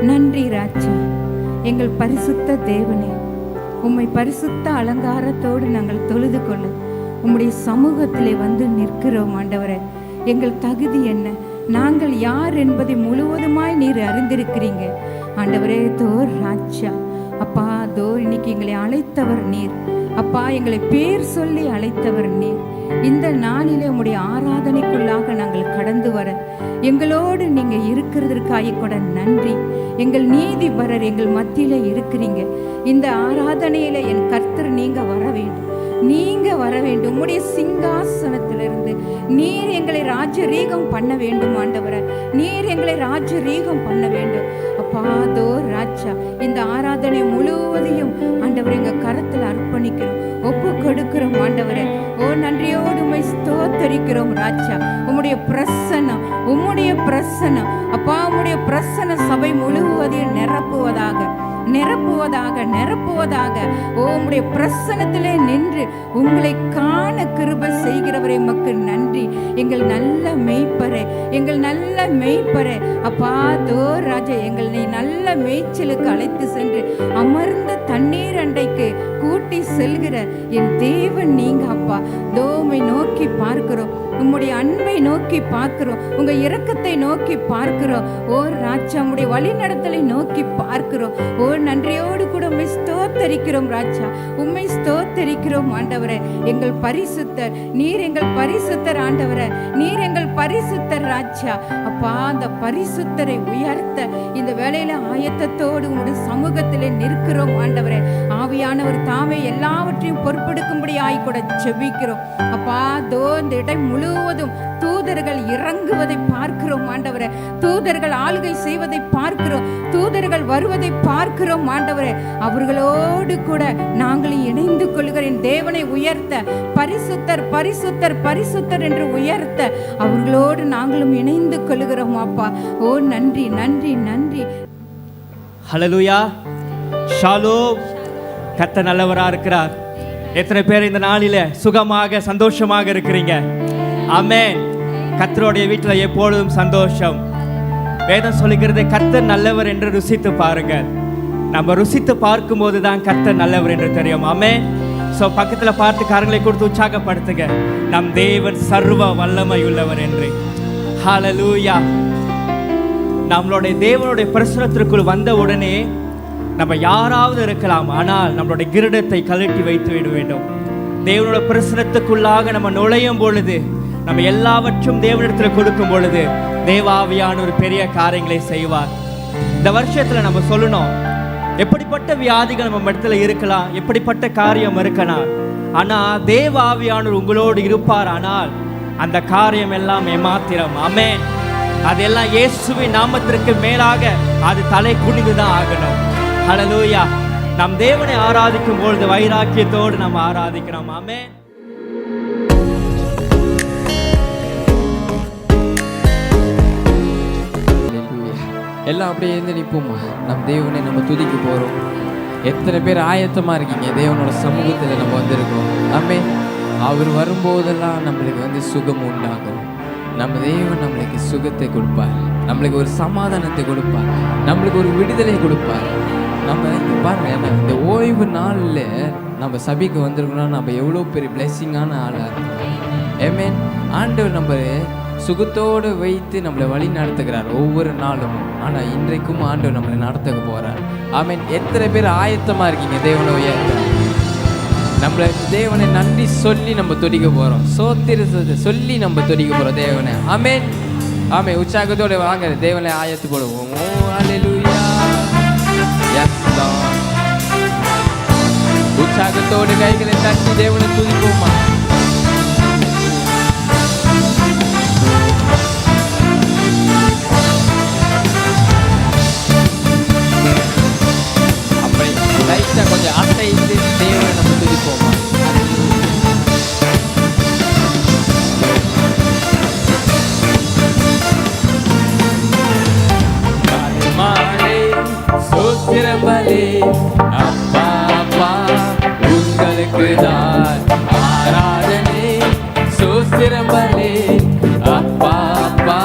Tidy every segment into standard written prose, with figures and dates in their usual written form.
நன்றி ராஜா. எங்கள் பரிசுத்த தேவனே, உம்மை பரிசுத்த அலங்காரத்தோடு நாங்கள் தொழுது கொள்ள உம்முடைய சமூகத்திலே வந்து நிற்கிறோம் ஆண்டவரே. எங்கள் தகுதி என்ன, நாங்கள் யார் என்பதை முழுவதுமாய் நீர் அறிந்திருக்கிறீங்க ஆண்டவரே. தோர் ராஜா அப்பா, தோர் இன்னைக்கு எங்களை அழைத்தவர் நீர் அப்பா, எங்களை பேர் சொல்லி அழைத்தவர் நீர். இந்த நாளிலே உம்முடைய ஆராதனைக்குள்ளாக நாங்கள் கடந்து வர எங்களோடு நீங்க இருக்கிறதற்காக கூட நன்றி. எங்கள் நீதிபரர் எங்கள் மத்தியில இருக்கிறீங்க. இந்த ஆராதனையில என் கர்த்தர் நீங்க வர வேண்டும், நீங்க வர வேண்டும். உம்முடைய சிங்காசனத்திலிருந்து நீர் எங்களை ராஜரீகம் பண்ண வேண்டும் ஆண்டவரே. நீர் எங்களை ராஜரீகம் பண்ண வேண்டும் அப்பா. தோ ராஜா, இந்த ஆராதனை முழுவதையும் ஆண்டவரே எங்க கரத்தில் அர்ப்பணிக்கிறோம், ஒப்பு கொடுக்கிறோம் ஆண்டவரே. ஓ நன்றியோடு உம்மை ஸ்தோத்தரிக்கிறோம் ராஜா. உம்முடைய பிரசன்னம், உம்முடைய பிரசன்னம் அப்பா, உம்முடைய பிரசன்ன சபை முழுவதையும் நிரப்புவதாக, நிரப்புவதாக, நிரப்புவதாக. உம்முடைய பிரசன்னத்திலே நின்று உங்களை காண கிருபை செய்கிறவரே உமக்கு நன்றி. எங்கள் நல்ல மேய்ப்பரே, எங்கள் நல்ல மேய்ப்பரே அப்பா. தோ ராஜா, எங்களை நல்ல மேய்ச்சலுக்கு அழைத்து சென்று அமர்ந்த தண்ணீர் அண்டைக்கு கூட்டி செல்கிற என் தேவன் நீங்க அப்பா. தோமை நோக்கி பார்க்கிறோம், உம்முடைய அன்பை நோக்கி பார்க்கிறோம், உங்க இரக்கத்தை நோக்கி பார்க்கிறோம். ஓ ராஜா, உம்முடைய வழிநடத்தலை நோக்கி பார்க்கிறோம். ஓ நன்றியோடு கூட உம்மை ஸ்தோத்தரிக்கிறோம் ராஜா, உம்மை ஸ்தோத்தரிக்கிறோம் ஆண்டவரே. எங்கள் பரிசுத்தர் நீர், எங்கள் பரிசுத்தர் ஆண்டவரே, நீர் எங்கள் பரிசுத்தர் ராஜா அப்பா. அந்த பரிசுத்தரை உயர்த்த இந்த வேளையில ஆயத்தத்தோடு உங்களுடைய சமூகத்திலே நிற்கிறோம் ஆண்டவரே. ஆவியானவர் தாமே எல்லாவற்றையும் பொறுப்பெடுக்கும்படி ஆய்கூட செபிக்கிறோம் அப்பா. தோ இந்த இடம் முழுவதும் தூதர்கள் இறங்குவதை பார்க்கிறோம் ஆண்டவரே, தூதர்கள் ஆளுகை செய்வதை பார்க்கிறோம், தூதர்கள் வருவதை பார்க்கிறோம் ஆண்டவரே. அவர்களோடு கூட நாங்களும் இணைந்து கொள்கிறேன். தேவனை உயர்த்த பரிசுத்தர் பரிசுத்தர் பரிசுத்தர் என்று உயர்த்த அவர்களோடு நாங்களும் இணைந்து கொள்கிறோம் அப்பா. ஓ நன்றி நன்றி நன்றி. ஹல்லேலூயா, ஷாலோம். கர்த்தர் நல்லவரா இருக்கிறார். எத்தனை பேர் இந்த நாளில சுகமாக சந்தோஷமாக இருக்கிறீங்க? ஆமென். கர்த்தருடைய வீட்டில் எப்பொழுதும் சந்தோஷம். வேதம் சொல்லுகிறது கர்த்தர் நல்லவர் என்று ருசித்து பாருங்க. நம்ம ருசித்து பார்க்கும்போது தான் கர்த்தர் நல்லவர் என்று தெரியும். ஆமென். ஸோ பக்கத்தில் பார்த்து கரங்களை கொடுத்து உற்சாகப்படுத்துங்க, நம் தேவன் சர்வ வல்லமை உள்ளவர் என்று. ஹல்லேலூயா. நம்மளுடைய தேவனுடைய பிரசனத்திற்குள் வந்த உடனே நம்ம யாராவது இருக்கலாம், ஆனால் நம்மளுடைய கிரீடத்தை கழட்டி வைத்து விட வேண்டும். தேவனுடைய பிரசனத்துக்குள்ளாக நம்ம நுழையும் பொழுது, நம்ம எல்லாவற்றும் தேவனிடத்தில் கொடுக்கும் பொழுது தேவாவியான ஒரு பெரிய காரியங்களை செய்வார். இந்த வருஷத்துல நம்ம சொல்லணும், எப்படிப்பட்ட வியாதிகள் நம்ம இடத்துல இருக்கலாம், எப்படிப்பட்ட காரியம் இருக்கலாம், ஆனா தேவாவியானவர் உங்களோடு இருப்பார். ஆனால் அந்த காரியம் எல்லாம் ஏமாத்திரம். ஆமென். அதெல்லாம் இயேசுவின் நாமத்திற்கு மேலாக அது தலை குனிந்துதான் ஆகணும். ஹல்லேலூயா. நம் தேவனை ஆராதிக்கும் பொழுது வைராக்கியத்தோடு நாம் ஆராதிக்கிறோம். ஆமென். எல்லாம் அப்படியே எழுந்து நிற்போமா? நம் தேவனை நம்ம துதிக்க போகிறோம். எத்தனை பேர் ஆயத்தமாக இருக்கீங்க? தேவனோட சமூகத்தில் நம்ம வந்திருக்கோம். ஆமென். அவர் வரும்போதெல்லாம் நம்மளுக்கு சுகம் உண்டாகும். நம்ம தேவன் நம்மளுக்கு சுகத்தை கொடுப்பார், நம்மளுக்கு ஒரு சமாதானத்தை கொடுப்பார், நம்மளுக்கு ஒரு விடுதலை கொடுப்பார். நம்ம பாருங்க, இந்த ஓய்வு நாளில் நம்ம சபைக்கு வந்திருக்கோம்னா நம்ம எவ்வளோ பெரிய பிளெஸ்ஸிங்கான ஆளாக இருக்கோம். ஆமென். ஆண்டவர் நம்ம சுகத்தோடு வைத்து நம்மளை வழி நடத்துகிறார் ஒவ்வொரு நாளும். ஆனால் இன்றைக்கும் ஆண்டவர் நம்மளை நடத்த போகிறார். ஆமென். எத்தனை பேர் ஆயத்தமாக இருக்கீங்க தேவனை உயர்த்த? நம்மளை தேவனை நன்றி சொல்லி நம்ம துடிக்க போகிறோம், சோத்திரத்தை சொல்லி நம்ம துடிக்க போகிறோம் தேவனை. ஆமென். ஆமென். உற்சாகத்தோடு வாங்க, தேவனை ஆயத்து போடுவோம். Oh hallelujah. Yes lord. உற்சாகத்தோடு கைகளை தட்டி தேவனை துதிப்போமா? கொஞ்சம் அசைத்து தேவனை நம்ம துதிப்போமா? சோத்திரம்பலே அப்பா அப்பா உங்களுக்கு தான் ஆராதனை. சோத்திரம்பலே அப்பா அப்பா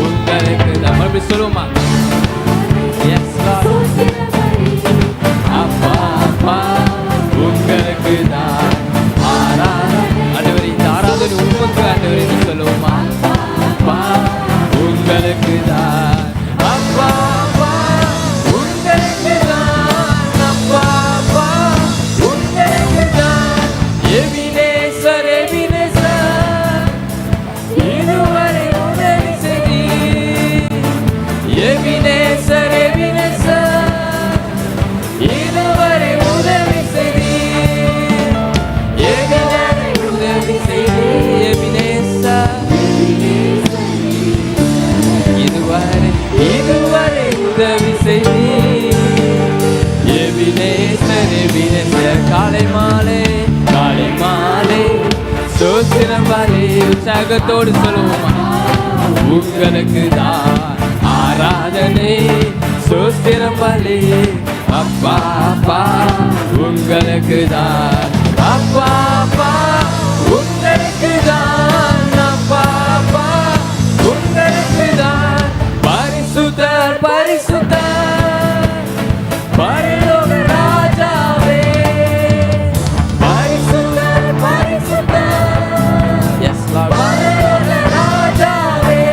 உங்களுக்கு தான். மறுபடியும் சொல்லுவோமா? Yes, Lord. அப்பா அப்பா உங்களுக்கு தான் ஆராதனை. ஆண்டவரே, இந்த ஆராதனை உமக்கு ஆண்டவரே நீ சொல்லுவோமா? அப்பா உங்களுக்கு தான், அப்பா அப்பா உங்களுக்கு தான், அப்பா அப்பா உங்களுக்கு தான். எபினேசர் எபினேசர் இதுவரை உதவி செய்தீர். எபினேசர் எபினேசர் இதுவரை உதவி செய்தீர். இதுவரை உதவி செய்தீர். எபினேசர் இதுவரை உதவி செய்தீர். எபினேசர் எபினேசர் காலை மாலை சோத்திரம் பலி உற்சாகத்தோடு சொல்லுவோமா? உங்களுக்கு தான் ஆராதனை சோத்திரம் பலி. அப்பா அப்பா உங்களுக்கு தான், அப்பா அப்பா உங்களுக்கு தான், அப்பா அப்பா உங்களுக்கு தான். பரிசுத்தர் பரிசுத்தர் பரலோக ராஜாவே, பரிசுத்தர் பரிசுத்தர். Yes, Lord. பரலோக ராஜாவே,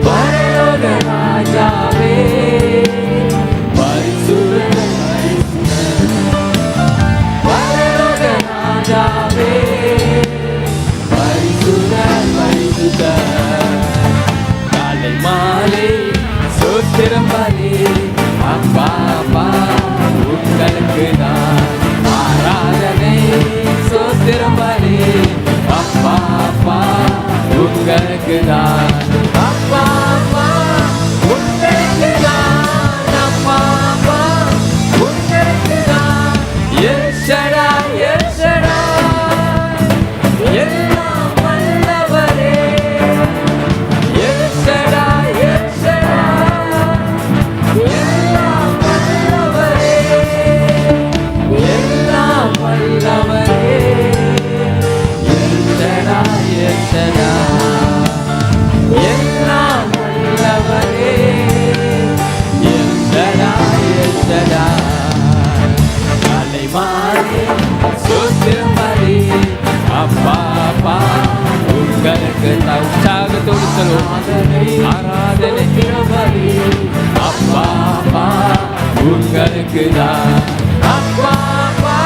பரலோக ராஜாவே, பரிசுத்தர் பரலோக ராஜாவே, பரிசுத்தர் பரிசுத்தர். காலை மாலை சோத்திரம் பலி. அப்பா அப்பா உங்களுக்கு தான் ஆராதனை சோத்திரம் பலி. அப்பா அப்பா உங்களுக்கு தான், அப்பா அப்பா உங்களுக்கு தான், அப்பா அப்பா உங்களுக்கு தான். எல் ஷடாய் எல் ஷடாய் எல்லாம் வல்லவரே. எல் ஷடாய் எல் ஷடாய் எல்லாம் வல்லவரே. எல்லாம் வல்லவரே. எல் ஷடாய் எல் ஷடாய் எல்லாம் வல்லவரே. L Shaddai L Shaddai. காலை மாலை சோத்திரம் பலி. அப்பா அப்பா உங்களுக்கு தான். உற்சாகத்தோடு சொல்லுவோம் ஆராதனை பலி. அப்பா அப்பா உங்களுக்கு தான், அப்பா அப்பா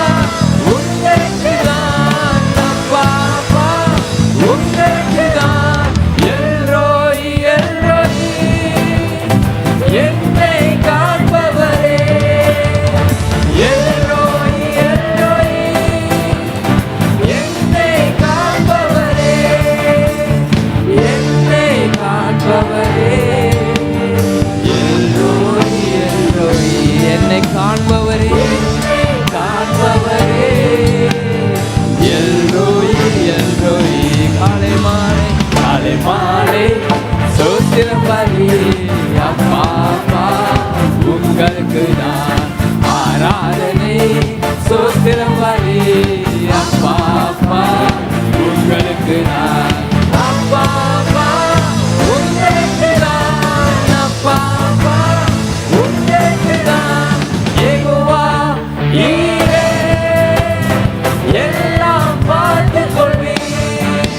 உங்களுக்கு தான், அப்பா அப்பா உங்களுக்கு தான். எல்ரோயி எல்ரோயி என்னை காண்பவரே. எல்ரோயி எல்ரோயி என்னை காண்பவரே. என்னை காண்பவரே. எல்ரோயி எல்ரோயி என்னை காண்பவரே. காண்பவரே. எல்ரோயி எல்ரோயி காலை மாலை சோத்திரம் பலி. அப்பா அப்பா உங்களுக்கு தான் ஆராதனை சோத்திரம் பலி. அப்பா அப்பா உங்களுக்கு தான், அப்பா அப்பா உங்களுக்கு தான், அப்பா அப்பா உங்களுக்கு தான். யெகோவா ஈரே எல்லாம் பார்த்துக் கொள்வீர்.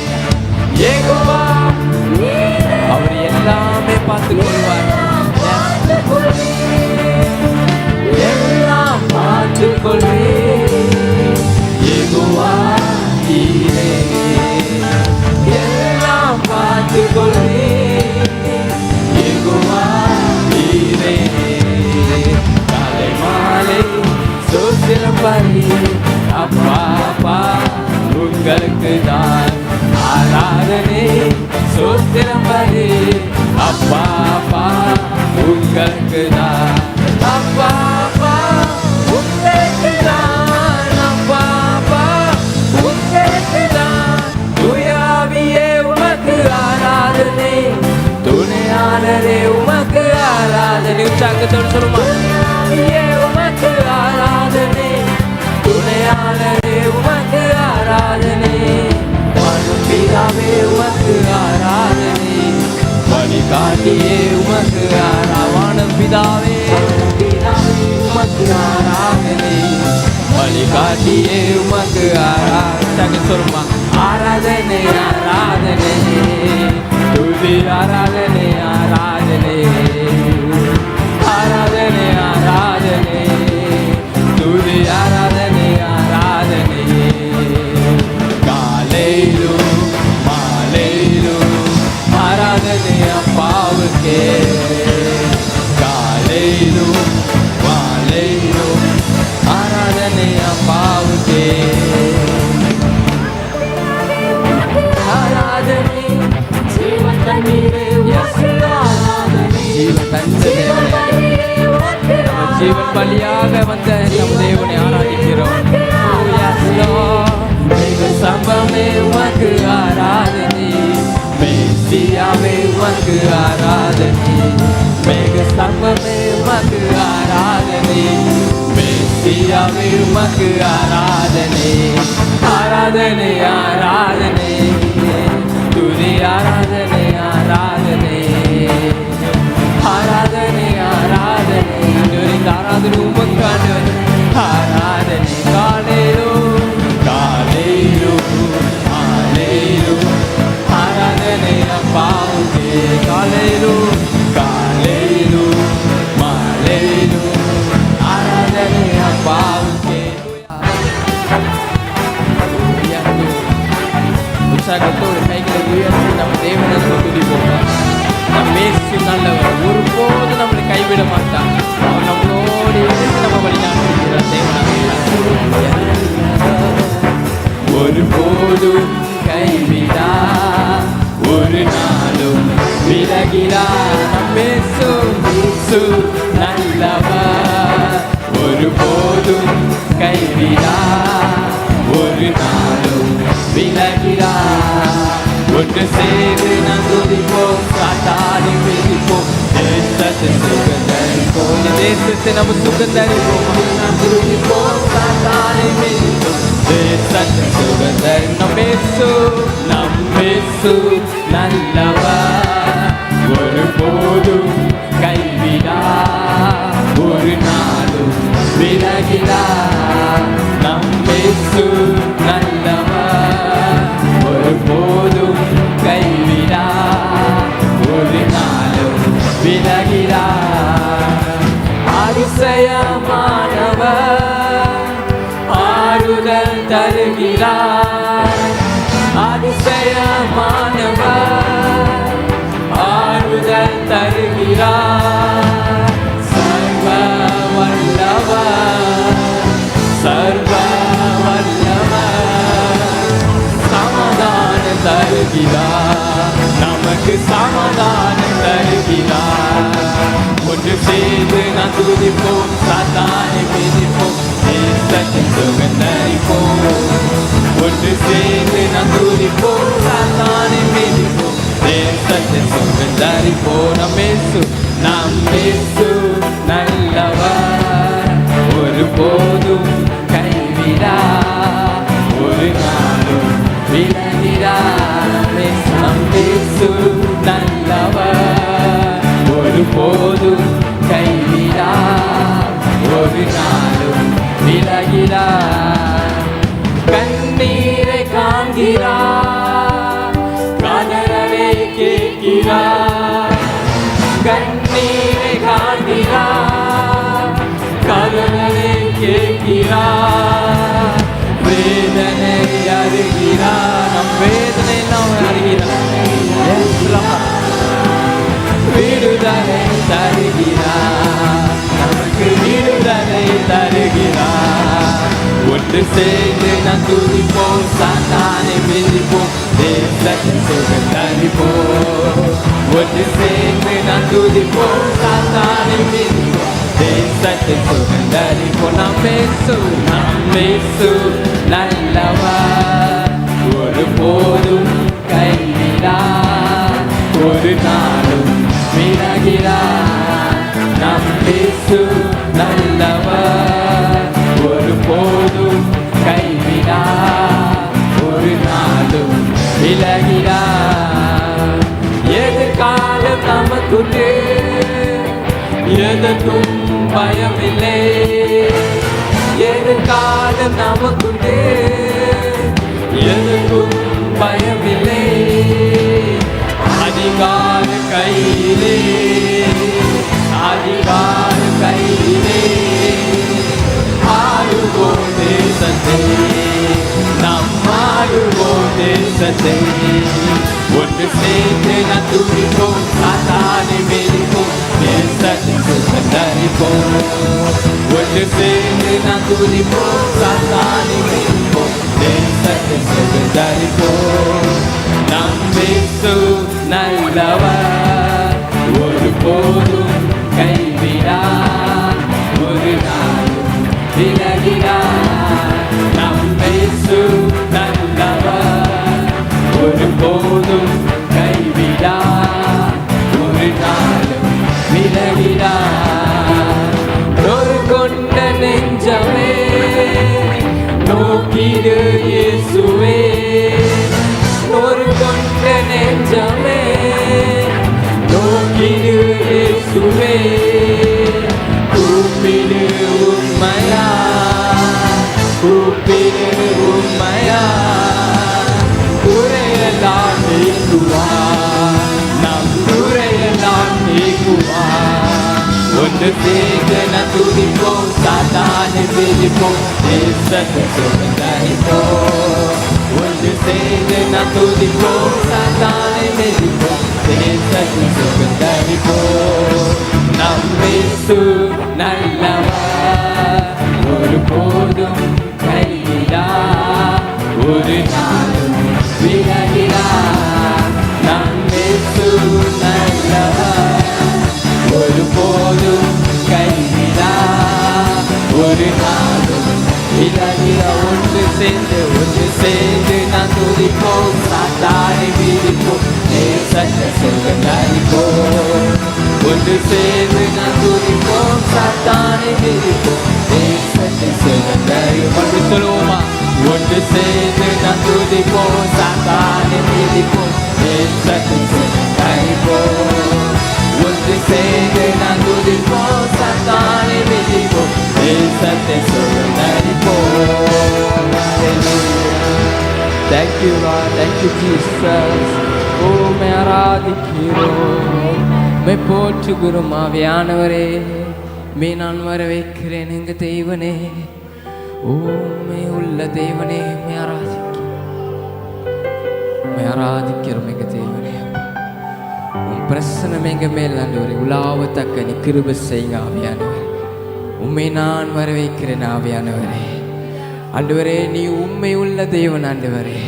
யெகோவா அவர் எல்லாமே பார்த்துக் கொள்வார். எல்லாம் பார்த்துக் கொள்வீர். யெகோவா ஈரே எல்லாம் பார்த்துக் கொள்வீர். யெகோவா ஈரே. காலை மாலை சோத்திரம் பலி. அப்பா அப்பா உங்களுக்கு தான் ஆராதனை சோத்திரம் பலி. அப்பா அப்பா உங்களுக்கு தான், அப்பா அப்பா உங்களுக்கு தான், அப்பா அப்பா உங்களுக்கு தான். துயாவியே உமக்கு ஆராதனை, துணையாளரே உமக்கு ஆராதனை. உற்சாகத்தோடு சொல்லுமா? துயாவியே உமக்கு ஆராதனை, துணையாளரே உமக்கு ஆராதனை. பிதாவே உமக்கு ஆராதனை, வழிகாட்டியே உமக்கு ஆராதனை. பிதாவே உமக்கு ஆராதனை, வழிகாட்டியே உமக்கு ஆராதனை. சொல்லுமா, ஆராதனை ஆராதனை, துதி ஆராதனை ஆராதனை, ஆராதனை ஆராதனை, துதி ஆராதனை ஆராதனை. காலையிலும் மாலையிலும் ஆராதனை அப்பாவுக்கே, காலையிலும் மாலையிலும் ஆராதனை அப்பாவுக்கே. ஆராதனை ஜீவன் தண்ணீரே, ஜீவன் தண்ணீரே, ஜீவன் பலியாக வந்த நம் தேவனை ஆராதிக்கிறோம். சம்பமே உமக்கு ஆராதனை, மேசியாவே உமக்கு ஆராதனை, மேக சம்பமே உமக்கு ஆராதனை, மேசியாவே உமக்கு ஆராதனை, ஆராதனை ஆராதனை, துதி ஆராதனை ஆராதனை, ஆராதனை ஆராதனை, ஆராதனை உமக்கு ஆண்டவரே, ஆராதனை. காலையிலும் காலையிலும் மாலையிலும் ஆராதனை அப்பாவுக்கே, காலையிலும் காலையிலும் மாலையிலும் ஆராதனை அப்பாவுக்கே. உற்சாகத்தோடு கைகளை உயர்த்தி நம்ம தேவனை துதிப்போம். நம் இயேசு நல்லவர், ஒருபோது நம்மளை கைவிட மாட்டான். அவன் நம்மளோடு இருந்து நம்ம வழிநாட்டுகிறார். தேவனாக ஒருபோதும் கைவிடா, ஒரு நாளும் விலகிடா. நம் இயேசு நல்லவர், ஒருபோதும் கைவிடா, ஒரு நாளும் விலகிடா. ஒன்று சேர்ந்து நாம் துதிப்போம், சாத்தானை மிதிப்போம், தேசத்தை சுகந்தரிப்போம், தேசத்தை நம்ம சுகந்தரிப்போம். நாம் துதிப்போம், சாத்தானை மிதிப்போம், தேசத்தை சுகந்தரி. நம் இயேசு நல்லவர், ஒருபோதும் கைவிடா, ஒரு நாளும் விலகிடா. நம் இயேசு நல்லவர், ஒருபோதும் கைவிடா, ஒரு நாளும் விலகிடா. அதிசயமானவர், ஆறுதல் தருகிறார். அதிசயமானவர், ஆறுதல் தருகிறார். சர்வ வல்லவர், சர்வ வல்லவர், சமாதானம் தருகிறார், நமக்கு சமாதானம் தருகிறார். ஒன்று சேர்ந்து நாம் துதிப்போம், சாத்தானை மிதிப்போம், தேசத்தின் சுகந்தரிப்போம். ஒன்று சேர்ந்து நாம் துதிப்போம், சாத்தானை மிதிப்போம், தேசத்தின் சுகந்தரிப்போம். நம் இயேசு நல்லவர், ஒருபோதும் கைவிடா, ஒரு நாளும் விலகிடா. நம் இயேசு நல்லவர், ஒருபோதும் கைவிடா, ஒரு நாளும் விலகிடா. கண்ணீரை காண்கிறார், கதறலை கேட்கிறார். கண்ணீரை காண்கிறார், கதறலை கேட்கிறார். வேதனை அறிகிறார், நம் வேதனை நாம் அறிகிறார். விடுதலை தருகிறார், நமக்கு விடுதலை தருகிறார். ஒன்று சேர்ந்து நாம் துதிப்போம், சாத்தானை மிதிப்போம், தேசத்தின் சுகந்தரிப்போம். ஒன்று சேர்ந்து நாம் துதிப்போம், சாத்தானை மிதிப்போம், தேசத்தின் சுகந்தரிப்போம். நம் இயேசு நல்லவர், ஒருபோதும் கைவிடா, ஒரு நாளும் விலகிடா. நம் இயேசு நல்லவர், ஒருபோதும் கைவிடா, ஒரு நாளும் விலகிடா. எதிர்காலம் நமக்குண்டு, எதற்கும் பயமில்லை. எதிர்காலம் நமக்குண்டு, எதற்கும் பயமில்லை. அதிகார கையிலே, அதிகார கையிலே ஆளுவோம் தேசத்தை, நம் ஆளுவோம் தேசத்தை. ஒன்று சேர்ந்து நாம் துடிப்போம், சாத்தானை வெடிப்போம், தேசத்தை சுதந்தரிப்போம். ஒன்று சேர்ந்து நாம் துடிப்போம், சாத்தானை வெடிப்போம், தேசத்தை சுதந்தரிப்போம். நம் இயேசு நல்லவர், ஒருபோதும் கைவிடார், ஒரு நாளும் விலகிடார். நம் இயேசு நல்லவர், ஒருபோதும் கைவிடார், ஒரு நாளும் விலகிடார். நோய் கொண்ட நெஞ்சமே நோக்கிடு இயேசுவே, நோய் கொண்ட நெஞ்சமே நோக்கிடு இயேசுவே. கூப்பிடு உம்மையா, கூப்பிடு உம்மையா, குறையெல்லாம் நீக்குவார், நம் குறையெல்லாம் நீக்குவார். ஒன்று சேர்ந்து நாம் துதிப்போம், சாத்தானை வெடிப்போம், தேசத்தை சுதந்தரிப்போம். ஒன்று சேர்ந்து நாம் துதிப்போம், சாத்தானை வெடிப்போம், தேசத்தை சுதந்தரிப்போம். நம் இயேசு நல்லவர், ஒருபோதும் கைவிடார், ஒரு நாளும் விலகிடார். நம் இயேசு நல்லவர், ஒருபோதும் கைவிடார், ஒரு நாளும் விலகிடார். ஒன்று சேர்ந்து நாம் துதிப்போம், சாத்தானை மிதிப்போம், தேசத்தை சுதந்தரிப்போம். ஒன்று சேர்ந்து நாம் துதிப்போம், சாத்தானை மிதிப்போம், தேசத்தை சுதந்தரிப்போம். ஒன்று சொல்லுவோமா? ஒன்று சேர்ந்து நாம் துதிப்போம், சாத்தானை மிதிப்போம், தேசத்தை சுதந்தரிப்போம். ஒன்று சேர்ந்து நாம் துதிப்போம், சாத்தானை மிதிப்போம், தேசத்தை சுதந்தரிப்போம். Thank you Lord, thank you Jesus. உம்மை ஆராதிக்கிறோம், உம்மை போற்றுகிறோம். ஆவியானவரே, உம்மை நான் வரவேற்கிறேன் எங்க தேவனே, உம்மை உள்ள தேவனே, உம்மை ஆராதிக்கிறோம் எங்க தேவனே. உம் பிரசனம் எங்க மேல் ஆண்டவரே உலாவத்தக்க நீ கிருபை செய்யுங்க ஆவியானவரே. உம்மை நான் வரவேற்கிறேன் ஆவியானவரே. ஆண்டவரே, நீ உண்மை உள்ள தேவன் ஆண்டவரே,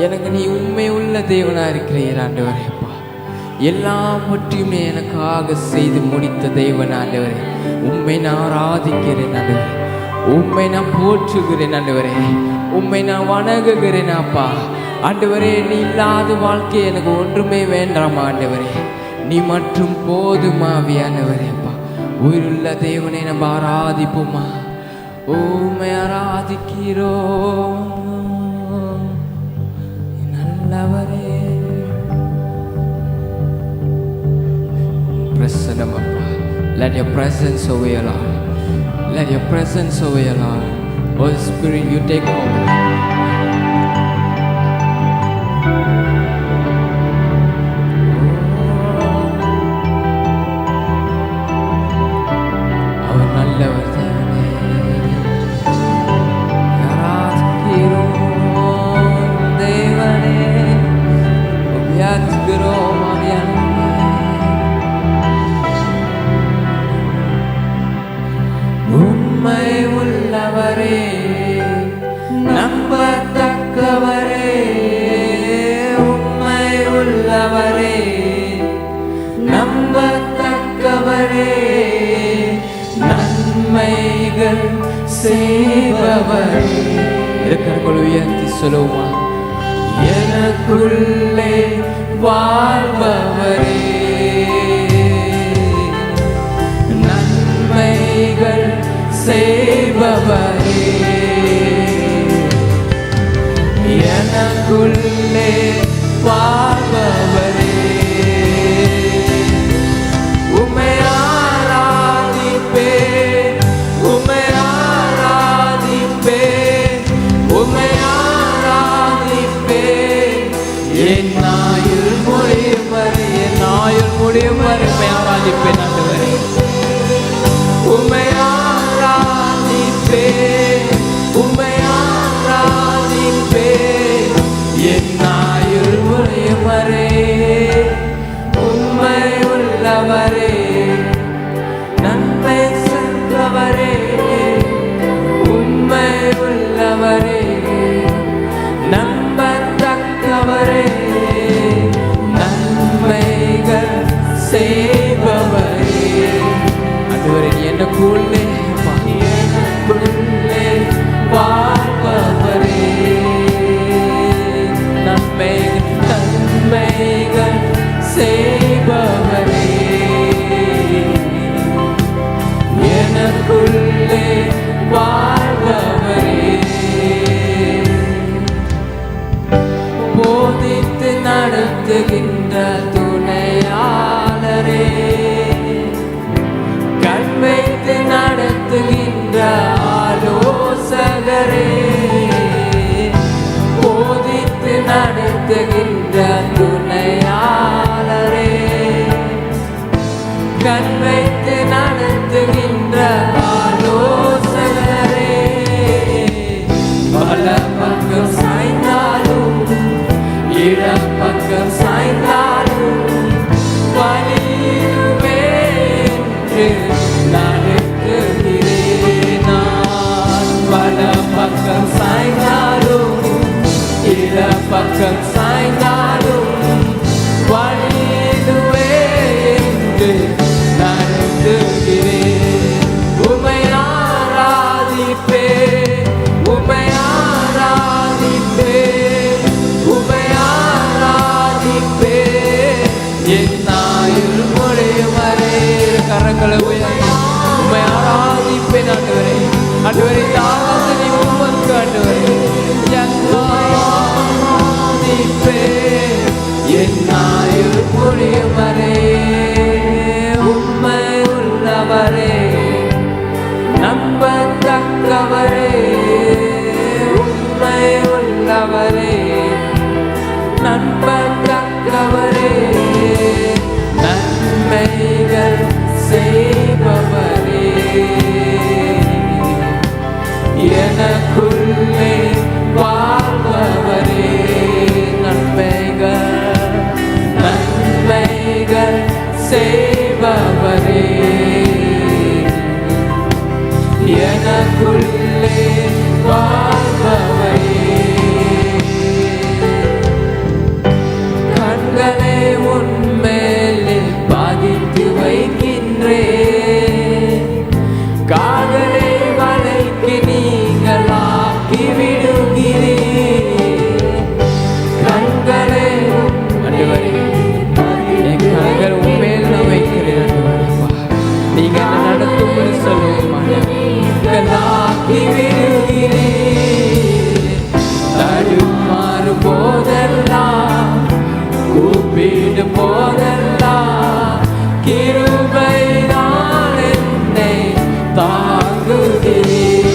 எனக்கு நீ உண்மை உள்ள தேவனா இருக்கிறீர் ஆண்டவரே. அப்பா, எல்லாவற்றையும் நீ எனக்காக செய்து முடித்த தேவன் ஆண்டவரே. உம்மை நான் ஆராதிக்கிறேன் ஆண்டவரே, உம்மை நான் போற்றுகிறேன் ஆண்டவரே, உம்மை நான் வணங்குகிறேன் அப்பா. ஆண்டவரே, நீ இல்லாத வாழ்க்கை எனக்கு ஒன்றுமே வேண்டாம் ஆண்டவரே, நீ மற்றும் போதுமா ஆவியானவரே. அப்பா, உயிருள்ள தேவனை நம்ம ஆராதிப்போமா? உம்மை ஆராதிக்கிறோம் நல்லவரே. பிரசன்னம் அப்பா. Let your presence over your Lord. Let your presence over your Lord. Holy Spirit, you take over. அவர் நல்லவர் நம்பத்தக்கவரே, உம்மை உள்ளவரே, நம்பத்தக்கவரே, நன்மைகள் செய்பவரே. கரங்களை உயர்த்தி சொல்லுமா? எனக்குள்ளே வாழ்பவரே, நன்மைகள் செய்பவரே, எனக்குள்ளே வாழ்பவரே. உம்மை ஆராதிக்கிறோம் நடத்துகிறேன். நான் பல பக்கம் சாய்ந்தாலும் இட பக்கம் சாய்ந்தாலும் வழியிடுவே என்று நடத்துகிறேன். உம்மை ஆராதிப்பேன், உம்மை ஆராதிப்பேன், உம்மை ஆராதிப்பேன். என் ஆயுள் முடியும் வரை கரங்களை உயர்த்தி உம்மை ஆராதிப்பேன். ஆண்டவரே, ஆண்டவரே, தாழ்ந்து நீ உமக்கு ஆண்டவரே என் ஆயுள் முடியும் வரை உம்மை உள்ளவரே, நம்பத்தக்கவரே, உம்மை உள்ளவரே, நம்பத்தக்கவரே, நன்மைகள் செய்பவரே, எனக்குள்ளே வாழ்பவரே, நன்மைகள் நன்மைகள் செய்பவரே, எனக்குள்ளே வாழ்பவரே. கண்களை உன்மேலே பாதித்து வைக்கின்றேன், காதலை வலைக்கு நீங்களாக்கி விடுகிறேன். கண்களை என் கண்கள் உண்மையில் நான் வைக்கிறேன். நீங்க என்ன நடத்தும் சொல்லுவாக்கி விடுகிறேன். தடுமாறும் போதெல்லாம் கூப்பிடும் போதெல்லாம் கிருபை நான் என்னை தாங்குகிறேன்.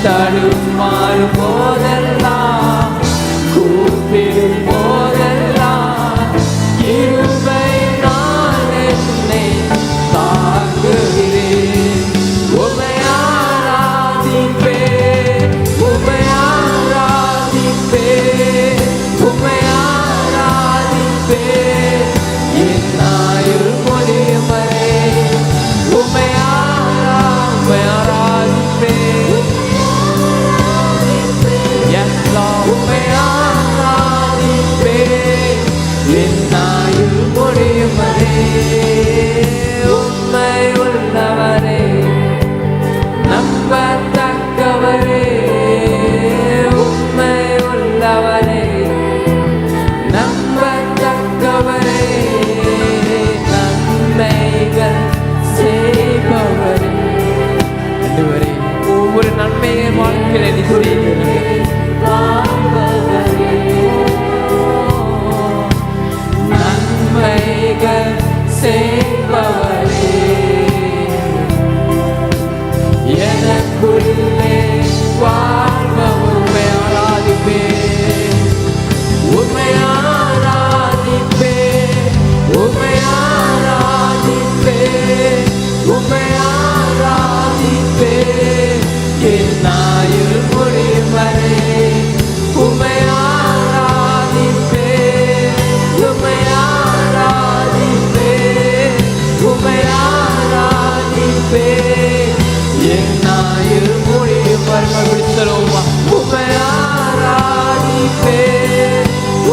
தடுமாறும் போதெல்லாம் கூப்பிடும் போதெல்லாம் கிருபை நான் என்னை தாங்குகிறேன். உம்மை ஆராதிப்பேன், உம்மை ஆராதிப்பேன், உம்மை ஆராதிப்பேன். என் ஆயுள் முடியும் வரை உம்மை ஆராதிப்பேன். Yes, Lord, உம்மை ஆராதிப்பேன். என் ஆயுள் முடியும் வரை உம்மை உள்ளவரே, நம்பத்தக்கவரே, உம்மை உள்ளவரே, நம்பத்தக்கவரே, நன்மைகள் செய்பவரே. ஆண்டவரே, ஒவ்வொரு நன்மையை வாழ்க்கையில நீ செய்கிறீர்கள். நன்மைகள் செய்பவரே, எனக்குள்ளே வாழ்பவர். உம்மை ஆராதிப்பேன், உம்மை ஆராதிப்பேன், உம்மை ஆராதிப்பேன், உம்மை ஆராதிப்பேன். என் ஆயுள் முடியும் வரை உம்மை ஆராதிப்பேன், உம்மை ஆராதிப்பேன், உம்மை ஆராதிப்பேன். என் ஆயுள் முடியும் வரை சொல்லுவோமா? உம்மை ஆராதிப்பேன்,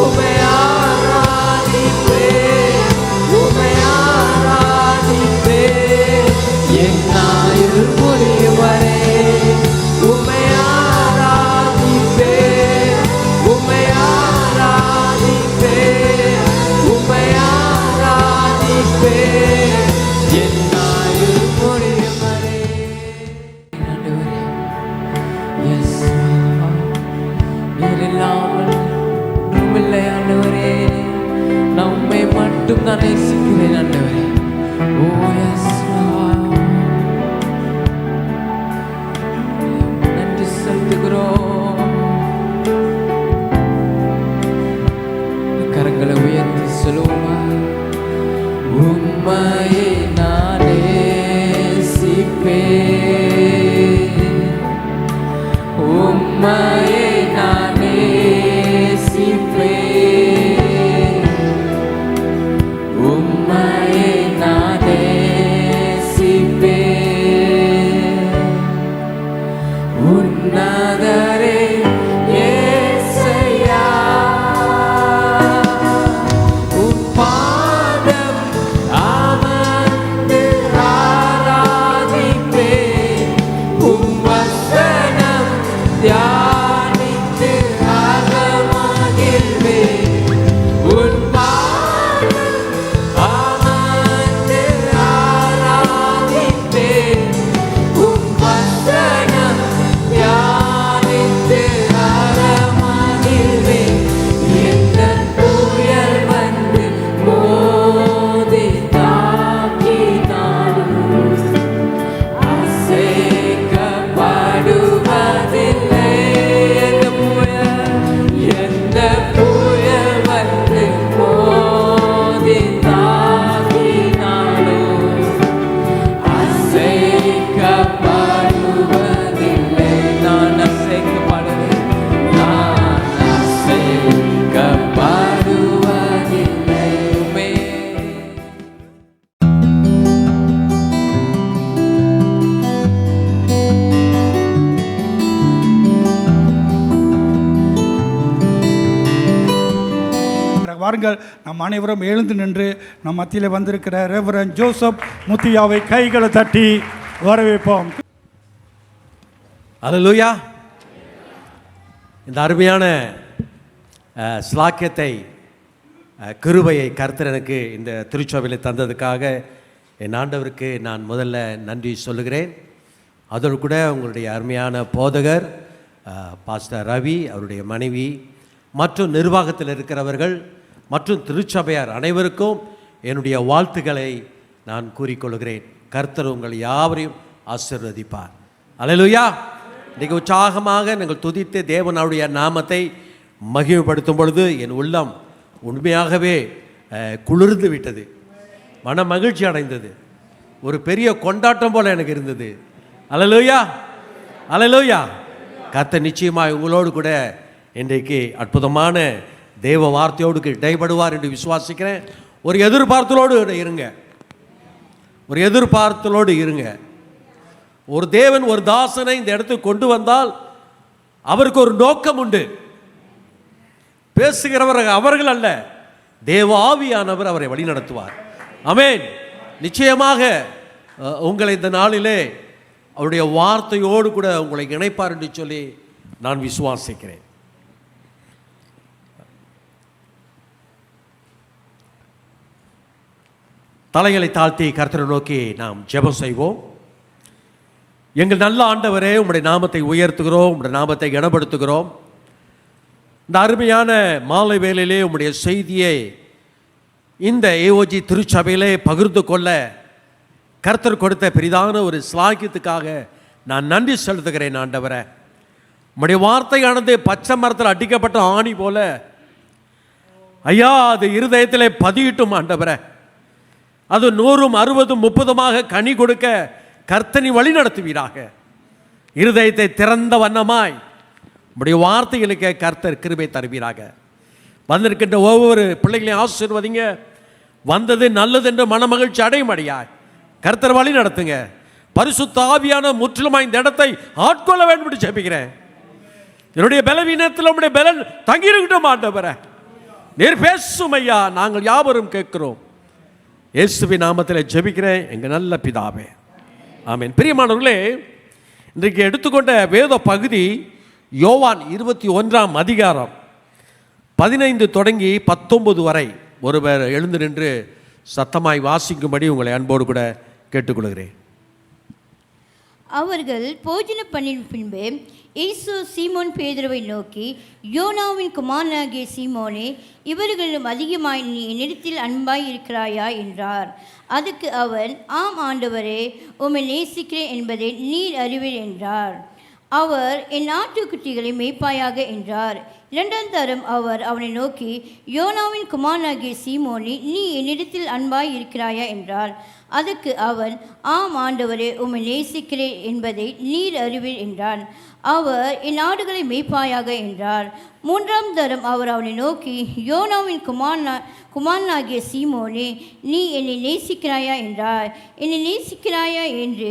உம்மை ஆராதிப்பேன், உம்மை ஆராதிப்பேன். என் ஆயுள் முடியும் வரை உம்மை ஆராதிப்பேன், உம்மை ஆராதிப்பேன், உம்மை ஆராதிப்பேன். என் ஆயுள் முடியும் வரை. Yes, நீர் இல்லாமல் ஒன்றுமில்லை ஆண்டவரே. நான் உம்மை மட்டும் தான் நேசிக்கிறேன் ஆண்டவரே. ஓ எஸ், நன்றி செலுத்துகிறோம். கரங்களை உயர்த்தி சொல்லுவோமா? உம்மையை நான் நேசிப்பேன், உம்மையை நான் நேசிப்பேன், வாருங்கள் நம் அனைவரும் எழுந்து நின்று நம் மத்தியில் வந்திருக்கிற ரெவரண்ட் ஜோசப் முத்தியாவை கைகளை தட்டி வரவேற்போம். அல்லேலூயா. இந்த அருமையான ஸ்லாக்கியத்தை கிருபையை கர்த்தர் எனக்கு இந்த திருச்சபையில் தந்ததுக்காக என் ஆண்டவருக்கு நான் முதல்ல நன்றி சொல்லுகிறேன். அதோடு கூட உங்களுடைய அருமையான போதகர் பாஸ்டர் ரவி, அவருடைய மனைவி மற்றும் நிர்வாகத்தில் இருக்கிறவர்கள் மற்றும் திருச்சபையார் அனைவருக்கும் என்னுடைய வாழ்த்துக்களை நான் கூறிக்கொள்கிறேன். கர்த்தர் உங்கள் யாவரையும் ஆசீர்வதிப்பார். அல்லேலூயா. இன்றைக்கு உற்சாகமாக நாங்கள் துதித்து தேவனுடைய நாமத்தை மகிமைப்படுத்தும் பொழுது என் உள்ளம் உண்மையாகவே குளிர்ந்து விட்டது, மன மகிழ்ச்சி அடைந்தது, ஒரு பெரிய கொண்டாட்டம் போல எனக்கு இருந்தது. அல்லேலூயா, அல்லேலூயா. கர்த்தர் நிச்சயமாக உங்களோடு கூட இன்றைக்கு அற்புதமான தேவ வார்த்தையோடு இடைப்படுவார் என்று விசுவாசிக்கிறேன். ஒரு எதிர்பார்த்தலோடு இருங்க, ஒரு எதிர்பார்த்தலோடு இருங்க. ஒரு தேவன் ஒரு தாசனை இந்த இடத்துக்கு கொண்டு வந்தால் அவருக்கு ஒரு நோக்கம் உண்டு. பேசுகிறவர் அவர்கள் அல்ல, தேவ ஆவியானவர் அவரை வழி நடத்துவார். ஆமென். நிச்சயமாக உங்களை இந்த நாளிலே அவருடைய வார்த்தையோடு கூட உங்களை இணைப்பார் என்று சொல்லி நான் விசுவாசிக்கிறேன். தலைகளை தாழ்த்தி கர்த்தரை நோக்கி நாம் ஜெபம் செய்வோம். எங்கள் நல்ல ஆண்டவரே, உம்முடைய நாமத்தை உயர்த்துகிறோம், உம்முடைய நாமத்தை கனப்படுத்துகிறோம். இந்த அருமையான மாலை வேளையிலே உம்முடைய செய்தியை இந்த ஏஓஜி திருச்சபையிலே பகிர்ந்து கொள்ள கர்த்தர் கொடுத்த பெரிதான ஒரு ஸ்லாக்கியத்துக்காக நான் நன்றி செலுத்துகிறேன். ஆண்டவரே, உம்முடைய வார்த்தையானது பச்சை மரத்தில் அடிக்கப்பட்ட ஆணி போல ஐயா அது இருதயத்திலே பதியிட்டும். ஆண்டவரே, அது 100, 60, 30 கனி கொடுக்க கர்த்தனை வழி நடத்துவீராக. இருதயத்தை திறந்த வண்ணமாய் உம்முடைய வார்த்தைகளுக்கு கர்த்தர் கிருபை தருவீராக. வந்திருக்கின்ற ஒவ்வொரு பிள்ளைகளையும் ஆசீர்வதிங்க. வந்தது நல்லது என்று மனமகிழ்ச்சி அடையும்படியாய் கர்த்தர் வழி நடத்துங்க. பரிசுத்த ஆவியான முற்றிலுமாய் இந்த இடத்தை ஆட்கொள்ள வேண்டும் என்று ஜெபிக்கிறேன். என்னுடைய பலவீனத்தில் உம்முடைய பலன் தங்கியிருக்கட்டும். ஆண்டவரே, நீர் பேசும் ஐயா, நாங்கள் யாவரும் கேட்கிறோம். இயேசுவின் நாமத்தில் ஜெபிக்கிறேன் எங்கள் நல்ல பிதாவே, ஆமென். பிரியமானவர்களே, இன்றைக்கு எடுத்துக்கொண்ட வேத பகுதி யோவான் 21ஆம் அதிகாரம் 15 தொடங்கி 19 வரை. ஒருவர் எழுந்து நின்று சத்தமாய் வாசிக்கும்படி உங்களை அன்போடு கூட கேட்டுக்கொள்கிறேன். அவர்கள் போஜன பண்ணின பின்பு இயேசு சீமோன் பேதுருவை நோக்கி, யோனாவின் குமாரனாகிய சீமோனே, இவர்களும் அதிகமாய் நீ என்னிடத்தில் அன்பாய் இருக்கிறாயா என்றார். அதுக்கு அவன், ஆம் ஆண்டவரே, உம்மை நேசிக்கிறேன் என்பதை நீர் அறிவீர் என்றார். அவர், என் ஆட்டுக்குட்டிகளை மேய்ப்பாயாக என்றார். 2ஆம் தரம் அவர் அவனை நோக்கி, யோனாவின் குமாரனாகிய சீமோனே, நீ என்னிடத்தில் அன்பாய் இருக்கிறாயா என்றார். அதுக்கு அவன், ஆம் ஆண்டவரே, உம்மை நேசிக்கிறேன் என்பதை நீர் அறிவீர் என்றான். அவர், என் ஆடுகளை மேய்ப்பாயாக என்றார். 3ஆம் தரம் அவர் அவனை நோக்கி, யோனாவின் குமாரனாகிய சீமோனே, நீ என்னை நேசிக்கிறாயா என்றார். என்னை நேசிக்கிறாயா என்று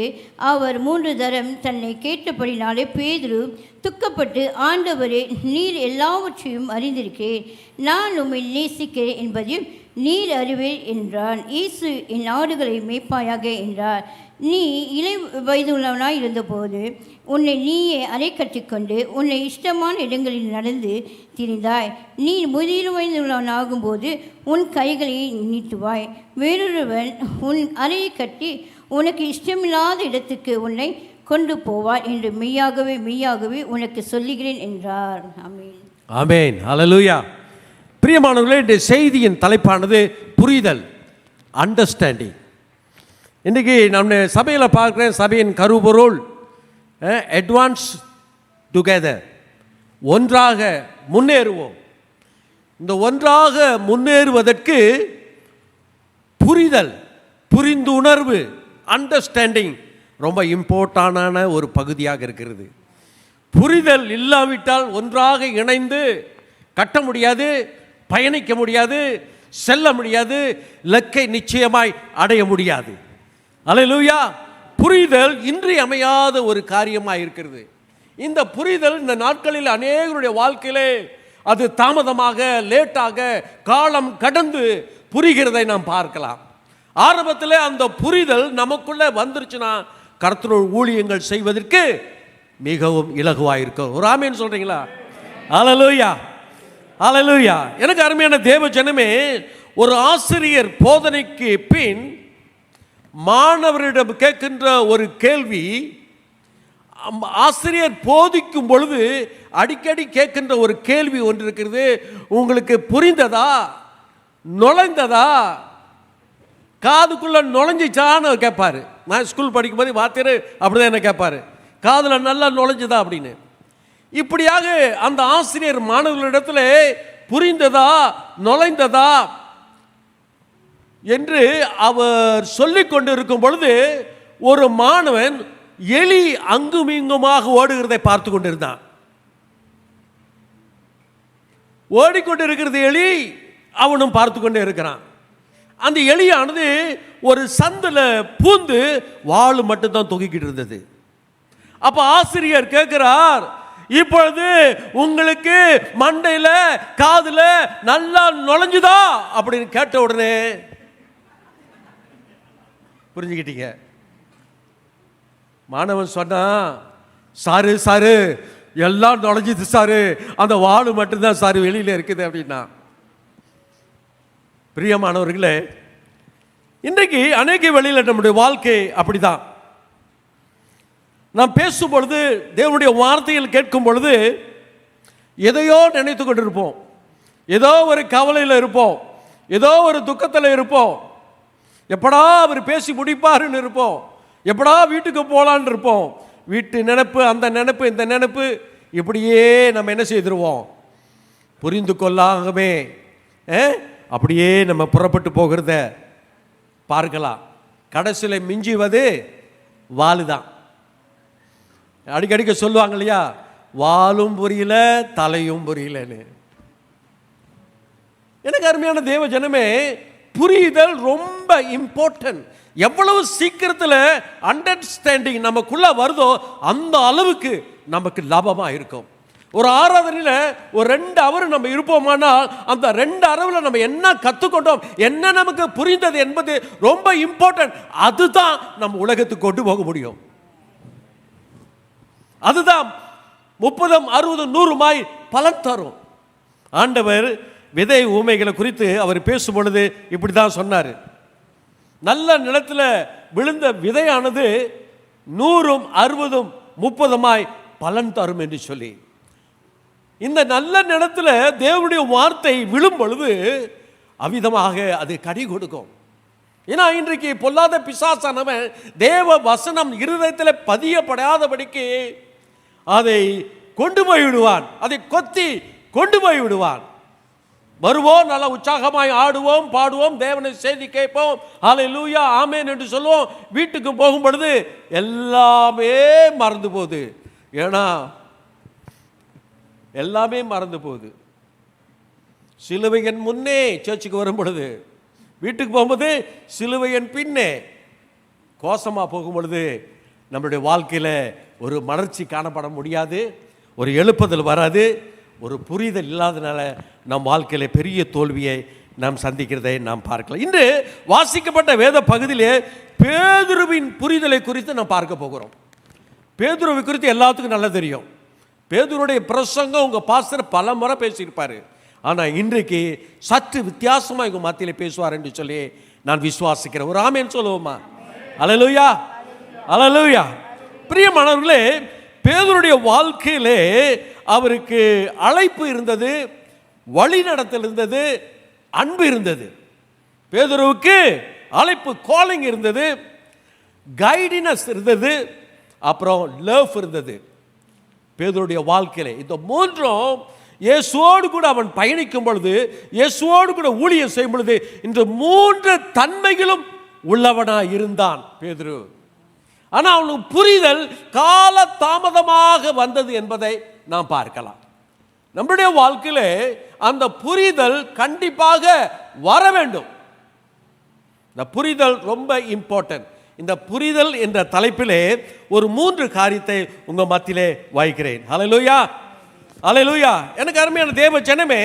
அவர் 3 தரம் தன்னை கேட்டபடினாலே பேதுரு துக்கப்பட்டு, ஆண்டவரே, நீர் எல்லாவற்றையும் அறிந்திருக்கிறேன், நான் உம்மை நேசிக்கிறேன் என்பதையும் நீர் அறிவீர் என்றான். இயேசு, என் ஆடுகளை மேய்ப்பாயாக என்றார். நீ இளை வயதுள்ளவனாய் இருந்தபோது உன்னை நீயே அரை கட்டிக்கொண்டு உன்னை இஷ்டமான இடங்களில் நடந்து திரிந்தாய். நீ முதிர் வயதுள்ளவனாகும்போது உன் கைகளை நீட்டுவாய். வேறொருவன் உன் அறையை கட்டி உனக்கு இஷ்டமில்லாத இடத்துக்கு உன்னை கொண்டு போவார் என்று மெய்யாகவே மெய்யாகவே உனக்கு சொல்லுகிறேன் என்றார். ஆமென், ஆமென், அல்லேலூயா. பிரியமானவர்களே, இந்த செய்தியின் தலைப்பானது புரிதல், அண்டர்ஸ்டாண்டிங். இன்றைக்கி நம்ம சபையில் பார்க்குறேன், சபையின் கருப்பொருள் அட்வான்ஸ் டுகெதர், ஒன்றாக முன்னேறுவோம். இந்த ஒன்றாக முன்னேறுவதற்கு புரிதல், புரிந்துணர்வு, அண்டர்ஸ்டாண்டிங் ரொம்ப இம்பார்ட்டண்டான ஒரு பகுதியாக இருக்கிறது. புரிதல் இல்லாவிட்டால் ஒன்றாக இணைந்து கட்ட முடியாது, பயணிக்க முடியாது, செல்ல முடியாது, இலக்கை நிச்சயமாய் அடைய முடியாது. அல்லேலூயா. புரிதல் இன்றியமையாத ஒரு காரியமாக இருக்கிறது. இந்த புரிதல் இந்த நாட்களில் அநேகருடைய வாழ்க்கையிலே அது தாமதமாக, லேட்டாக, காலம் கடந்து புரிகிறதை நாம் பார்க்கலாம். ஆரம்பத்தில் அந்த புரிதல் நமக்குள்ள வந்துருச்சுன்னா கர்த்தருடைய ஊழியங்கள் செய்வதற்கு மிகவும் இலகுவாயிருக்கும். ஒரு ஆமேன் சொல்றீங்களா? ஹல்லேலூயா, ஹல்லேலூயா. எனக்கு அருமையான தேவ ஜனமே, ஒரு ஆசிரியர் போதனைக்கு பின் மாணவரிடம் கேட்கின்ற ஒரு கேள்வி, ஆசிரியர் போதிக்கும் பொழுது அடிக்கடி கேட்கின்ற ஒரு கேள்வி ஒன்று இருக்கிறது. உங்களுக்கு புரிந்ததா, நுழைந்ததா, காதுக்குள்ள நுழைஞ்சிச்சான்னு கேட்பாரு. நான் ஸ்கூல் படிக்கும்போது வாத்தியார் அப்படிதான் என்ன கேட்பாரு, காதில் நல்லா நுழைஞ்சுதா அப்படின்னு. இப்படியாக அந்த ஆசிரியர் மாணவர்களிடத்தில் புரிந்ததா, நுழைந்ததா என்று அவர் சொல்லிக் கொண்டிருக்கும் பொழுது ஒரு மாணவன் எலி அங்கும் இங்குமாக ஓடுகிறதை பார்த்து கொண்டிருந்தான். ஓடிக்கொண்டிருக்கிறது எலி, அவனும் பார்த்து கொண்டே இருக்கிறான். அந்த எலியானது ஒரு சந்தில் பூந்து வாள் மட்டும்தான் தொங்கிக்கிட்டு இருந்தது. அப்ப ஆசிரியர் கேட்கிறார், இப்பொழுது உங்களுக்கு மண்டையில காதுல நல்லா நுழைஞ்சுதா அப்படின்னு கேட்ட உடனே புரிஞ்சுக்கிட்டீங்க. மாணவன் சொன்னா, சாரு சாரு எல்லாம் நுழைஞ்சுது சாரு, அந்த வாள் மட்டும்தான் சாரு வெளியில இருக்குது அப்படின்னா. பிரியமானவர்களே, இன்றைக்கு அநேக வழியில் நம்முடைய வாழ்க்கை அப்படிதான். நாம் பேசும் பொழுது, தேவனுடைய வார்த்தையில் கேட்கும் பொழுது எதையோ நினைத்து கொண்டிருப்போம், ஏதோ ஒரு கவலையில் இருப்போம், ஏதோ ஒரு துக்கத்தில் இருப்போம், எப்படா அவர் பேசி முடிப்பாருன்னு இருப்போம், எப்படா வீட்டுக்கு போகலான்னு இருப்போம். வீட்டு நினைப்பு, அந்த நினைப்பு, இந்த நினைப்பு, இப்படியே நம்ம என்ன செய்திருவோம், புரிந்து கொள்ளாகவே அப்படியே நம்ம புறப்பட்டு போகிறத பார்க்கலாம். கடைசியில் மிஞ்சுவது வாலு தான். அடிக்கடிக்க சொல்லுவாங்க இல்லையா, வாலும் புரியல தலையும் புரியலன்னு. எனக்கு அருமையான தேவ ஜனமே, புரிதல் ரொம்ப இம்பார்ட்டன்ட். எவ்வளவு சீக்கிரத்தில் அண்டர்ஸ்டாண்டிங் நமக்குள்ள வருதோ அந்த அளவுக்கு நமக்கு லாபமாக இருக்கும். ஒரு ஆராதனையில் ஒரு 2 ஹவர் நம்ம இருப்போமானால் அந்த 2 ஹவரில் நம்ம என்ன கற்றுக்கொண்டோம், என்ன நமக்கு புரிந்தது என்பது ரொம்ப இம்பார்ட்டன்ட். அதுதான் நம்ம உலகத்துக்கு கொண்டு போக முடியும். அதுதான் 30, 60, 100 பலன் தரும். ஆண்டவர் விதை ஊமைகளை குறித்து அவர் பேசும் பொழுது இப்படி தான் சொன்னார். நல்ல நிலத்தில் விழுந்த விதையானது 100, 60, 30 பலன் தரும் என்று சொல்லி. இந்த நல்ல நிலத்தில் தேவனுடைய வார்த்தை விழும் பொழுது அவ்விதமாக அது கனி கொடுக்கும். ஏன்னா இன்றைக்கு பொல்லாத பிசாசானவன் தேவ வசனம் இருதயத்தில் பதியப்படாதபடிக்கு அதை கொண்டு போய் விடுவான், அதை கொத்தி கொண்டு போய் விடுவான். வருவோம், நல்ல உற்சாகமாய் ஆடுவோம், பாடுவோம், தேவனை செய்தி கேட்போம், ஹல்லேலூயா ஆமென் என்று சொல்லுவோம். வீட்டுக்கு போகும் பொழுது எல்லாமே மறந்து போகுது. ஏன்னா எல்லாமே மறந்து போகுது. சிலுவையின் முன்னே சர்ச்சுக்கு வரும் பொழுது, வீட்டுக்கு போகும்போது சிலுவையின் பின்னே கோஷமாக போகும் பொழுது நம்மளுடைய வாழ்க்கையில் ஒரு மலர்ச்சி காணப்பட முடியாது, ஒரு எழுப்புதல் வராது. ஒரு புரிதல் இல்லாதனால நம் வாழ்க்கையில் பெரிய தோல்வியை நாம் சந்திக்கிறதை நாம் பார்க்கலாம். இன்று வாசிக்கப்பட்ட வேத பகுதியிலே பேதுருவின் புரிதலை குறித்து நாம் பார்க்க போகிறோம். பேதுருவை குறித்து எல்லாத்துக்கும் நல்லா தெரியும். பேதுருடைய பிரசங்கம் உங்கள் பாஸ்டர் பல முறை பேசியிருப்பார். ஆனால் இன்றைக்கு சற்று வித்தியாசமாக உங்கள் மத்தியில் பேசுவார் என்று சொல்லி நான் விசுவாசிக்கிறேன். ஒரு ஆமென் சொல்லுவோமா? ஹல்லேலூயா, ஹல்லேலூயா. பிரியமானவர்களே, பேதுருடைய வாழ்க்கையிலே அவருக்கு அழைப்பு இருந்தது, வழிநடத்தல் இருந்தது, அன்பு இருந்தது. பேதுருவுக்கு அழைப்பு, காலிங் இருந்தது, கைடினஸ் இருந்தது, அப்புறம் லவ் இருந்தது. பேதுருடைய வாழ்க்கையிலே இந்த 3ம் இயேசுவோடு கூட அவன் பயணிக்கும் பொழுது, இயேசுவோடு கூட ஊழியம் செய்யும் பொழுது இந்த 3 தன்மைகளும் உள்ளவனாக இருந்தான் பேதுரு. ஆனால் அவனுக்கு புரிதல் கால தாமதமாக வந்தது என்பதை நாம் பார்க்கலாம். நம்முடைய வாழ்க்கையிலே அந்த புரிதல் கண்டிப்பாக வர வேண்டும். இந்த புரிதல் ரொம்ப இம்பார்ட்டன்ட். இந்த புரிதல் என்ற தலைப்பிலே ஒரு 3 காரியத்தை உங்க மத்தியிலே வைக்கிறேன். ஹல்லேலூயா. அல்லேலூயா. எனக்கு அருமையான தேவ ஜனமே,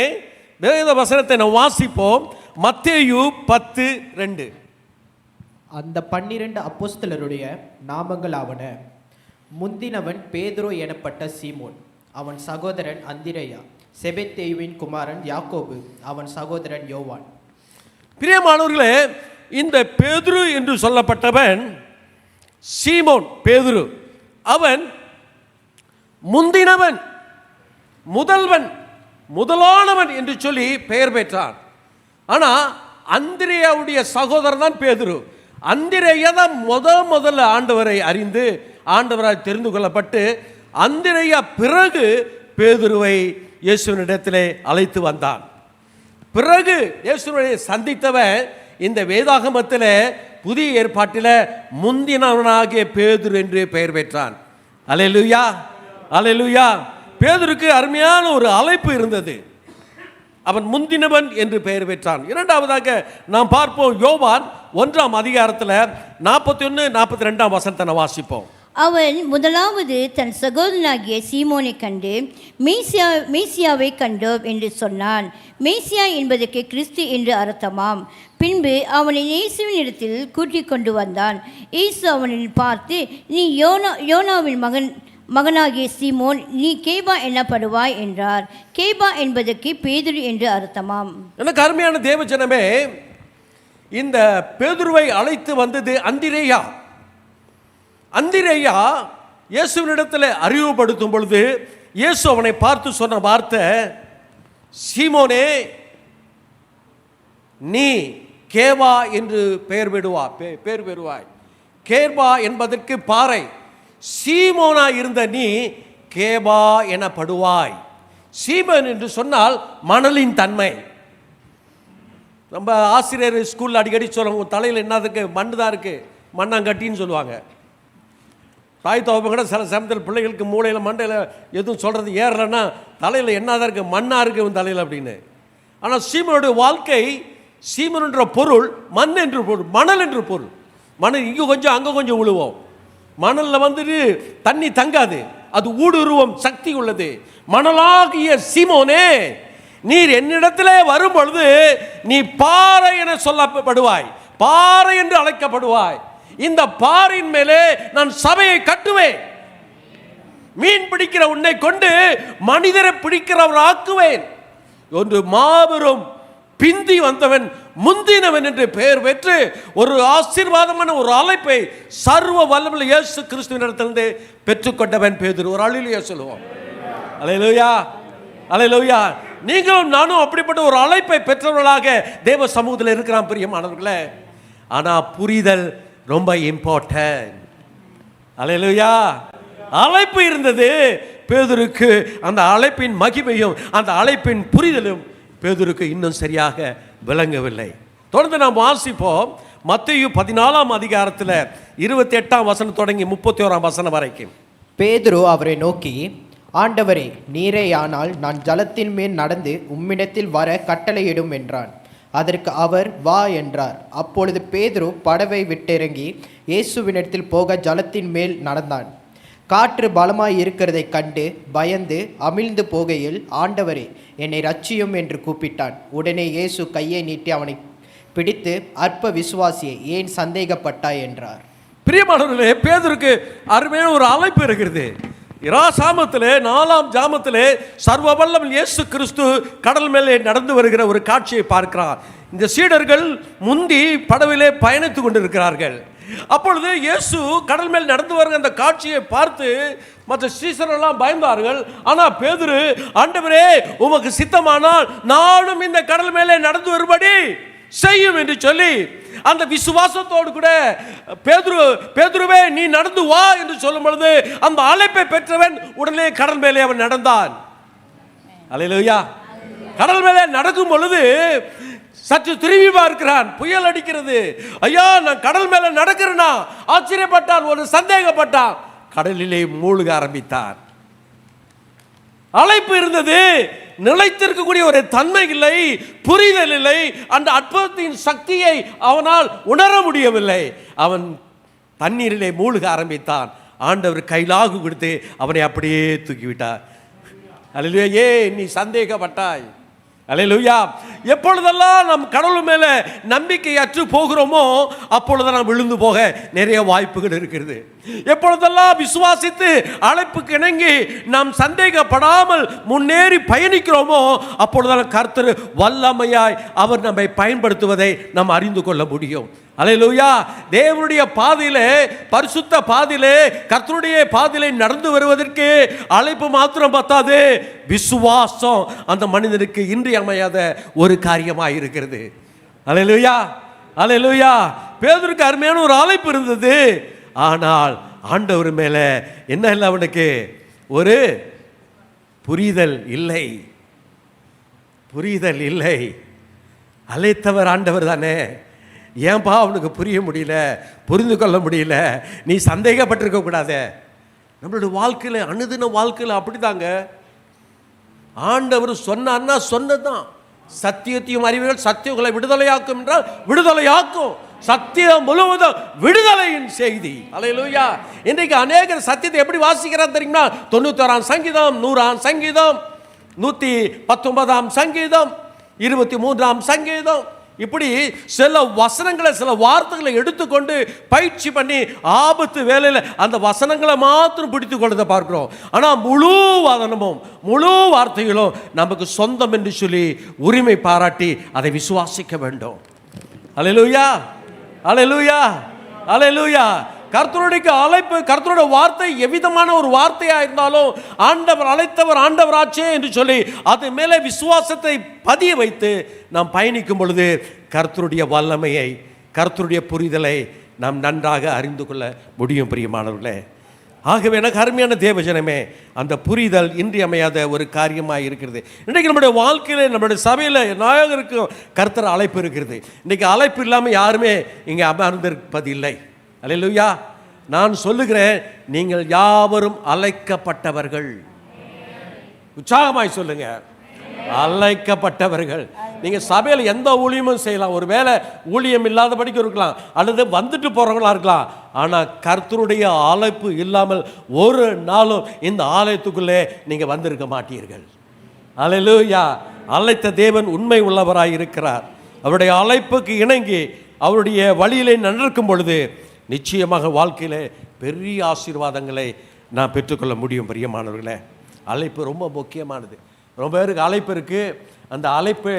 வேத வசனத்தை நாம் வாசிப்போம். மத்தேயு 10:2. அந்த 12 அப்போஸ்தலருடைய நாமங்கள் ஆவன: முந்தினவன் பேதுரு எனப்பட்ட சீமோன், அவன் சகோதரன் அந்திரேயா, செபெத்தேயுவின் குமாரன் யாக்கோபு, அவன் சகோதரன் யோவான். பிரியமானவர்களே, இந்த பேதுரு என்று சொல்லப்பட்டவன் சீமோன் பேதுரு. அவன் முந்தினவன், முதல்வன், முதலானவன் என்று சொல்லி பெயர் பெற்றான். ஆனால் அந்திரேயாவுடைய சகோதரன் தான் பேதுரு. அந்திரேயா தான் முதல்ல ஆண்டவரை அறிந்து ஆண்டவரால் தெரிந்து கொள்ளப்பட்டு, அந்திரேயா பிறகு பேதுருவை இயேசுவினிடத்திலே அழைத்து வந்தான். பிறகு இயேசுவை சந்தித்தவன் இந்த வேதாகமத்தில் புதிய ஏற்பாட்டில் முந்தினவனாகிய பேதுரு என்று பெயர் பெற்றான். அல்லேலூயா, அல்லேலூயா. பேதுருக்கு அருமையான ஒரு அழைப்பு இருந்தது. அவன் முந்தினவன் என்று பெயர் பெற்றான். இரண்டாவதாக நாம் பார்ப்போம், யோவான் 1ஆம் அதிகாரத்தில் 41-42 வசனத்தை வாசிப்போம். அவன் முதலாவது தன் சகோதரனாகிய சீமோனை கண்டு மேசியாவை கண்டோம் என்று சொன்னான். மேசியா என்பதற்கு கிறிஸ்து என்று அர்த்தமாம். பின்பு அவனை இயேசுவினிடத்தில் கூட்டிக் கொண்டு வந்தான். இயேசு அவனில் பார்த்து, நீ யோனாவின் மகனாகிய சீமோன், நீ கேபா எனப்படுவாய் என்றார். கேபா என்பதற்கு பேதுரு என்று அர்த்தமாம். எனக்கு அருமையான தேவ ஜனமே, இந்த பேதுருவை அழைத்து வந்தது அந்திரேயா. அந்திரேயா இயேசுவினிடத்தில் அறிவுபடுத்தும் பொழுது இயேசு அவனை பார்த்து சொன்ன வார்த்தை, சீமோனே, நீ கேபா என்று பெயர் பெறுவாய். கேபா என்பதற்கு பாறை. சீமோனா இருந்த நீ கேபா எனப்படுவாய். சீமோன் என்று சொன்னால் மணலின் தன்மை. நம்ம ஆசிரியர் ஸ்கூலில் அடிக்கடி சொல்லுவாங்க, உன் தலையில் என்ன இருக்கு? மண்ணு தான் இருக்குது, மண்ணாங்கட்டின்னு சொல்லுவாங்க. தாய் தோப்பம் கூட சில சமயத்தில் பிள்ளைகளுக்கு மூளையில் மண்டையில் எதுவும் சொல்கிறது ஏறலைன்னா தலையில் என்ன தான் இருக்குது? மண்ணாக இருக்குது உன் தலையில் அப்படின்னு. ஆனால் சீமனுடைய வாழ்க்கை, சீமனுன்ற பொருள் மண் என்று பொருள், மணல் என்று பொருள். மணல் இங்கே கொஞ்சம் அங்கே கொஞ்சம் விழுவோம். மணலில் வந்துட்டு தண்ணி தங்காது, அது ஊடுருவம் சக்தி உள்ளது. மணலாகிய சீமோனே, நீர் என்னிடத்திலே வரும் பொழுது நீ பாறை என சொல்லப்படுவாய், பாறை என்று அழைக்கப்படுவாய். இந்த பாறையின் மேலே நான் சபையை கட்டுவேன். மீன் பிடிக்கிற உன்னை கொண்டு மனிதரை பிடிக்கிறவர் ஆக்குவேன். ஒன்று மாபெரும் பிந்தி வந்தவன் முந்தினவன் என்று பெயர் பெற்று ஒரு ஆசீர்வாதமான ஒரு அழைப்பை சர்வ வல்லமையுள்ள இயேசு கிறிஸ்துவினிடத்திலிருந்து பெற்றுக்கொண்டவன் பேதுரு. ஒரு அல்லேலூயா சொல்லுவோம். அல்லேலூயா, அல்லேலூயா. நீங்களும் நானும் அப்படிப்பட்ட ஒரு அழைப்பை பெற்றவர்களாக தேவ சமூகத்தில் இருக்கிறான் பிரியமானவர்களே. ஆனால் புரிதல் ரொம்ப இம்பார்ட்டன்ட். அல்லேலூயா. அழைப்பு இருந்தது பேதுருக்கு. அந்த அழைப்பின் மகிமையும் அந்த அழைப்பின் புரிதலும் பேதுருக்கு இன்னும் சரியாக விளங்கவில்லை. தொடர்ந்து நாம் வாசிப்போம். மத்தேயு 14ஆம் அதிகாரத்தில் 28ஆம் வசனம் தொடங்கி 31ஆம் வசனம் வரைக்கும். பேதுரு அவரை நோக்கி, ஆண்டவரே, நீரேயானால் நான் ஜலத்தின் மேல் நடந்து உம்மிடத்தில் வர கட்டளையிடும் என்றான். அதற்கு அவர், வா என்றார். அப்பொழுது பேதுரு படவை விட்டிறங்கி இயேசுவினிடத்தில் போக ஜலத்தின் மேல் நடந்தான். காற்று பலமாய் இருக்கிறதை கண்டு பயந்து அமிழ்ந்து போகையில், ஆண்டவரே, என்னை ரட்சியும் என்று கூப்பிட்டான். உடனே இயேசு கையை நீட்டி அவனை பிடித்து, அற்ப விசுவாசியை, ஏன் சந்தேகப்பட்டாய் என்றார். பிரியமானவர்களே, பேதுருக்கு அருமையான ஒரு அழைப்பு இருக்கிறது. இராசாமத்திலே 4ஆம் ஜாமத்திலே சர்வ வல்லமையுள்ள இயேசு கிறிஸ்து கடல் மேலே நடந்து வருகிற ஒரு காட்சியை பார்க்கிறார். இந்த சீடர்கள் முந்தி படவிலே பயணித்து கொண்டிருக்கிறார்கள். அப்பொழுது இயேசு கடல் மேல் நடந்து வருகிற அந்த காட்சியை பார்த்து மற்ற சீசரெல்லாம் பயந்தார்கள். ஆனால் பேதுரு, ஆண்டவரே, உமக்கு சித்தமானால் நானும் இந்த கடல் மேலே நடந்து வரும்படி செய்யும் என்று சொல்லி அந்த விசுவாசத்தோடு கூட பேதுருவே, நீ நடந்து வா என்று சொல்லும் பொழுது அந்த அழைப்பை பெற்றவன் உடனே கடல் மேலே அவன் நடந்தான். அல்லேலூயா. கடல் மேலே நடக்கும் பொழுது சற்று திரும்பி பார்க்கிறான். புயல் அடிக்கிறது. ஐயா, நான் கடல் மேலே நடக்கிறேனா? ஆச்சரியப்பட்டான், ஒரு சந்தேகப்பட்டான். கடலிலே மூழ்க ஆரம்பித்தான். அழைப்பு இருந்தது, நிலைத்திருக்கக்கூடிய ஒரு தன்மை இல்லை, புரிதல் இல்லை. அந்த அற்புதத்தின் சக்தியை அவனால் உணர முடியவில்லை. அவன் தண்ணீரிலே மூழ்க ஆரம்பித்தான். ஆண்டவர் கைலாகு கொடுத்து அவனை அப்படியே தூக்கிவிட்டார். அல்லேலூயா. ஏன் நீ சந்தேகப்பட்டாய்? அல்லேலூயா. எப்பொழுதெல்லாம் நம் கடவுள் மேலே நம்பிக்கை அற்று போகிறோமோ அப்பொழுது நாம் விழுந்து போக நிறைய வாய்ப்புகள் இருக்கிறது. எப்பொழுதெல்லாம் விசுவாசித்து அழைப்புக்கு இணங்கி நாம் சந்தேகப்படாமல் முன்னேறி பயணிக்கிறோமோ அப்பொழுதெல்லாம் கர்த்தர் வல்லமையாய் அவர் நம்மை பயன்படுத்துவதை நாம் அறிந்து கொள்ள முடியும். அல்லேலூயா. தேவனுடைய பாதையிலே, பரிசுத்த பாதையிலே, கர்த்தருடைய பாதையிலே நடந்து வருவதற்கு அழைப்பு மாத்திரம் பத்தாது, விசுவாசம் அந்த மனிதனுக்கு இன்றியமையாத ஒரு காரியமாக இருக்கிறது. அல்லேலூயா, அல்லேலூயா. பேதுருக்கு அருமையான ஒரு அழைப்பு இருந்தது. ஆனால் ஆண்டவர் மேல என்ன இல்லை, அவனுக்கு ஒரு புரிதல் இல்லை, புரிதல் இல்லை. அழைத்தவர் ஆண்டவர் தானே, ஏன்பா அவனுக்கு புரிய முடியல, புரிந்து கொள்ள முடியல? நீ சந்தேகப்பட்டிருக்க கூடாது. நம்மளுடைய வாழ்க்கையில், அனுதின வாழ்க்கையில் அப்படிதாங்க. ஆண்டவர் சொன்னார்னா சொன்னதுதான். சத்தியத்தையும் அறிவுகள் சத்தியங்களை விடுதலையாக்கும் என்றால் விடுதலையாக்கும். சத்தியம் முழுவதும் விடுதலையின் செய்தி. அல்லேலூயா. இன்றைக்கு அநேகர் சத்தியத்தை எப்படி வாசிக்கிறான் தெரியுமா? 91ஆம் சங்கீதம், 100ஆம் சங்கீதம், 119ஆம் சங்கீதம், 23ஆம் சங்கீதம், இப்படி சில வசனங்களை, சில வார்த்தைகளை எடுத்துக்கொண்டு பயிற்சி பண்ணி ஆபத்து வேலையில் அந்த வசனங்களை மாத்திரம் பிடித்து கொண்டதை பார்க்கிறோம். ஆனால் முழு வசனமும் முழு வார்த்தைகளும் நமக்கு சொந்தம் என்று சொல்லி உரிமை பாராட்டி அதை விசுவாசிக்க வேண்டும். அல்லேலூயா, அல்லேலூயா, அல்லேலூயா. கர்த்தருடைய அழைப்பு, கர்த்தருடைய வார்த்தை எவ்விதமான ஒரு வார்த்தையாக இருந்தாலும் ஆண்டவர் அழைத்தவர் ஆண்டவராச்சே என்று சொல்லி அது மேலே விசுவாசத்தை பதிய வைத்து நாம் பயணிக்கும் பொழுது கர்த்தருடைய வல்லமையை, கர்த்தருடைய புரிதலை நாம் நன்றாக அறிந்து கொள்ள முடியும். பிரியமானவர்களே, ஆகவே எனக்கு அருமையான தேவஜனமே, அந்த புரிதல் இன்றியமையாத ஒரு காரியமாக இருக்கிறது. இன்றைக்கு நம்முடைய வாழ்க்கையில், நம்முடைய சபையில் நாயகருக்கும் கர்த்தர் அழைப்பு இருக்கிறது. இன்றைக்கு அழைப்பு இல்லாமல் யாருமே இங்கே அமர்ந்திருப்பதில்லை. அல்லேலூயா. நான் சொல்லுகிறேன், நீங்கள் யாவரும் அழைக்கப்பட்டவர்கள். உற்சாகமாய் சொல்லுங்க, அழைக்கப்பட்டவர்கள். நீங்க சபையில் எந்த ஊழியமும் செய்யலாம், ஒருவேளை ஊழியம் இல்லாதபடிக்கு இருக்கலாம், அல்லது வந்துட்டு போறவங்களா இருக்கலாம். ஆனா கர்த்தருடைய அழைப்பு இல்லாமல் ஒரு நாளும் இந்த ஆலயத்துக்குள்ளே நீங்க வந்திருக்க மாட்டீர்கள். அல்லேலூயா. அழைத்த தேவன் உண்மை உள்ளவராய் இருக்கிறார். அவருடைய அழைப்புக்கு இணங்கி அவருடைய வழியிலே நடக்கும் பொழுது நிச்சயமாக வாழ்க்கையிலே பெரிய ஆசீர்வாதங்களை நான் பெற்றுக்கொள்ள முடியும். பிரியமானவர்களே, அழைப்பு ரொம்ப முக்கியமானது. ரொம்ப பேருக்கு அழைப்பு இருக்குது, அந்த அழைப்பை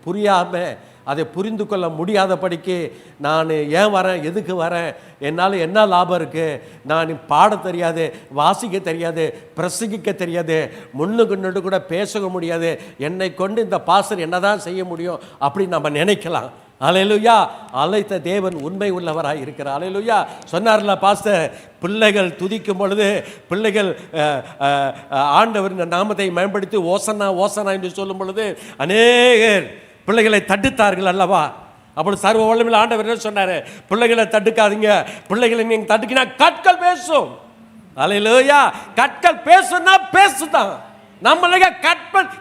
புரியாமல், அதை புரிந்து கொள்ள முடியாதபடிக்கு நான் ஏன் வரேன், எதுக்கு வரேன், என்னால் என்ன லாபம் இருக்குது, நான் பாட தெரியாது, வாசிக்க தெரியாது, பிரசங்கிக்க தெரியாது, முன்னுக்கு கூட பேச முடியாது, என்னை கொண்டு இந்த பாஸ்டர் என்ன தான் செய்ய முடியும் அப்படி நம்ம நினைக்கலாம். அல்லேலூயா. அழைத்த தேவன் உண்மை உள்ளவராய் இருக்கிறார். அல்லேலூயா. சொன்னார்ல பாஸ்டர், பிள்ளைகள் துதிக்கும் பொழுது, பிள்ளைகள் ஆண்டவரின் நாமத்தை மேம்படுத்தி ஓசனா ஓசனா என்று சொல்லும் பொழுது அநேகர் பிள்ளைகளை தடுத்தார்கள் அல்லவா? அப்படி சர்வ வல்லமையுள்ள ஆண்டவர் என்ன சொன்னார்? பிள்ளைகளை தடுக்காதீங்க, பிள்ளைகளை நீங்கள் தடுக்கினா கற்கள் பேசும். அல்லேலூயா. கற்கள் பேசுனா பேசுதான். நம்மளுக்கு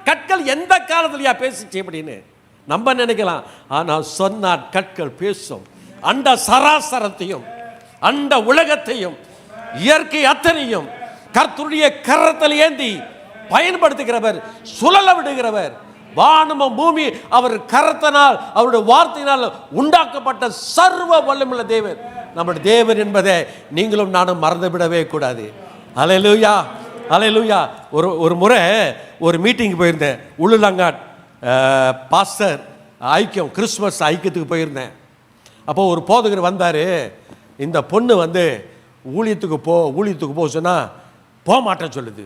கற்கள் எந்த காலத்துலையா பேசிச்சு அப்படின்னு நம்ம நினைக்கலாம். ஆனால் சொன்னார் கற்கள் பேசும். அண்ட சராசரத்தையும், அண்ட உலகத்தையும், இயற்கை அத்தனையும் கர்த்தருடைய கரத்தில் ஏந்தி பயன்படுத்துகிறவர், சுழல விடுகிறவர். வானமும் பூமி அவர் கரத்தினால், அவருடைய வார்த்தையினால் உண்டாக்கப்பட்ட சர்வ வல்லமையுள்ள தேவன் நம்முடைய தேவன் என்பதை நீங்களும் நானும் மறந்துவிடவே கூடாது. அல்லேலூயா, அல்லேலூயா. ஒரு முறை ஒரு மீட்டிங் போயிருந்தேன். உள்ளுலங்காட் பாஸ்டர் ஐக்கியம், கிறிஸ்மஸ் ஐக்கியத்துக்கு போயிருந்தேன். அப்போது ஒரு போதகர் வந்தார். இந்த பொண்ணு ஊழியத்துக்கு போ சொன்னால் போக மாட்டேன்னு சொல்லுது.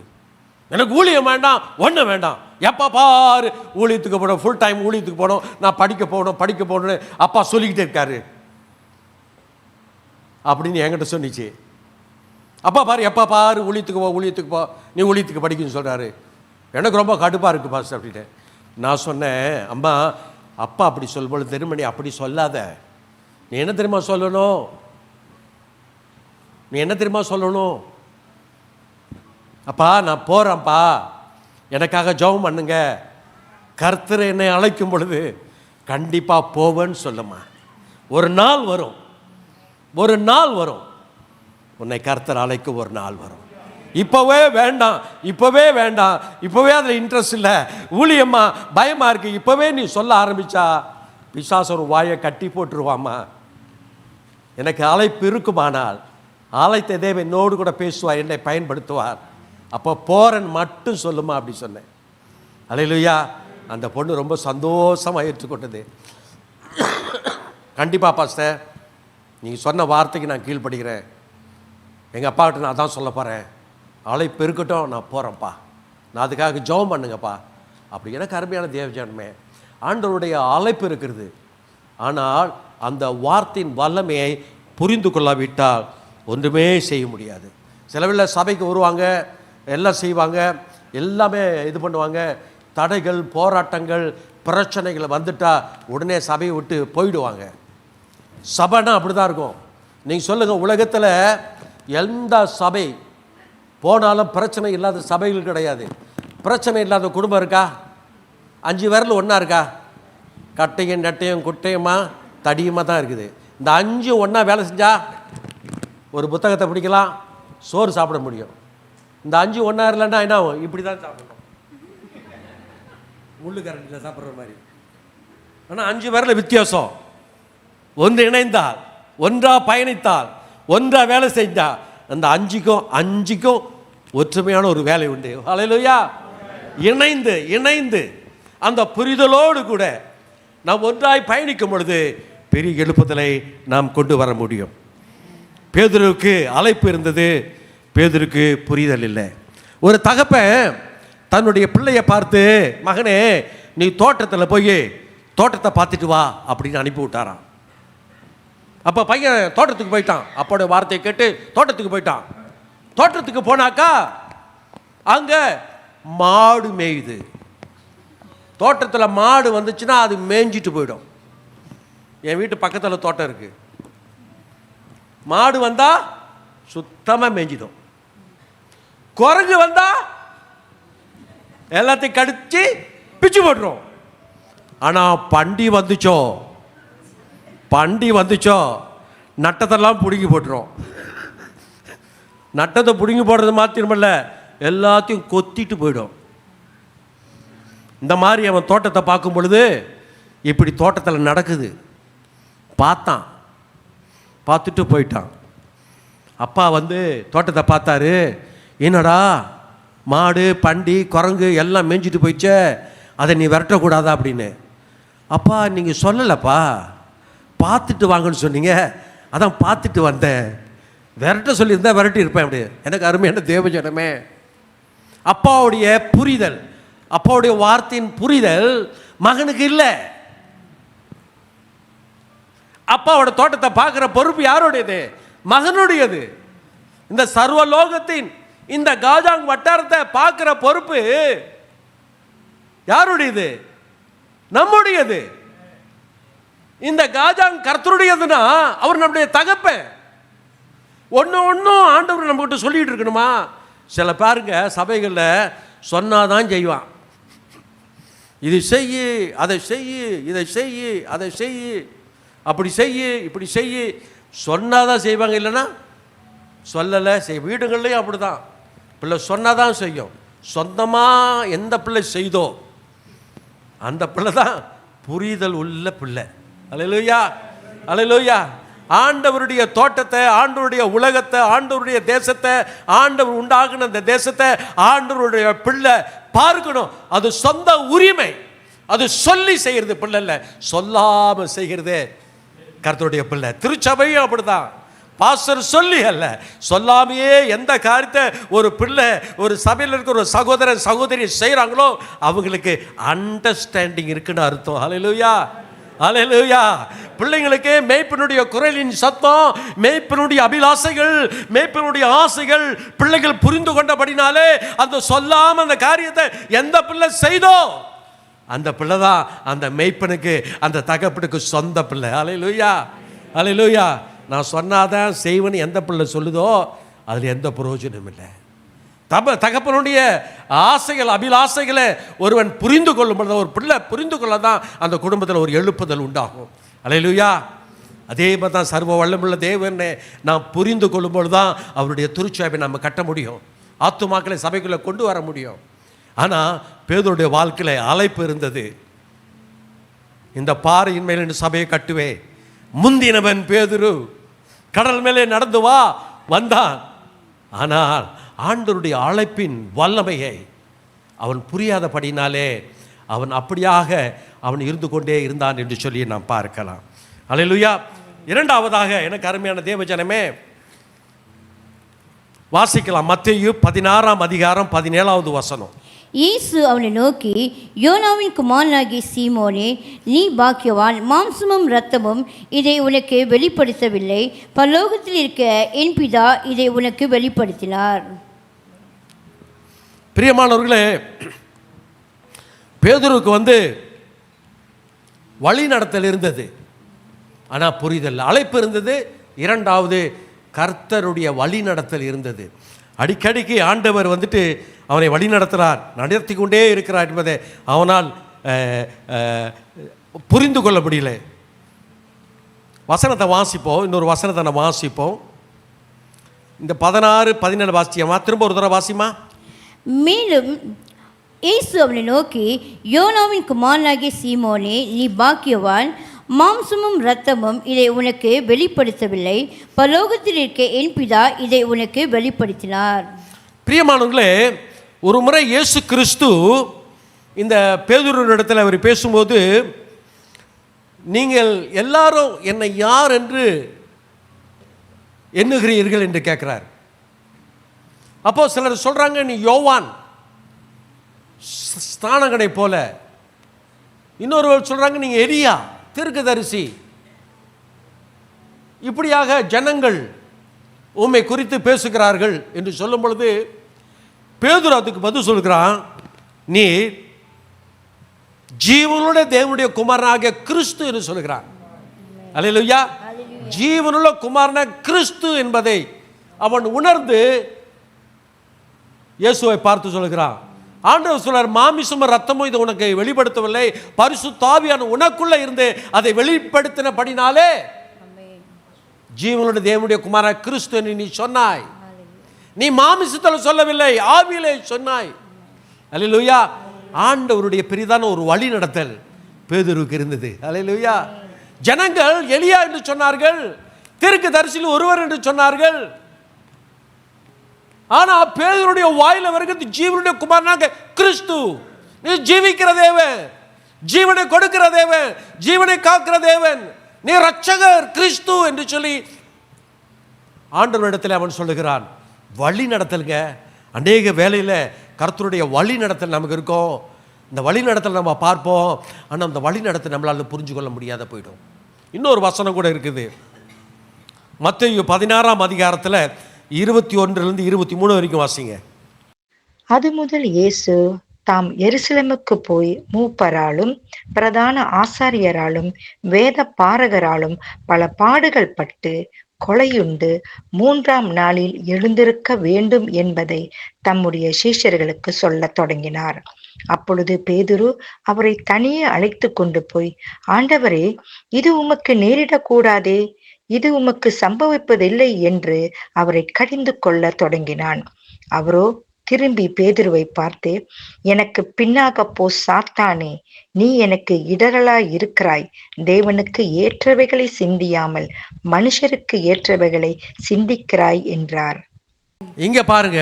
எனக்கு ஊழியம் வேண்டாம், ஒன்றும் வேண்டாம், எப்போ பாரு ஊழியத்துக்கு போகணும், ஃபுல் டைம் ஊழியத்துக்கு போகணும், நான் படிக்க போகணும்னு அப்பா சொல்லிக்கிட்டே இருக்காரு அப்படின்னு என்கிட்ட சொன்னிச்சு. அப்பா பாரு, எப்போ பாரு ஊழியத்துக்கு போ, நீ ஊழியத்துக்கு படிக்கணும்னு சொல்கிறாரு. எனக்கு ரொம்ப கடுப்பாக இருக்குது பாஸ்டர் அப்படின்ட்டு. நான் சொன்னேன், அம்மா அப்பா அப்படி சொல்லும்போது திருமணி அப்படி சொல்லாத. நீ என்ன தெரியுமா சொல்லணும்? அப்பா நான் போகிறேன்ப்பா, எனக்காக ஜெபம் பண்ணுங்க, கர்த்தர் என்னை அழைக்கும் பொழுது கண்டிப்பாக போவேன்னு சொல்லுமா. ஒரு நாள் வரும், உன்னை கர்த்தர் அழைக்கும் ஒரு நாள் வரும். இப்போவே வேண்டாம், இப்போவே வேண்டாம், இப்போவே அதில் இன்ட்ரெஸ்ட் இல்லை, ஊழியம்மா பயமாக இருக்குது, இப்போவே நீ சொல்ல ஆரம்பித்தா பிசாசு ஒரு வாயை கட்டி போட்டுருவாம்மா. எனக்கு அழைப்பு இருக்குமானால் ஆலயத்தை தேவன் என்னோடு கூட பேசுவார், என்னை பயன்படுத்துவார், அப்போ போறேன்னு மட்டும் சொல்லுமா அப்படி சொன்னேன். அல்லேலூயா. அந்த பொண்ணு ரொம்ப சந்தோஷமாக ஏற்றுக்கொண்டது. கண்டிப்பாக பாஸ்டர், நீங்கள் சொன்ன வார்த்தைக்கு நான் கீழ்ப்படுகிறேன், எங்கள் அப்பாக்கிட்ட நான் அதான் சொல்ல போகிறேன், அழைப்பு இருக்கட்டும், நான் போகிறேன்ப்பா, நான் அதுக்காக ஜெபம் பண்ணுங்கப்பா. அப்படி எனக்கு அருமையான தேவஜனமே, ஆண்டவருடைய அழைப்பு இருக்கிறது. ஆனால் அந்த வார்த்தையின் வல்லமையை புரிந்து கொள்ளாவிட்டால் ஒன்றுமே செய்ய முடியாது. சிலவில் சபைக்கு வருவாங்க, எல்லாம் செய்வாங்க, எல்லாமே இது பண்ணுவாங்க, தடைகள் போராட்டங்கள் பிரச்சனைகள் வந்துட்டால் உடனே சபையை விட்டு போயிடுவாங்க. சபைனா அப்படி தான் இருக்கும். நீங்கள் சொல்லுங்கள், உலகத்தில் எந்த சபை போனாலும் பிரச்சனை இல்லாத சபைகள் கிடையாது. பிரச்சனை இல்லாத குடும்பம் இருக்கா? 5 விரல் ஒன்றா இருக்கா? கட்டையும் நட்டையும் குட்டையுமா தடியுமா தான் இருக்குது. இந்த 5 ஒன்றா வேலை செஞ்சால் ஒரு புத்தகத்தை பிடிக்கலாம், சோறு சாப்பிட முடியும். இந்த 5 ஒன்றா இல்லைன்னா என்ன ஆகும்? இப்படி தான் சாப்பிடணும், முள்ளு கரண்டியில் சாப்பிட்ற மாதிரி. ஆனால் 5 விரல் வித்தியாசம். ஒன்று இணைந்தால், ஒன்றா பயணித்தால், ஒன்றா வேலை செஞ்சால் அந்த 5க்கும் ஒற்றுமையான ஒரு வேலை உண்டு. ஹல்லேலூயா. இணைந்து அந்த புரிதலோடு கூட நாம் ஒன்றாய் பயணிக்கும் பொழுது பெரிய எழுப்புதலை நாம் கொண்டு வர முடியும். பேதுருவுக்கு அழைப்பு இருந்தது, பேதுருக்கு புரிதல் இல்லை. ஒரு தகப்பன் தன்னுடைய பிள்ளையை பார்த்து, மகனே நீ தோட்டத்தில் போய் தோட்டத்தை பார்த்துட்டு வா அப்படின்னு அனுப்பி விட்டாராம். அப்போ பையன் தோட்டத்துக்கு போயிட்டான். அப்போட வார்த்தையை கேட்டு தோட்டத்துக்கு போயிட்டான். தோட்டத்துக்கு போனாக்கா அங்கே மாடு மேயுது. தோட்டத்தில் மாடு வந்துச்சுன்னா அது மேய்ஞ்சிட்டு போயிடும். என் வீட்டு பக்கத்தில் தோட்டம் இருக்குது, மாடு வந்தால் சுத்தமாக மேய்ஞ்சிடும். குரங்கு வந்தால் எல்லாத்தையும் கடிச்சு பிச்சு போட்டுரும். ஆனால் பண்டி வந்துச்சோ நட்டத்தெல்லாம் பிடுங்கி போட்டுரும். நட்டத்தை பிடுங்கி போடுறது மாத்திரமல்ல, எல்லாத்தையும் கொத்திட்டு போயிடும். இந்த மாதிரி அவன் தோட்டத்தை பார்க்கும் பொழுது இப்படி தோட்டத்தில் நடக்குது பார்த்தான், பார்த்துட்டு போயிட்டான். அப்பா வந்து தோட்டத்தை பார்த்தாரு, என்னடா மாடு பண்டி குரங்கு எல்லாம் மேய்ஞ்சிட்டு போயிடுச்சே, அதை நீ விரட்டக்கூடாதா அப்படின்னு. அப்பா நீங்கள் சொல்லலைப்பா, பார்த்துட்டு வாங்கன்னு சொன்னீங்க, அதான் பார்த்துட்டு வந்தேன், விரட்ட சொல்லியிருந்தா விரட்டி இருப்பேன் அப்படி. எனக்கு அருமையான தேவஜனமே, அப்பாவுடைய புரிதல், அப்பாவுடைய வார்த்தையின் புரிதல் மகனுக்கு இல்லை. அப்பாவோட தோட்டத்தை பார்க்குற பொறுப்பு யாருடையது? மகனுடையது. இந்த சர்வலோகத்தின் இந்த காஜாங் வட்டாரத்தை பார்க்குற பொறுப்பு யாருடையது? நம்முடையது. இந்த காஜாங் கர்த்தருடையதுன்னா அவர் நம்முடைய தகப்பன். ஒன்றும் ஆண்டவர் நம்மகிட்ட சொல்லிட்டு இருக்கணுமா? சில பாருங்க சபைகளில் சொன்னாதான் செய்வான். இது செய்யு, அதை செய்யு, இதை செய்யு, அதை செய்யு, அப்படி செய்யு, இப்படி செய்யு, சொன்னாதான் செய்வாங்க, இல்லைன்னா சொல்லலை செய். வீடுகள்லையும் அப்படி தான், பிள்ளை சொன்னாதான் செய்யும். சொந்தமாக எந்த பிள்ளை செய்தோ அந்த பிள்ளை தான் புரிதல் உள்ள பிள்ளை. அல்லேலூயா, அல்லேலூயா. ஆண்டவருடைய தோட்டத்தை, ஆண்டவருடைய உலகத்தை, ஆண்டவருடைய தேசத்தை, ஆண்டவர் உண்டாகின அந்த தேசத்தை ஆண்டவருடைய பிள்ளை பார்க்கணும். அது சொந்த உரிமை. அது சொல்லி செய்கிறது பிள்ளை இல்லை, சொல்லாம செய்கிறது கர்த்தருடைய பிள்ளை. திருச்சபையும் அப்படிதான். பாஸ்டர் சொல்லி அல்ல, சொல்லாமையே எந்த காரியத்தை ஒரு பிள்ளை, ஒரு சபையில் இருக்கிற ஒரு சகோதரன் சகோதரி செய்கிறாங்களோ அவங்களுக்கு அண்டர்ஸ்டாண்டிங் இருக்குன்னு அர்த்தம். ஹல்லேலூயா, ஹல்லேலூயா. பிள்ளைங்களுக்கு மேய்ப்பனுடைய குரலின் சத்தம், மேய்ப்பனுடைய அபிலாசைகள், மேய்ப்பனுடைய ஆசைகள் பிள்ளைகள் புரிந்து கொண்டபடினாலே அந்த சொல்லாம அந்த காரியத்தை எந்த பிள்ளை செய்தோ அந்த பிள்ளை தான் அந்த மேய்ப்பனுக்கு, அந்த தகப்பனுக்கு சொந்த பிள்ளை. ஹல்லேலூயா, ஹல்லேலூயா. நான் சொன்னாதான் செய்வன்னு எந்த பிள்ளை சொல்லுதோ அதில் எந்த பிரயோஜனம் இல்லை. தகப்பனுடைய ஆசைகள் அபிலாசைகளை ஒருவன் புரிந்து கொள்ளும் பொழுது, ஒரு பிள்ளை புரிந்து கொள்ள தான் அந்த குடும்பத்தில் ஒரு எழுப்புதல் உண்டாகும். அல்லேலூயா. அதே மாதிரி தான் சர்வ வல்லமுள்ள தேவனை நாம் புரிந்து கொள்ளும் பொழுது தான் அவருடைய திருச்சபையை நம்ம கட்ட முடியும். ஆத்துமாக்களை சபைக்குள்ளே கொண்டு வர முடியும். ஆனால் பேதுருடைய வாழ்க்கையில் அழைப்பு இருந்தது. இந்த பாறையின் மேலே சபையை கட்டுவே. முந்தினவன் பேதுரு கடல் மேலே நடந்து வந்தான். ஆனால் ஆண்டவருடைய அழைப்பின் வல்லமையை அவன் புரியாதபடினாலே அவன் அப்படியாக அவன் இருந்து கொண்டே இருந்தான் என்று சொல்லி நாம் பார்க்கலாம். அல்லேலூயா. இரண்டாவதாக எனக்கு அருமையான தேவஜனமே, வாசிக்கலாம் மத்தேயு 16ஆம் அதிகாரம் 17வது வசனம். இயேசு அவனை நோக்கி, யோனாவின் குமாரனாகிய சீமோனே, நீ பாக்கியவான், மாம்சமும் இரத்தமும் இதை உனக்கு வெளிப்படுத்தவில்லை, பரலோகத்தில் இருக்க என் பிதா இதை உனக்கு வெளிப்படுத்தினார். பிரியமானவர்களே, பேதுருக்கு வழி நடத்தல் இருந்தது, ஆனால் புரிதல். அழைப்பு இருந்தது. இரண்டாவது கர்த்தருடைய வழி நடத்தல் இருந்தது. அடிக்கடிக்கு ஆண்டவர் அவனை வழி நடத்துகிறார், நடத்தி கொண்டே இருக்கிறார் என்பதை அவனால் புரிந்து கொள்ள முடியல. வசனத்தை வாசிப்போம். இன்னொரு வசனத்தை நான் வாசிப்போம். இந்த 16, 17 வாசியமா? திரும்ப ஒரு தடவை வாசிமா. மேலும் இயேசு அவனை நோக்கி, யோனாவின் குமாரனாகிய சீமோனே, நீ பாக்கியவான், மாம்சமும் இரத்தமும் இதை உனக்கு வெளிப்படுத்தவில்லை, பரலோகத்தில் இருக்க என் பிதா இதை உனக்கு வெளிப்படுத்தினார். பிரியமானவர்களே, ஒரு முறை இயேசு கிறிஸ்து இந்த பேதுருவினிடத்தில் அவர் பேசும்போது, நீங்கள் எல்லாரும் என்னை யார் என்று எண்ணுகிறீர்கள் என்று கேட்கிறார். அப்போ சிலர் சொல்றாங்க, நீ யோவான் ஸ்நானகனை போல. இன்னொருவர் சொல்றாங்க, நீங்க எலியா தீர்க்கதரிசி. இப்படியாக ஜனங்கள் உம்மை குறித்து பேசுகிறார்கள் என்று சொல்லும் பொழுது பேதுரு அதுக்கு பதில் சொல்கிறான், நீ ஜீவனுள்ள தேவனுடைய குமாரனாகிய கிறிஸ்து என்று சொல்கிறான். அல்லேலூயா. ஜீவனுள்ள குமாரன கிறிஸ்து என்பதை அவன் உணர்ந்து இயேசுவை பார்த்து சொல்கிறான். ஆண்டவர் சொல்றார், மாமிசமும் ரத்தமும் இதை உனக்கு வெளிப்படுத்தவில்லை, பரிசுத்த ஆவியான உனக்குள்ள இருந்து அதை வெளிப்படுத்தினபடினாலே ஜீவனுடைய தேவனுடைய குமார கிறிஸ்து என்று நீ சொன்னாய். நீ மாமிசத்தில் சொல்லவில்லை, ஆவியிலே சொன்னாய். அல்லேலூயா. ஆண்டவருடைய பெரிதான ஒரு வழி நடத்தல் பேதுருக்கு இருந்தது. அல்லேலூயா. ஜனங்கள் எலியா என்று சொன்னார்கள், தீர்க்கதரிசியில் ஒருவர் என்று சொன்னார்கள். ஆனா பேதுருடைய வாயில வருகிறது ஜீவனுடைய குமாரனாக கிறிஸ்து. நீ ஜீவிக்கிற தேவன், ஜீவனை கொடுக்கிற தேவன், ஜீவனை காக்கிற தேவன், நீ ரட்சகர் கிறிஸ்து என்று சொல்லி ஆண்டவரிடத்தில் அவன் சொல்லுகிறான். வழி நடத்தலுங்க. அநேக வேலையில் கர்த்தருடைய வழி நடத்தல் நமக்கு இருக்கும். இந்த வழி நடத்தல் நம்ம பார்ப்போம், ஆனால் அந்த வழி நடத்தல் நம்மளால் புரிஞ்சு கொள்ள முடியாத போயிடும். இன்னொரு வசனம் கூட இருக்குது. மத்தேயு 16ஆம் அதிகாரத்தில் 21 23 வரைக்கும் வாசிங்க. அது முதல் இயேசு தாம் எருசலேமுக்கு போய் மூப்பராலும் பிரதான ஆசாரியராலும் வேத பாரகராலும் பல பாடுகள் பட்டு கொலையுண்டு 3ஆம் நாளில் எழுந்திருக்க வேண்டும் என்பதை தம்முடைய சீஷர்களுக்கு சொல்லத் தொடங்கினார். அப்பொழுது பேதுரு அவரை தனியே அழைத்து கொண்டு போய், ஆண்டவரே, இது உமக்கு நேரிடக்கூடாதே, இது உமக்கு சம்பவிப்பதில்லை என்று அவரை கடிந்து கொள்ள தொடங்கினான். அவரோ திரும்பி பேதுருவை பார்த்து, எனக்கு பின்னாக போ சாத்தானே, நீ எனக்கு இடரலாய் இருக்கிறாய், தேவனுக்கு ஏற்றவைகளை சிந்தியாமல் மனுஷருக்கு ஏற்றவைகளை சிந்திக்கிறாய் என்றார். இங்க பாருங்க,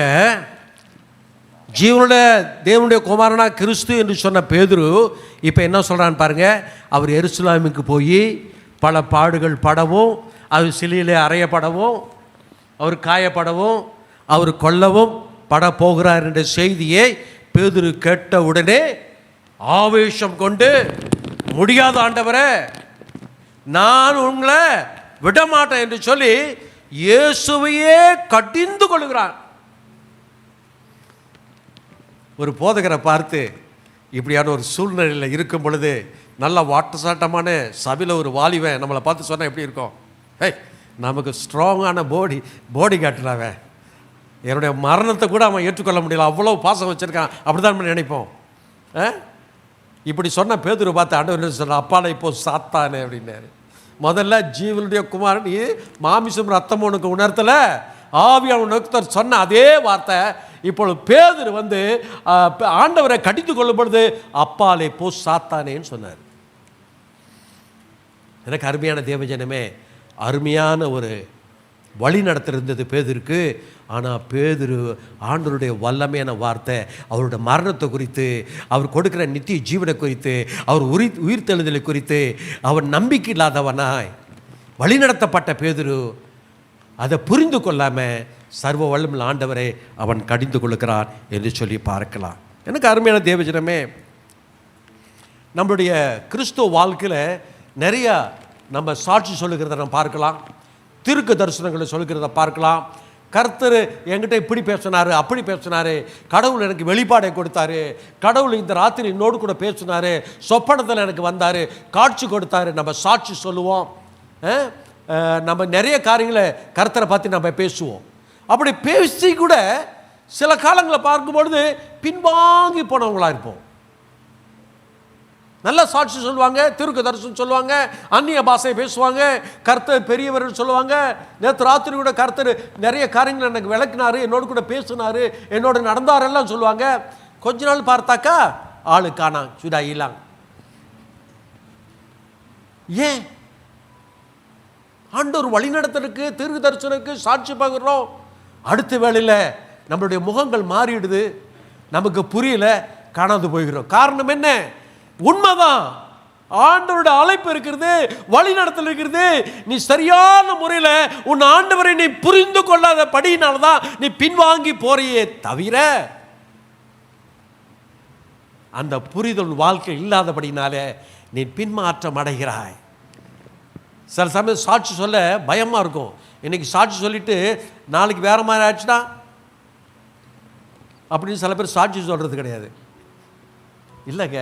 ஜீவனுடைய தேவனுடைய குமாரனா கிறிஸ்து என்று சொன்ன பேதுரு இப்ப என்ன சொல்றான்னு பாருங்க. அவர் எருசலேமுக்கு போய் பல பாடுகள் படவும், அவர் சிலையிலே அறையப்படவும், அவர் காயப்படவும், அவர் கொல்லவும் பட போகிறார் என்ற செய்தியை பேதுரு கேட்ட உடனே ஆவேசம் கொண்டு, முடியாத ஆண்டவரே, நான் உங்களை விடமாட்டேன் என்று சொல்லி இயேசுவையே கடிந்து கொள்கிறான். ஒரு போதகரை பார்த்து இப்படியான ஒரு சூழ்நிலையில் இருக்கும் பொழுது, நல்ல வாட்டசாட்டமான சபையில் ஒரு வாலிபன் நம்மளை பார்த்து சொன்னால் எப்படி இருக்கும்? நமக்கு ஸ்ட்ராங்கான பாடி காட்டுறாவன், என்னுடைய மரணத்தை கூட அவன் ஏற்றுக்கொள்ள முடியல, அவ்வளோ பாசம் வச்சுருக்கான், அப்படி தான் நம்ம நினைப்போம். இப்படி சொன்ன பேதுரு பார்த்து ஆண்டவர் சொன்ன, அப்பால இப்போ சாத்தானே அப்படின்னாரு. முதல்ல ஜீவனுடைய குமாரன் மாமிசம் ரத்தம் உனக்கு உணர்த்தல, ஆவியான உனக்கு சொன்ன அதே வார்த்தை இப்பொழுது பேதுரு வந்து ஆண்டவரை கடித்து கொள்ளும் பொழுது அப்பாலே போ சாத்தானேன்னு சொன்னார். எனக்கு அருமையான தேவஜனமே, அருமையான ஒரு வழி நடத்திருந்தது பேதுருக்கு. ஆனால் பேதுரு ஆண்டவருடைய வல்லமையான வார்த்தை, அவருடைய மரணத்தை குறித்து, அவர் கொடுக்குற நித்திய ஜீவனை குறித்து, அவர் உயிர்த்தெழுதலை குறித்து அவர் நம்பிக்கை இல்லாதவனாய் வழிநடத்தப்பட்ட பேதுரு அதை புரிந்து கொள்ளாமல் சர்வ வல்லமையுள்ள ஆண்டவரை அவன் கடிந்து கொள்ளுகிறான் என்று சொல்லி பார்க்கலாம். எனக்கு அருமையான தேவஜனமே, நம்மளுடைய கிறிஸ்துவ வாழ்க்கையில் நிறையா நம்ம சாட்சி சொல்லுகிறத நம்ம பார்க்கலாம், தீர்க்க தரிசனங்களை சொல்லுகிறத பார்க்கலாம். கர்த்தர் என்கிட்ட இப்படி பேசினார், அப்படி பேசினார், கடவுள் எனக்கு வெளிப்பாடை கொடுத்தாரு, கடவுள் இந்த ராத்திரி என்னோடு கூட பேசினார், சொப்பனத்தில் எனக்கு வந்தார், காட்சி கொடுத்தாரு, நம்ம சாட்சி சொல்லுவோம். நம்ம நிறைய காரியங்களை கர்த்தரை பற்றி நம்ம பேசுவோம். அப்படி பேசி கூட சில காலங்களை பார்க்கும்பொழுது பின்வாங்கி போனவங்களாக இருப்போம். நல்ல சாட்சி சொல்லுவாங்க, தீர்க்க தரிசனம் சொல்லுவாங்க, அந்நிய பாஷை பேசுவாங்க, கர்த்தர் பெரியவர்கள் சொல்லுவாங்க. நேற்று ராத்திரி கூட கர்த்தர் நிறைய காரியங்கள் எனக்கு விளக்குனாரு, என்னோடு கூட பேசினாரு, என்னோட நடந்தாரெல்லாம் சொல்லுவாங்க. கொஞ்ச நாள் பார்த்தாக்கா ஆளு காணாம், சுடா இல்லாங்க. ஏன்? ஆண்டவர் வழிநடத்தலுக்கு, தீர்க்க தரிசனத்துக்கு சாட்சி பார்க்குறோம், அடுத்த வேளையில் நம்மளுடைய முகங்கள் மாறிடுது, நமக்கு புரியல, காணாது போய்கிறோம். காரணம் என்ன? உண்மைதான், ஆண்டவருடைய அழைப்பு இருக்கிறது, வழி நடத்தல் இருக்கிறது. நீ சரியான முறையில் உன் ஆண்டவரை நீ புரிந்து கொள்ளாத படியினால்தான் நீ பின்வாங்கி போறியே தவிர, அந்த புரிதல் வாழ்க்கை இல்லாதபடினாலே நீ பின்மாற்றம் அடைகிறாய். சில சமயம் சாட்சி சொல்ல பயமாக இருக்கும். இன்னைக்கு சாட்சி சொல்லிட்டு நாளைக்கு வேற மாதிரி ஆச்சுன்னா அப்படின்னு சில பேர் சாட்சி சொல்கிறது கிடையாது. இல்லைங்க,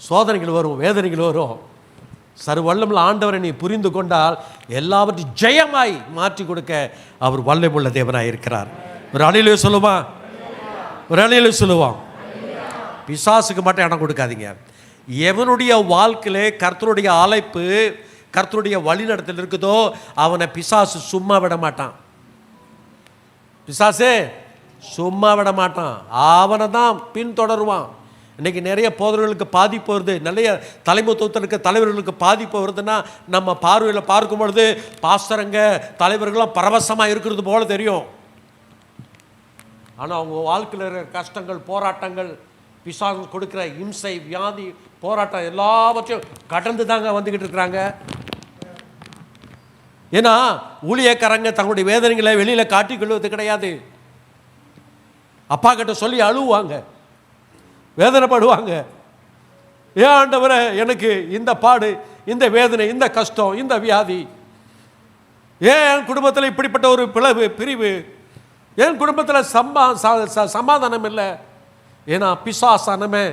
சோதனைகள் வரும், வேதனைகள் வரும். சர்வவல்லமையுள்ள ஆண்டவரை நீ புரிந்து கொண்டால் எல்லாவற்றையும் ஜெயமாய் மாற்றி கொடுக்க அவர் வல்லமையுள்ள தேவனாய் இருக்கிறார். ஒரு அழிலே சொல்லுமா? ஒரு அழிலே சொல்லுவான். பிசாசுக்கு மட்டும் இடம் கொடுக்காதீங்க. எவனுடைய வாழ்க்கையிலே கர்த்தருடைய அழைப்பு, கர்த்தருடைய வழிநடத்தல் இருக்குதோ அவனை பிசாசு சும்மா விட மாட்டான். பிசாசே சும்மா விட மாட்டான், அவனை தான் பின்தொடருவான். இன்றைக்கி நிறைய போதர்களுக்கு பாதிப்பு வருது, நிறைய தலைமைத்துவத்திற்கு தலைவர்களுக்கு பாதிப்பு வருதுன்னா நம்ம பார்வையில் பார்க்கும் பொழுது பாஸ்டருங்க தலைவர்கள்லாம் பரவசமாக இருக்கிறது போல தெரியும். ஆனால் அவங்க வாழ்க்கையில் இருக்கிற கஷ்டங்கள், போராட்டங்கள், பிசாசு கொடுக்குற இம்சை, வியாதி, போராட்டம் எல்லாவற்றையும் கடந்து தாங்க வந்துக்கிட்டு இருக்கிறாங்க. ஏன்னா ஊழியக்காரங்க தங்களுடைய வேதனைகளை வெளியில் காட்டிக்கொள்வது கிடையாது. அப்பா கிட்ட சொல்லி அழுவாங்க, வேதனைப்படுவாங்க. ஏன் ஆண்டவரே எனக்கு இந்த பாடு, இந்த வேதனை, இந்த கஷ்டம், இந்த வியாதி, ஏன் என் குடும்பத்தில் இப்படிப்பட்ட ஒரு பிரிவு, என் குடும்பத்தில் சமாதானம் இல்லை. ஏன்னா பிசாசானமே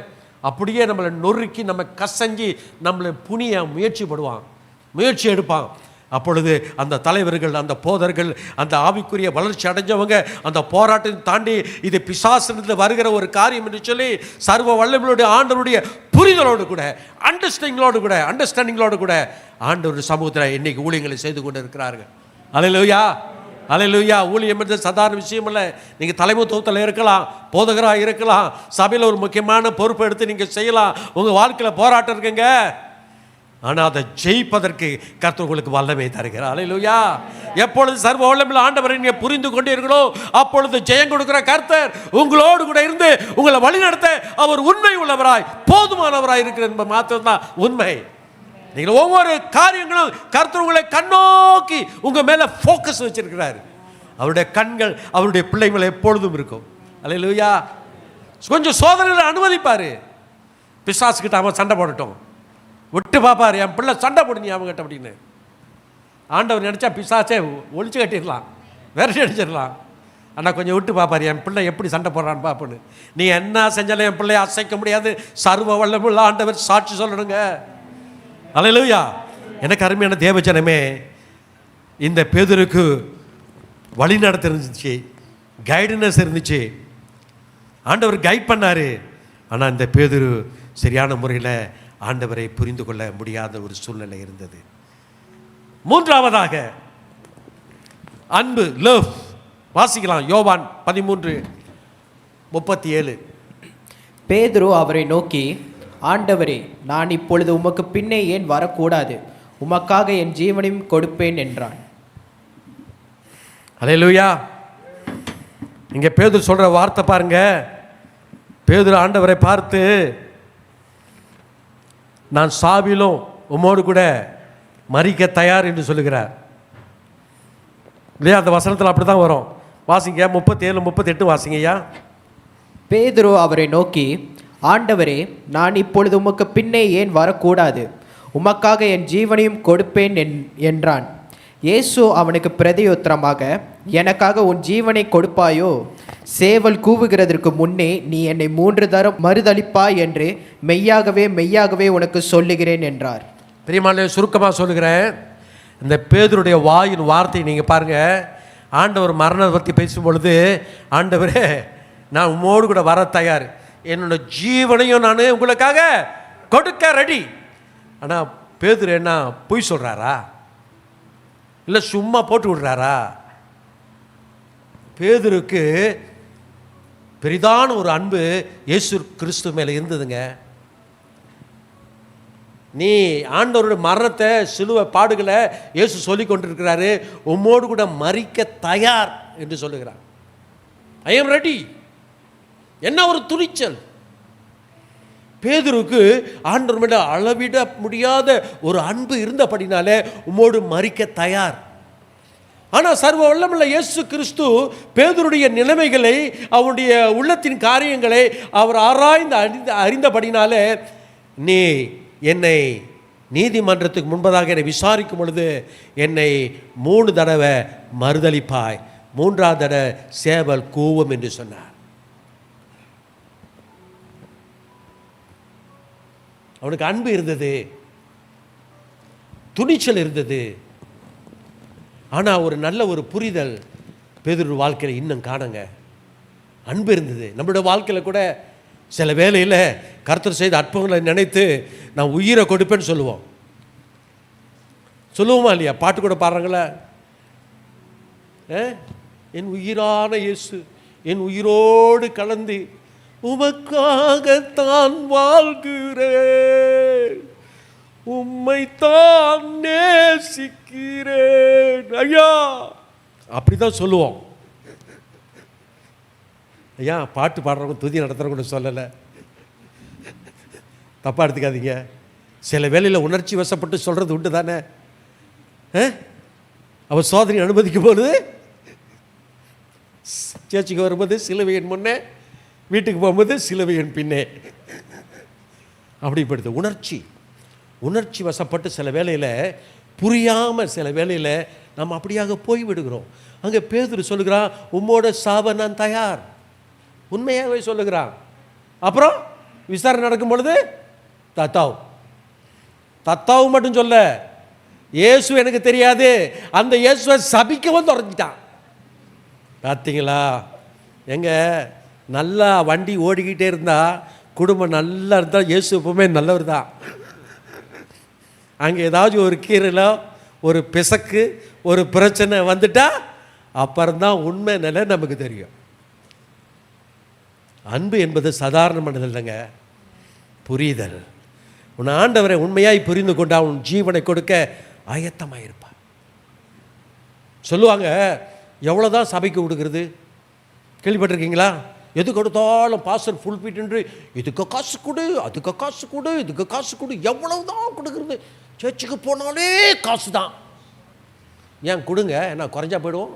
அப்படியே நம்மளை நொறுக்கி நம்ம கசஞ்சி நம்மளை புனிய முயற்சி எடுப்பான். அப்பொழுது அந்த தலைவர்கள், அந்த போதர்கள், அந்த ஆவிக்குரிய வளர்ச்சி அடைஞ்சவங்க அந்த போராட்டத்தை தாண்டி இது பிசாசிலிருந்து வருகிற ஒரு காரியம் என்று சொல்லி சர்வ வல்லமையுடைய ஆண்டவருடைய புரிதலோடு கூட, அண்டர்ஸ்டாண்டிங்களோடு கூட ஆண்டவர் சமூகத்தில் இன்னைக்கு ஊழியங்களை செய்து கொண்டு இருக்கிறார்கள். அல்லேலூயா, அல்லேலூயா. ஊழியம் என்பது சாதாரண விஷயம் இல்லை. நீங்கள் தலைமைத்துவத்தில் இருக்கலாம், போதகராக இருக்கலாம், சபையில் ஒரு முக்கியமான பொறுப்பை எடுத்து நீங்கள் செய்யலாம். உங்கள் வாழ்க்கையில் போராட்டம் இருக்குங்க, ஆனால் அதை ஜெயிப்பதற்கு கர்த்தர் உங்களுக்கு வல்லமை தருகிறார். அல்லேலூயா. எப்பொழுது சர்வ வல்லமையுள்ள ஆண்டவரை நீங்கள் புரிந்து கொண்டீர்களோ அப்பொழுது ஜெயம் கொடுக்கிற கர்த்தர் உங்களோடு கூட இருந்து உங்களை வழிநடத்த அவர் உண்மை உள்ளவராய், போதுமானவராய் இருக்கிற என்பது மாத்திரம்தான் உண்மை. நீங்கள் ஒவ்வொரு காரியங்களும் கர்த்தர் உங்களை கண்ணோக்கி உங்கள் மேலே ஃபோக்கஸ் வச்சிருக்கிறார். அவருடைய கண்கள் அவருடைய பிள்ளைங்களை எப்பொழுதும் இருக்கும். அல்லேலூயா. கொஞ்சம் சோதனையில் அனுமதிப்பார். பிசாசுக்கிட்ட அவன் சண்டை போடட்டும், விட்டு பார்ப்பார், என் பிள்ளை சண்டை போடுங்க அவங்ககிட்ட அப்படின்னு. ஆண்டவர் நினச்சா பிசாசே ஒழிச்சு கட்டிடலாம், விரட்டி அடிச்சிடலாம். ஆனால் கொஞ்சம் விட்டு பார்ப்பார், என் பிள்ளை எப்படி சண்டை போடுறான்னு பார்ப்போன்னு. நீ என்ன செஞ்சாலும் என் பிள்ளையை அசைக்க முடியாது, சர்வ வல்லமையுள்ள ஆண்டவர் சாட்சி சொல்லணுங்க. அல்லேலூயா. எனக்கு அருமையான தேவஜனமே, இந்த பேதுருக்கு வழி நடத்த இருந்துச்சு, கைடனஸ் இருந்துச்சு, ஆண்டவர் கைட் பண்ணார். ஆனால் இந்த பேதுரு சரியான முறையில் ஆண்டவரை புரிந்து கொள்ள முடியாத ஒரு சூழ்நிலை இருந்தது. மூன்றாவதாக அன்பு, லவ். வாசிக்கலாம் யோவான் 13 37. பேதுரு அவரை நோக்கி, ஆண்டவரே, நான் இப்பொழுது உமக்கு பின்னே ஏன் வரக்கூடாது? உமக்காக என் ஜீவனையும் கொடுப்பேன் என்றான். அல்லேலூயா. இங்க பேதுரு சொல்ற வார்த்தை பாருங்க. பேதுரு ஆண்டவரை பார்த்து, நான் சாவிலும் உம்மோடு கூட மரிக்க தயார் என்று சொல்லுகிறார் இல்லையா? அந்த வசனத்தில் அப்படி தான் வரும். வாசிங்க 37, 38 வாசிங்கய்யா. பேதுரு அவரை நோக்கி, ஆண்டவரே, நான் இப்பொழுது உமக்கு பின்னே ஏன் வரக்கூடாது? உமக்காக என் ஜீவனையும் கொடுப்பேன் என்றான். இயேசு அவனுக்கு பிரதியுத்தரமாக, எனக்காக உன் ஜீவனை கொடுப்பாயோ? சேவல் கூவுகிறதற்கு முன்னே நீ என்னை 3 தரம் மறுதளிப்பாய் என்று மெய்யாகவே மெய்யாகவே உனக்கு சொல்லுகிறேன் என்றார். பிரியமானவர்களே, சுருக்கமாக சொல்லுகிறேன். இந்த பேதுருடைய வாயின் வார்த்தை நீங்கள் பாருங்கள். ஆண்டவர் மரணத்தை பற்றி பேசும்பொழுது, ஆண்டவரே, நான் உம்மோடு கூட வர தயார், என்னோட ஜீவனையும் நான் உங்களுக்காக கொடுக்க ரெடி. ஆனால் பேதுரு என்ன பொய் சொல்கிறாரா? இல்லை சும்மா போட்டு விடுறாரா? பேதுருக்கு பெரிதான ஒரு அன்பு இயேசு கிறிஸ்து மேலே இருந்ததுங்க. நீ ஆண்டவருடைய மரணத்தை, சிலுவை பாடுகளை இயேசு சொல்லி கொண்டிருக்கிறாரு. உம்மோடு கூட மரிக்க தயார் என்று சொல்லுகிறார். I am ready. என்ன ஒரு துணிச்சல்! பேதுருக்கு ஆண்டவர் மேல அளவிட முடியாத ஒரு அன்பு இருந்தபடினாலே உம்மோடு மரிக்க தயார். ஆனால் சர்வ வல்லமையுள்ள இயேசு கிறிஸ்து பேதுருடைய நிலைமைகளை, அவருடைய உள்ளத்தின் காரியங்களை அவர் ஆராய்ந்து அறிந்தபடினாலே, நீ என்னை நீதிமன்றத்துக்கு முன்பதாக என்னை விசாரிக்கும் பொழுது என்னை 3 தடவை மறுதளிப்பாய், 3ஆவது தடவை சேவல் கூவும் என்று சொன்னார். அவனுக்கு அன்பு இருந்தது, துணிச்சல் இருந்தது. ஆனால் ஒரு நல்ல ஒரு புரிதல் பேதுரு வாழ்க்கையில் இன்னும் காணுங்க. அன்பு இருந்தது. நம்மளோட வாழ்க்கையில் கூட சில வேளையில் கர்த்தர் செய்த அற்புதங்களை நினைத்து நான் உயிரை கொடுப்பேன்னு சொல்லுவோமா இல்லையா? பாட்டு கூட பாடுறாங்களே, என் உயிரான இயேசு என் உயிரோடு கலந்து உமக்காகத்தான் வாழ்கிறேன், உம்மைத்தான் நேசிக்கிறேன் ஐயா, அப்படிதான் சொல்லுவோம். ஐயா, பாட்டு பாடுறவங்க துதி நடத்துகிறவங்க கூட சொல்லலை, தப்பாக எடுத்துக்காதீங்க. சில வேளையில் உணர்ச்சி வசப்பட்டு சொல்கிறது உண்டு தானே. அவர் சோதனை அனுமதிக்கும் போது சேர்ச்சிக்கு வரும்போது சிலுவையின் முன்னே, வீட்டுக்கு போகும்போது சிலுவையின் பின்னே, அப்படிப்படுது. உணர்ச்சி வசப்பட்டு சில வேளையில் புரியாமல் சில வேளையில் நம்ம அப்படியாக போய்விடுகிறோம். அங்கே பேதுரு சொல்லுகிறான், உம்மோட சாவ நான் தயார், உண்மையாகவே சொல்லுகிறான். அப்புறம் விசாரணை நடக்கும் பொழுது தத்தாவு மட்டும் சொல்ல, இயேசு எனக்கு தெரியாது, அந்த இயேசுவை சபிக்கவும் தொடங்கிட்டான். பார்த்தீங்களா? எங்க நல்லா வண்டி ஓடிக்கிட்டே இருந்தா, குடும்பம் நல்லா இருந்தால் இயேசு எப்பவுமே நல்லவர் தான். அங்கே ஏதாச்சும் ஒரு கீரையில் ஒரு பிசக்கு, ஒரு பிரச்சனை வந்துட்டா அப்புறம்தான் உண்மை நிலை நமக்கு தெரியும். அன்பு என்பது சாதாரணமானது இல்லைங்க, புரிதல். உன் ஆண்டவரை உண்மையாய் புரிந்து கொண்டா உன் ஜீவனை கொடுக்க ஆயத்தமாக இருப்பார். சொல்லுவாங்க, எவ்வளோதான் சபைக்கு கொடுக்குறது? கேள்விப்பட்டிருக்கீங்களா? எது கொடுத்தாலும் பாஸ்டர் ஃபுல் பீட் என்று, இதுக்கு காசு கொடு, அதுக்கு காசு கொடு, இதுக்கு காசு கொடு, எவ்வளவுதான் கொடுக்குறது? சர்ச்சுக்கு போனாலே காசு தான். ஏன் கொடுங்க, என்ன குறைஞ்சா போயிடுவோம்?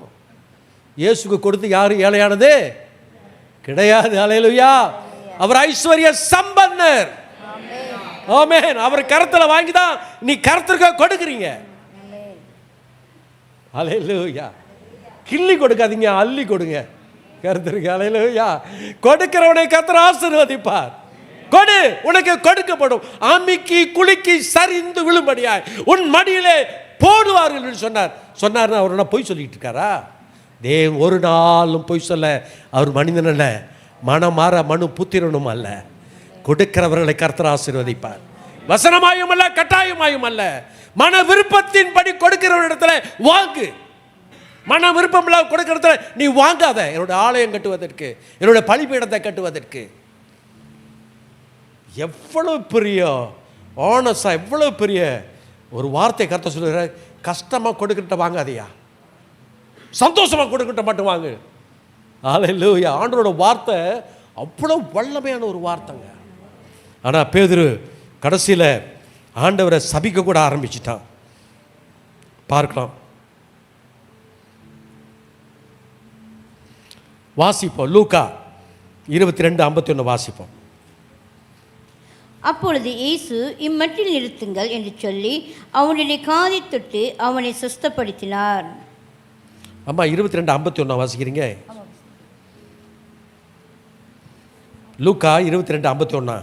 இயேசுக்கு கொடுத்து யாரும் ஏழையானது கிடையாது. அல்லேலூயா. அவர் ஐஸ்வர்ய சம்பன்னர். ஆமென். அவர் கரத்தில் வாங்கி தான் நீ கர்த்தருக்கு கொடுக்குறீங்க. அல்லேலூயா. கிள்ளி கொடுக்காதீங்க, அள்ளி கொடுங்க கர்த்தருக்கு. அல்லேலூயா. கொடுக்கிறவனை கர்த்தர் ஆசீர்வதிப்பார். கொடு, உனக்கு கொடுக்கப்படும். ஆமிக்கு குலுக்கி சரிந்து விழும்படியாய் உன் மடியிலே போடுவார்கள் என்று சொன்னார். அவர் பொய் சொல்லிட்டு இருக்காரா? தேவன் ஒரு நாளும் பொய் சொல்ல அவர் மனிதன் அல்ல, மனமாற மனு புத்திரனும் அல்ல. கொடுக்கிறவர்களை கர்த்தர் ஆசீர்வதிப்பார். வசனமாயும் அல்ல, கட்டாயமாயும் அல்ல, மன விருப்பத்தின்படி கொடுக்கிறவரிடத்துல வாங்கு. மன விருப்பம் இல்லாமல் கொடுக்கறத நீ வாங்காத. என்னோட ஆலயம் கட்டுவதற்கு, என்னோட பலிபீடத்தை கட்டுவதற்கு. எவ்வளவு பெரிய ஆனஸா, எவ்வளவு பெரிய ஒரு வார்த்தை கர்த்தர் சொல்லுற. கஷ்டமாக கொடுக்கிட்ட வாங்காதையா, சந்தோஷமாக கொடுக்கிட்ட மட்டும் வாங்கு. ஹல்லேலூயா. ஆண்டவரோட வார்த்தை அவ்வளோ வல்லமையான ஒரு வார்த்தைங்க. ஆனால் பேதுரு கடைசியில் ஆண்டவரை சபிக்க கூட ஆரம்பிச்சிட்டான். பார்க்கலாம், வாசிப்போம். லூக்கா 22:51 வாசிப்போம். அப்பொழுது இயேசு இம்மட்டில் நிறுத்துங்கள் என்று சொல்லி அவனுடைய காதை தொட்டு அவனை சுஸ்தப்படுத்தினார். அம்மா 22:51 வாசிக்கிறீங்க? லூக்கா 22:51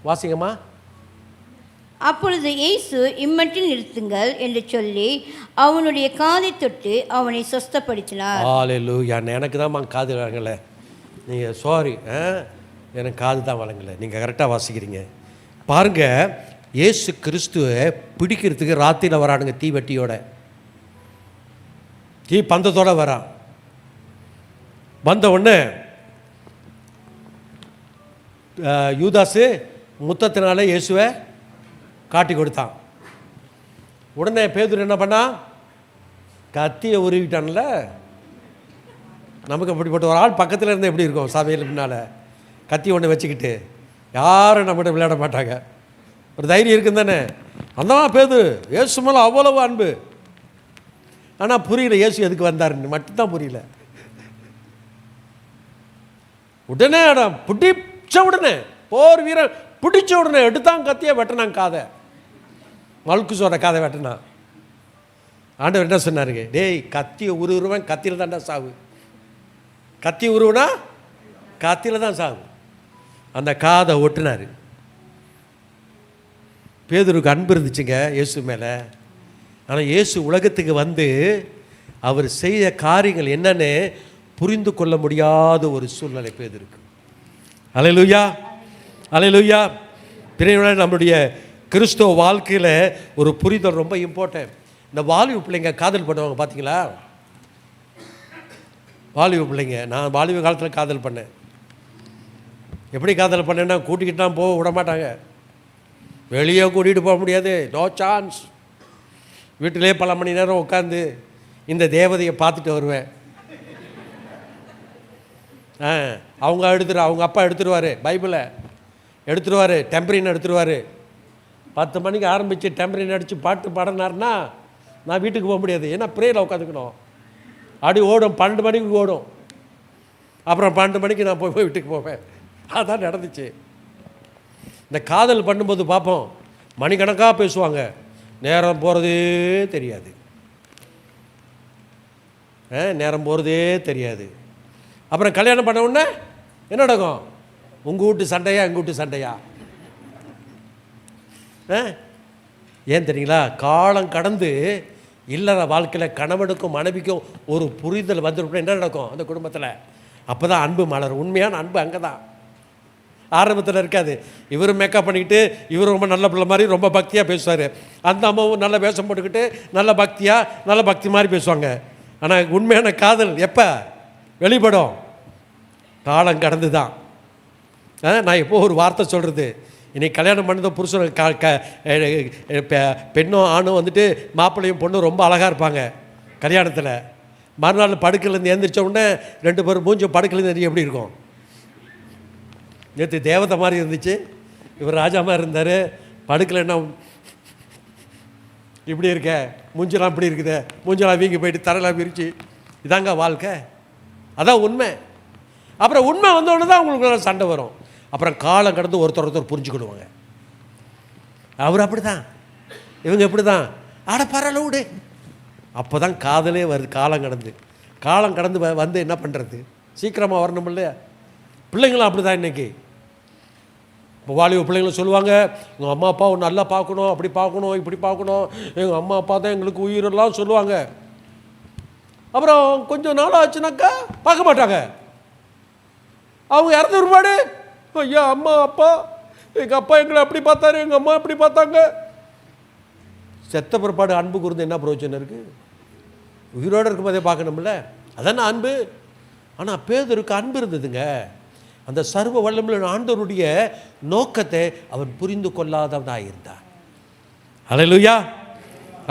வாசிங்கம்மா. அப்பொழுது இயேசு இம்மட்டில் நிறுத்துங்கள் என்று சொல்லி அவனுடைய காதை தொட்டு அவனை சுஸ்தப்படுத்தினார். ஹல்லேலூயா. எனக்கு தான் காது வழங்கலை. நீங்கள் சாரி, எனக்கு காது தான் வழங்கலை. நீங்கள் கரெக்டாக வாசிக்கிறீங்க. பாருங்கள், இயேசு கிறிஸ்துவை பிடிக்கிறதுக்கு ராத்திரியில் வரானுங்க, தீவட்டியோட, தீ பந்தத்தோடு வரான். வந்த உடனே யூதாசு முத்தத்தினால இயேசுவை காட்டி கொடுத்தான். உடனே பேதுரு என்ன பண்ணா? கத்தியை உருவிட்டான்ல. நமக்கு அப்படிப்பட்ட ஒரு ஆள் பக்கத்தில் இருந்தால் எப்படி இருக்கும்? சபையில் பின்னால் கத்தி ஒன்று வச்சுக்கிட்டு யாரும் நம்மகிட்ட விளையாட மாட்டாங்க. ஒரு தைரியம் இருக்குன்னு தானே. அந்த பேதுரு இயேசு மேலே அவ்வளவு அன்பு. ஆனால் புரியல இயேசு எதுக்கு வந்தாருன்னு மட்டும்தான் புரியல. உடனே பிடிச்ச உடனே, போர் வீரன் பிடிச்ச உடனே எடுத்தான் கத்தியை, வெட்டினான் காதை, மல்குசோட காதை வெட்டினான். ஆண்டவர் என்ன சொன்னாருங்க? டேய், கத்தியை உருவுருவன் கத்தியில் தான்டா சாவு. கத்தி உருவுனா கத்தியில் தான் சாவு. அந்த காதை ஒட்டினார். பேதுருக்கு அன்பு இருந்துச்சுங்க இயேசு மேலே. ஆனால் இயேசு உலகத்துக்கு வந்து அவர் செய்த காரியங்கள் என்னன்னு புரிந்து கொள்ள முடியாத ஒரு சூழ்நிலை பேதுருக்கு. அல்லேலூயா, அல்லேலூயா. பிறகு நம்மளுடைய கிறிஸ்துவ வாழ்க்கையில் ஒரு புரிதல் ரொம்ப இம்பார்ட்டன்ட். இந்த வாலிப பிள்ளைங்க காதல் பண்ணுவாங்க பார்த்தீங்களா? வாலிப பிள்ளைங்க, நான் வாலிப காலத்தில் காதல் பண்ணேன். எப்படி காதல் பண்ணேன்னா, கூட்டிக்கிட்டு தான் போக விட மாட்டாங்க. வெளியே கூட்டிகிட்டு போக முடியாது, நோ சான்ஸ். வீட்டிலே பல மணி நேரம் உட்காந்து இந்த தேவதையை பார்த்துட்டு வருவேன். அவங்க அப்பா எடுத்துருவார், பைபிளை எடுத்துருவார், டெம்பரின் எடுத்துருவார். 10 மணிக்கு ஆரம்பித்து டெம்பரின் அடித்து பாட்டு பாடினார்னா நான் வீட்டுக்கு போக முடியாது. ஏன்னா ப்ரேயரில் உட்காந்துக்கணும். அப்படி ஓடும், 12 மணிக்கு ஓடும். அப்புறம் 12 மணிக்கு நான் போய் வீட்டுக்கு போவேன். அதான் நடந்துச்சு. இந்த காதல் பண்ணும்போது பார்ப்போம், மணிக்கணக்காக பேசுவாங்க, நேரம் போகிறதே தெரியாது. நேரம் போகிறதே தெரியாது. அப்புறம் கல்யாணம் பண்ண உடனே என்ன நடக்கும்? உங்கள் வீட்டு சண்டையா, எங்கள் வீட்டு சண்டையா? ஏன் தெரியுங்களா? காலம் கடந்து இல்லற வாழ்க்கையில் கணவனுக்கும் மனைவிக்கும் ஒரு புரிதல் வந்துருப்போம். என்ன நடக்கும் அந்த குடும்பத்தில்? அப்போ தான் அன்பு மலரும். உண்மையான அன்பு அங்கே தான், ஆரம்பத்தில் இருக்காது. இவரும் மேக்கப் பண்ணிக்கிட்டு, இவர் ரொம்ப நல்ல பிள்ளை மாதிரி ரொம்ப பக்தியாக பேசுவார். அந்த அம்மாவும் நல்ல வேஷம் போட்டுக்கிட்டு நல்ல பக்தியாக நல்ல பக்தி மாதிரி பேசுவாங்க. ஆனால் உண்மையான காதல் எப்போ வெளிப்படும்? காலம் கடந்து தான். நான் எப்போ ஒரு வார்த்தை சொல்கிறது, இன்னைக்கு கல்யாணம் பண்ணது புருஷன் பெண்ணும் ஆணும் வந்துட்டு மாப்பிள்ளையும் பொண்ணும் ரொம்ப அழகாக இருப்பாங்க கல்யாணத்தில். மறுநாள் படுக்கையிலேருந்து எழுந்திரிச்ச உடனே 2 பேரும் மூஞ்சும் படுக்கையிலேருந்து எப்படி இருக்கும்? நேற்று தேவதை மாதிரி இருந்துச்சு, இவர் ராஜா மாதிரி இருந்தார். படுக்கையில் என்ன இப்படி இருக்க, மூஞ்செல்லாம் இப்படி இருக்குது, மூஞ்செல்லாம் வீங்கி போயிட்டு தரையெல்லாம் விரிச்சு. இதாங்க வாழ்க்கை, அதான் உண்மை. அப்புறம் உண்மை வந்தோடனே தான் உங்களுக்கு சண்டை வரும். அப்புறம் காலம் கடந்து ஒருத்தர் புரிஞ்சுக்கிடுவாங்க. அவர் அப்படி தான், இவங்க எப்படி தான், ஆட பரவாயில்ல விடு. அப்போ தான் காதலே வருது. காலம் கடந்து வந்து என்ன பண்ணுறது? சீக்கிரமாக வரணும் இல்லையா? பிள்ளைங்களும் அப்படி தான் இன்றைக்கி. இப்போ வாலிப பிள்ளைங்களும் சொல்லுவாங்க, எங்கள் அம்மா அப்பாவை நல்லா பார்க்கணும், அப்படி பார்க்கணும், இப்படி பார்க்கணும், எங்கள் அம்மா அப்பா தான் எங்களுக்கு உயிரெல்லாம் சொல்லுவாங்க. அப்புறம் கொஞ்சம் நாள் ஆச்சுனாக்கா பார்க்க மாட்டாங்க. அவங்க இறந்த ஒருபாடு, ஐயா அம்மா அப்பா, எங்கள் அப்பா எங்களை அப்படி பார்த்தாரு, எங்கள் அம்மா அப்படி பார்த்தாங்க. செத்த பிற்பாடு அன்பு கூர்ந்து என்ன பிரயோஜனம் இருக்குது? உயிரோடு இருக்கும்போதே பார்க்கணும்ல, அதான அன்பு. ஆனால் பேதுருக்கு அன்பு இருந்ததுங்க. அந்த சர்வ வல்லமையுள்ள ஆண்டவருடைய நோக்கத்தை அவன் புரிந்து கொள்ளாதவனாக இருந்தான். அல்லேலூயா,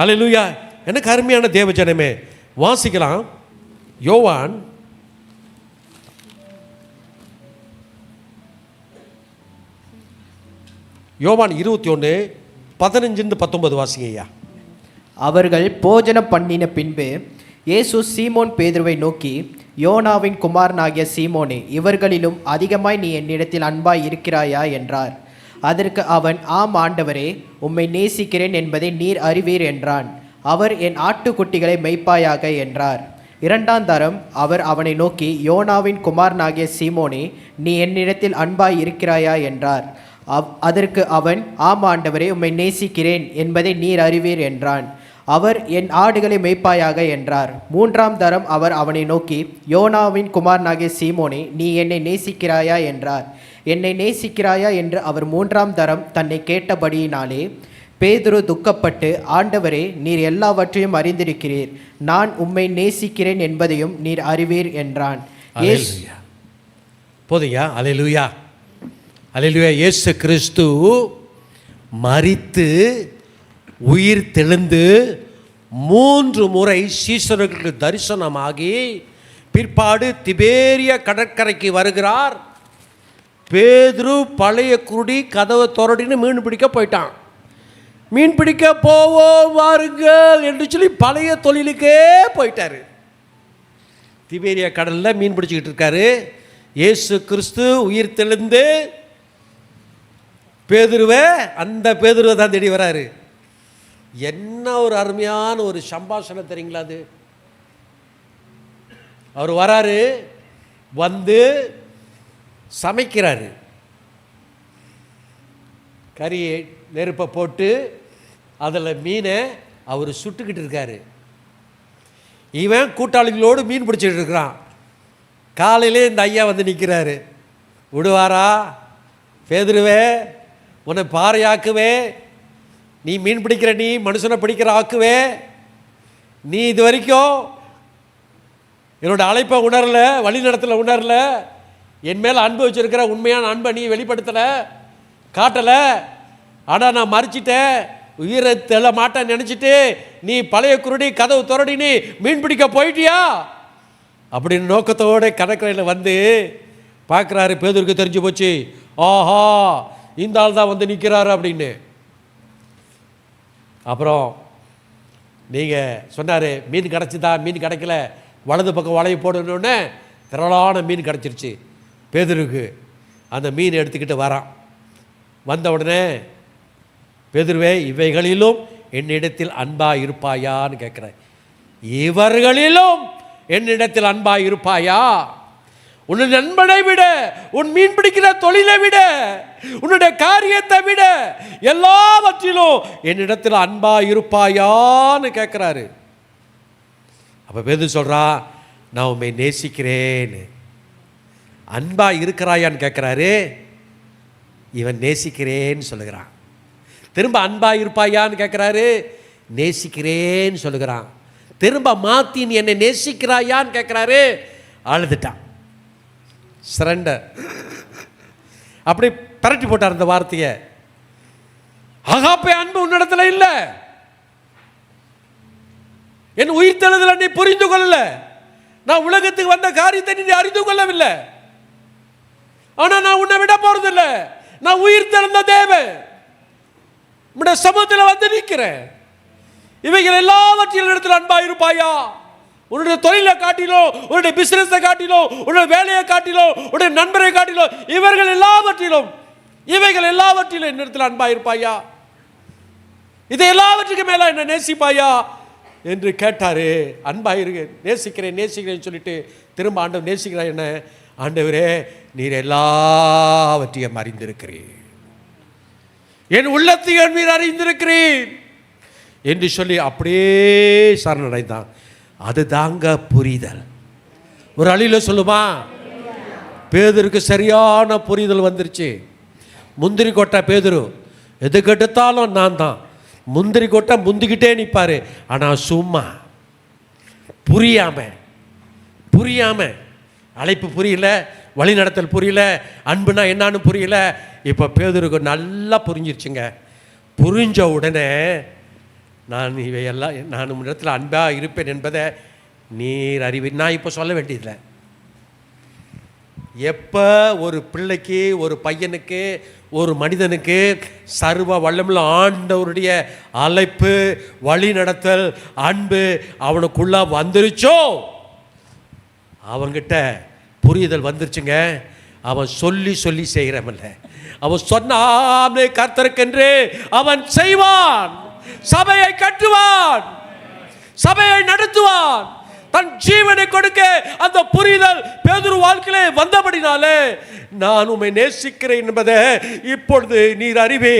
அல்லேலூயா. எனக்கு அருமையான தேவஜனமே, வாசிக்கலாம். யோவான் 21:15-19 வாசிங்கய்யா. அவர்கள் போஜனம் பண்ணின பின்பு இயேசு சீமோன் பேதுருவை நோக்கி, யோனாவின் குமாரனாகிய சீமோனே, இவர்களிலும் அதிகமாய் நீ என்னிடத்தில் அன்பாய் இருக்கிறாயா என்றார். அதற்கு அவன், ஆம் ஆண்டவரே, உம்மை நேசிக்கிறேன் என்பதை நீர் அறிவீர் என்றான். அவர், என் ஆட்டுக்குட்டிகளை மெய்ப்பாயாக என்றார். இரண்டாம் தரம் அவர் அவனை நோக்கி, யோனாவின் குமாரனாகிய சீமோனே, நீ என்னிடத்தில் அன்பாய் இருக்கிறாயா என்றார். அதற்கு அவன், ஆம் ஆண்டவரே, உம்மை நேசிக்கிறேன் என்பதை நீர் அறிவீர் என்றான். அவர், என் ஆடுகளை மெய்ப்பாயாக என்றார். மூன்றாம் தரம் அவர் அவனை நோக்கி, யோனாவின் குமாரனாகிய சீமோனே, நீ என்னை நேசிக்கிறாயா என்றார். என்னை நேசிக்கிறாயா என்று அவர் மூன்றாம் தரம் தன்னை கேட்டபடியினாலே பேதுரு துக்கப்பட்டு, ஆண்டவரே, நீர் எல்லாவற்றையும் அறிந்திருக்கிறீர், நான் உம்மை நேசிக்கிறேன் என்பதையும் நீர் அறிவீர் என்றான். போதுயா. அல்லேலூயா, அல்லேலூயா. இயேசு கிறிஸ்து மரித்து உயிர் தெழுந்து 3 முறை சீசர்களுக்கு தரிசனமாகி பிற்பாடு திபேரிய கடற்கரைக்கு வருகிறார். பேதுரு பழைய குருடி கதவை திறடின்னு மீன் பிடிக்க போயிட்டான். மீன் பிடிக்க போவோம் வாருங்கள் என்று சொல்லி பழைய தொழிலுக்கே போயிட்டாரு. திபேரிய கடலில் மீன் பிடிச்சிக்கிட்டு இருக்காரு. இயேசு கிறிஸ்து உயிர் தெழுந்து பேதுருவை, அந்த பேதுருவை தான் தேடி வராரு. என்ன ஒரு அருமையான ஒரு சம்பாஷணம் தெரியுங்களா அது. அவர் வராரு, வந்து சமைக்கிறாரு. கறியை நெருப்பை போட்டு அதில் மீனை அவர் சுட்டுக்கிட்டு இருக்காரு. இவன் கூட்டாளிகளோடு மீன் பிடிச்சிட்டு இருக்கிறான். காலையிலே இந்த ஐயா வந்து நிற்கிறாரு. விடுவாரா? பேதுருவே, உன்னை பாறையாக்குவே, நீ மீன் பிடிக்கிற, நீ மனுஷனை பிடிக்கிற ஆக்குவே, நீ இது வரைக்கும் என்னோட அழைப்பை உணரல, வழி நடத்தல உணரல, என் மேலே அன்பு வச்சிருக்கிற உண்மையான அன்பை நீ வெளிப்படுத்தலை, காட்டலை. ஆனால் நான் மறிச்சிட்டேன், உயிரை தெள்ள மாட்டேன்னு நினச்சிட்டு நீ பழைய குருடி கதவு துறடி நீ மீன் பிடிக்க போயிட்டியா அப்படின்னு நோக்கத்தோடு கடற்கரையில் வந்து பார்க்குறாரு. பேதுருக்கு தெரிஞ்சு போச்சு, ஆஹா இந்த ஆள் தான் வந்து நிற்கிறாரு அப்படின்னு. அப்புறம் நீங்கள் சொன்னார், மீன் கிடச்சிதா? மீன் கிடைக்கல, வலது பக்கம் வலையை போடணுன்னு திரளான மீன் கிடச்சிருச்சு பேதுருக்கு. அந்த மீன் எடுத்துக்கிட்டு வரான். வந்த உடனே, பேதுருவே, இவைகளிலும் என்னிடத்தில் அன்பாக இருப்பாயான்னு கேட்குறேன். இவர்களிலும் என்னிடத்தில் அன்பாக இருப்பாயா? உன் நண்பனை விட, உன் மீன் பிடிக்கிற தொழிலை விட, உன்னுடைய காரியத்தை விட எல்லாவற்றிலும் என்னிடத்தில் அன்பா இருப்பாயான்னு கேட்குறாரு. அப்போ பேதுரு சொல்றா, நான் உண்மை நேசிக்கிறேன்னு. அன்பா இருக்கிறாயான்னு கேட்குறாரு. இவன் நேசிக்கிறேன்னு சொல்லுகிறான். திரும்ப அன்பா இருப்பாயான்னு கேட்குறாரு. நேசிக்கிறேன்னு சொல்லுகிறான். திரும்ப மாத்தி நீ என்னை நேசிக்கிறாயான்னு கேட்குறாரு. அழுதுட்டான். சரண்டர். அப்படி பரட்டி போட்டார் அந்த வார்த்தையை. அகாப்பே அன்பு உன்னிடத்துல இல்லை, என் உயிர் தெழுதலை நீ புரிந்து கொள்ளல, நான் உலகத்துக்கு வந்த காரியத்தை நீ அறிந்து கொள்ளவில்லை. ஆனா நான் உன்னை விட போறதில்லை, நான் உயிர் தெழுந்த தேவன் உன்னுடைய சமூகத்தில் வந்து நிற்கிறேன். இவைகள் எல்லாவற்றிலும் இடத்துல அன்பா இருப்பாயா? உன்னுடைய தொழிலை காட்டிலும், உன்னுடைய பிசினஸை காட்டிலும், உன்னுடைய வேலையை காட்டிலும், உன்னுடைய நண்பரை காட்டிலும், இவர்கள் எல்லாவற்றிலும், இவைகள் எல்லாவற்றிலும் என்னிடத்தில் அன்பா இருப்பாயா? இதை எல்லாவற்றுக்கும் மேல என்ன நேசிப்பாயா என்று கேட்டாரு. அன்பா இருக்கு, நேசிக்கிறேன் நேசிக்கிறேன்னு சொல்லிட்டு திரும்ப ஆண்டவர் நேசிக்கிறார் என்ன? ஆண்டவரே, நீர் எல்லாவற்றையும் அறிந்திருக்கிறீர், என் உள்ளத்தையும் நீர் அறிந்திருக்கிறீர் என்று சொல்லி அப்படியே சரணடைந்தான். அது தாங்க புரிதல். ஒரு அழியில் சொல்லுமா, பேதுருக்கு சரியான புரிதல் வந்துருச்சு. முந்திரி கொட்டை பேதுரு, எதுக்கு எடுத்தாலும் நான் தான். முந்திரி கொட்டை முந்திக்கிட்டே நிற்பாரு. ஆனால் சும்மா புரியாம அழைப்பு புரியல, வழிநடத்தல் புரியல, அன்புனா என்னன்னு புரியல. இப்போ பேதுருக்கு நல்லா புரிஞ்சிருச்சுங்க. புரிஞ்ச உடனே நான் இவையெல்லாம் நான் இடத்துல அன்பாக இருப்பேன் என்பதை நீர் அறிவி. நான் இப்போ சொல்ல வேண்டியதில்லை. எப்போ ஒரு பிள்ளைக்கு, ஒரு பையனுக்கு, ஒரு மனிதனுக்கு சர்வ வல்லமுள்ள ஆண்டவருடைய அழைப்பு, வழி நடத்தல், அன்பு அவனுக்குள்ள வந்துருச்சோ, அவங்கிட்ட புரிதல் வந்துருச்சுங்க. அவன் சொல்லி சொல்லி செய்கிறவன்ல, அவன் சொன்னாமே கர்த்தருக்கென்று அவன் செய்வான், சபையை கட்டுவான், சபையை நடத்துவான், தன் ஜீவனை கொடுக்க அந்த புரிதல் பேதுரு வாழ்க்கையிலே வந்தபடினாலே நான் உம்மை நேசிக்கிறேன் என்பதை இப்பொழுது நீர் அறிவே.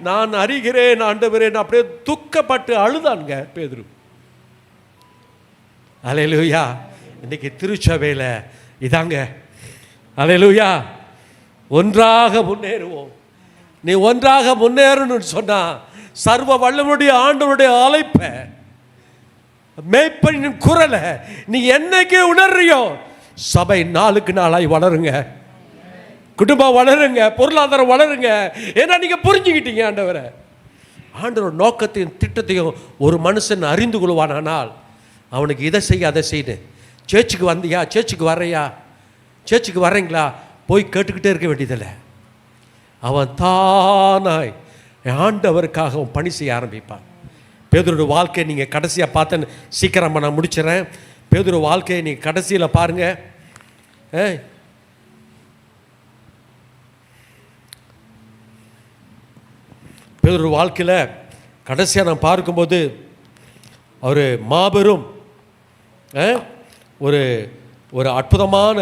நான் அறிகிறேன் ஆண்டவரே. அப்படியே துக்கப்பட்டு அழுதாங்க பேதுரு. அல்லேலூயா. இன்னைக்கு திருச்சபையில் இதாங்க. அல்லேலூயா. ஒன்றாக முன்னேறுவோம். நீ ஒன்றாக முன்னேறணும்னு சொன்னா சர்வ வல்லமுடைய ஆண்டவருடைய அழைப்பை, மேய்ப்பனின் குரலை நீ என்னைக்கு உணர்றியோ, சபை நாளுக்கு நாளாய் வளருங்க, குடும்பம் வளருங்க, பொருளாதாரம் வளருங்க. ஏன்னா நீங்க புரிஞ்சுக்கிட்டீங்க ஆண்டவரை. ஆண்டவர் நோக்கத்தையும் திட்டத்தையும் ஒரு மனுஷன் அறிந்து கொள்வானால் அவனுக்கு இதை செய்ய அதை செய்து. சேர்ச்சுக்கு வந்தியா, சேர்ச்சுக்கு வர்றையா, சேர்ச்சுக்கு வர்றீங்களா, போய் கேட்டுக்கிட்டே இருக்க வேண்டியதில்லை. அவன் தானாய் ஆண்டவருக்காக அவன் பணி செய்ய ஆரம்பிப்பான். பேதுருடைய வாழ்க்கையை நீங்கள் கடைசியாக பார்த்தேன்னு சீக்கிரமாக நான் முடிச்சிடறேன். பேதுரு வாழ்க்கையை நீங்கள் கடைசியில் பாருங்கள். பேதுரு வாழ்க்கையில் கடைசியாக நான் பார்க்கும்போது அவர் மாபெரும் ஒரு ஒரு அற்புதமான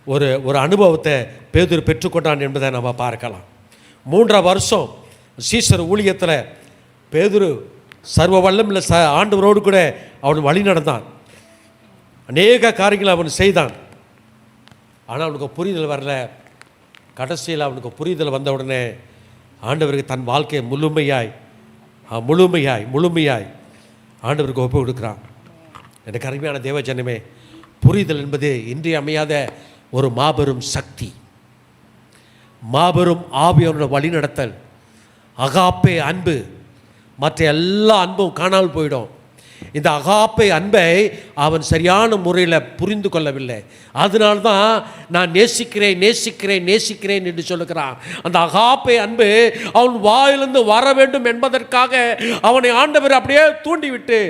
ஒரு அனுபவத்தை பேதுரு பெற்றுக்கொண்டான் என்பதை நம்ம பார்க்கலாம். 3 வருஷம் சீசர் ஊழியத்தில் பேதுரு சர்வ வல்லமுள்ள ஆண்டவரோடு கூட அவன் வழி நடந்தான். அநேக காரியங்களை அவன் செய்தான். ஆனால் அவனுக்கு புரிதல் வரல. கடைசியில் அவனுக்கு புரிதல் வந்த உடனே ஆண்டவருக்கு தன் வாழ்க்கையை முழுமையாய் ஆண்டவருக்கு ஒப்பு கொடுக்குறான். எனக்கு அருமையான தேவஜனமே, புரிதல் என்பது இன்றியமையாத ஒரு மாபெரும் சக்தி, மாபெரும் ஆவியோட வழிநடத்தல், அகாப்பே அன்பு. மற்ற எல்லா அன்பும் காணாமல் போயிடும். இந்த அகாப்பே அன்பை அவன் சரியான முறையில் புரிந்து கொள்ளவில்லை. அதனால்தான் நான் நேசிக்கிறேன் என்று சொல்லுகிறான். அந்த அகாப்பே அன்பு அவன் வாயிலிருந்து வர வேண்டும் என்பதற்காக அவனை ஆண்டவர் அப்படியே தூண்டிவிட்டு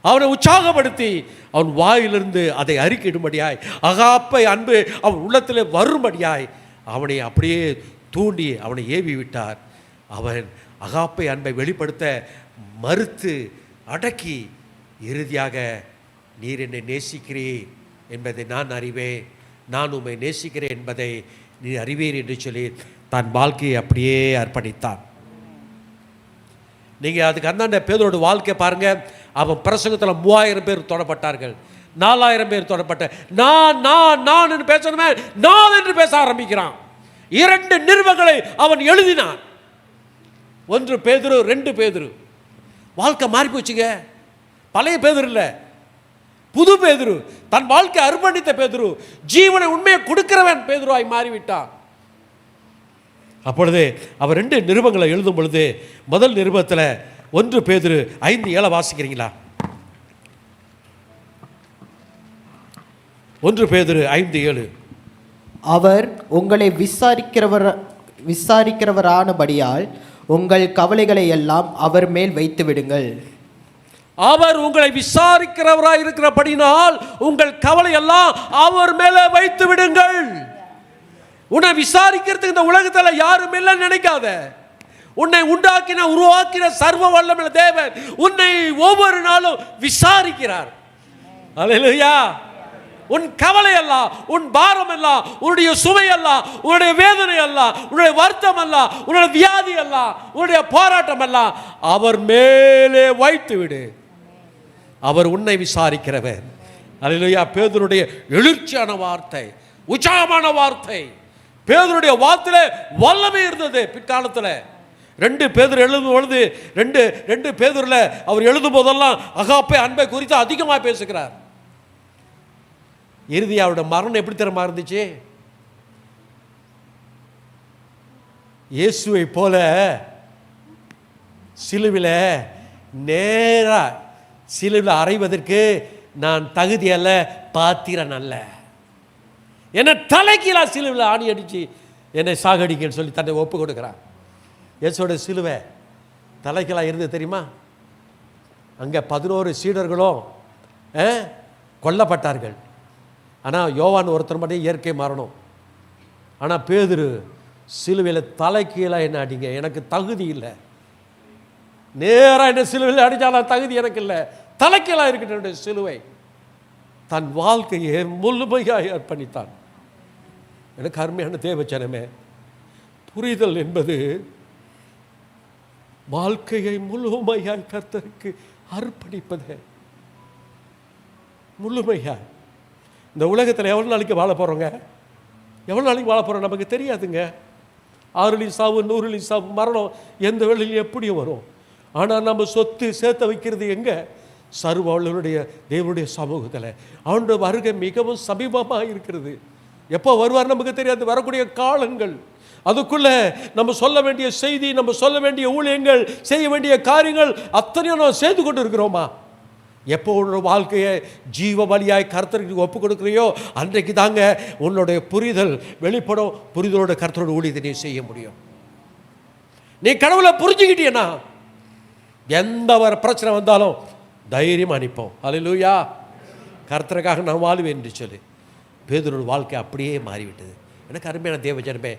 அவனை உற்சாகப்படுத்தி அவன் வாயிலிருந்து அதை அறிக்கையிடும்படியாய், அகாப்பை அன்பு அவன் உள்ளத்தில் வரும்படியாய் அவனை அப்படியே தூண்டி அவனை ஏவி விட்டார். அவன் அகாப்பை அன்பை வெளிப்படுத்த மறுத்து அடக்கி இறுதியாக நீர் என்னை நேசிக்கிறீர் என்பதை நான் அறிவேன், நான் உம்மை நேசிக்கிறேன் என்பதை நீ அறிவீர் என்று சொல்லி தன் வாழ்க்கையை அப்படியே அர்ப்பணித்தான். நீங்கள் அதுக்கு அந்தாண்ட பேதரோட வாழ்க்கை பாருங்கள். அவன் பிரசங்கத்தில் 3000 பேர் தொடப்பட்டார்கள், 4000 பேர் தொடப்பட்ட. நான் என்று பேசணுமே, நான் என்று பேச ஆரம்பிக்கிறான். 2 நிருபங்களை அவன் எழுதினான். 1 பேதுரு, 2 பேதுரு. வாழ்க்கை மாறி போச்சுங்க. பழைய பேதுரு இல்லை, புது பேதுரு, தன் வாழ்க்கை அர்ப்பணித்த பேதுரு, ஜீவனை உண்மையை கொடுக்கிறவன் பேதுருவாய் மாறிவிட்டான். அப்பொழுது அவர் 2 நிருபங்களை எழுதும் பொழுது முதல் நிருபத்தில் 1 பேதுரு 5:7 வாசிக்கிறீங்களா? 1 பேதுரு 5:7. அவர் உங்களை விசாரிக்கிறவரானபடியால் உங்கள் கவலைகளை எல்லாம் அவர் மேல் வைத்து விடுங்கள். அவர் உங்களை விசாரிக்கிறவராய் இருக்கிறபடினால் உங்கள் கவலை எல்லாம் அவர் மேலே வைத்து விடுங்கள். உன்னை விசாரிக்கிறதுக்கு இந்த உலகத்தில் யாரும் இல்லைன்னு நினைக்காத. உன்னை உருவாக்கின சர்வ வல்லமையுள்ள தேவன் உன்னை ஒவ்வொரு நாளும் விசாரிக்கிறார். அல்லேலூயா. உன் கவலை அல்ல, உன் பாரம் அல்ல, உன்னுடைய சுமை அல்ல, உன்னுடைய வேதனை அல்ல, உன்னுடைய வருத்தம் அல்ல, உன்னுடைய வியாதி அல்ல, உன்னுடைய போராட்டம் அல்ல, அவர் மேலே வைத்து விடு. அவர் உன்னை விசாரிக்கிறவர். அல்லேலூயா. பேதுருடைய எழுச்சியான வார்த்தை, உற்சாகமான வார்த்தை. பேதுருடைய வார்த்தையில வல்லமை இருந்தது. பிற்காலத்தில் 2 பேதுரு எழுதும் பொழுது ரெண்டு பேதுருல அவர் எழுதும் போதெல்லாம் அகாப்பே அன்பை குறித்து அதிகமாக பேசுகிறார். இறுதி அவருடைய மரணம் எப்படி தெரியுமா இருந்துச்சு? இயேசுவை போல சிலுவில நேரா சிலுவில் அறைவதற்கு நான் தகுதி அல்ல, பாத்திரன் அல்ல. என்னை தலைக்கீழா சிலுவில் ஆணி அடிச்சு என்னை சாகடிக்கன்னு சொல்லி தன்னை ஒப்பு கொடுக்கிறான். இயேசுவோட சிலுவை தலைக்கீழா இருந்து தெரியுமா? அங்கே 11 சீடர்களும் கொல்லப்பட்டார்கள். ஆனால் யோவான் ஒருத்தர் மட்டும் இயற்கை மரணம். ஆனால் பேதுரு சிலுவையில் தலைக்கீழா என்ன அடிங்க, எனக்கு தகுதி இல்லை, நேராக என்ன சிலுவையில் அடித்தாலும் தகுதி எனக்கு இல்லை, தலைக்கீழா இருக்கின்ற சிலுவை. தன் வாழ்க்கையை முழுமையாக அர்ப்பணித்தான். எனக்கு அருமையான தேவச்சனமே, புரிதல் என்பது வாழ்க்கையை முழுமையாய் கர்த்தருக்கு அர்ப்பணிப்பது. முழுமையாய் இந்த உலகத்தில் எவ்வளோ நாளைக்கு வாழ போகிறோங்க? எவ்வளோ நாளைக்கு வாழ போகிறோம் நமக்கு தெரியாதுங்க. 6 சாவு 100 சாவு மரணம் எந்த வேளையிலும் எப்படியும் வரும். ஆனால் நம்ம சொத்து சேர்த்து வைக்கிறது எங்கே? சர்வவல்லவருடைய தேவனுடைய சமூகத்தில். அவனுடைய வருகை மிகவும் சமீபமாக இருக்கிறது. எப்போ வருவார் நமக்கு தெரியாது. வரக்கூடிய காலங்கள், அதுக்குள்ளே நம்ம சொல்ல வேண்டிய செய்தி, நம்ம சொல்ல வேண்டிய ஊழியங்கள், செய்ய வேண்டிய காரியங்கள் அத்தனையும் நம்ம செய்து கொண்டு இருக்கிறோமா? எப்போ உன்னோட வாழ்க்கையை ஜீவ வழியாய் கர்த்தருக்கு ஒப்பு கொடுக்குறியோ அன்றைக்கு தாங்க உன்னுடைய புரிதல் வெளிப்படும். புரிதலோட கர்த்தரோட ஊழியத்தை நீ செய்ய முடியும். நீ கடவுளை புரிஞ்சுக்கிட்டீன்னா எந்த ஒரு பிரச்சனை வந்தாலும் தைரியம் அனுப்போம். அல்லேலூயா. கர்த்தருக்காக நான் வாழ்வேன் என்று சொல்லி பேதுருவோட வாழ்க்கை அப்படியே மாறிவிட்டது. எனக்கு அருமையான தேவஜனமே,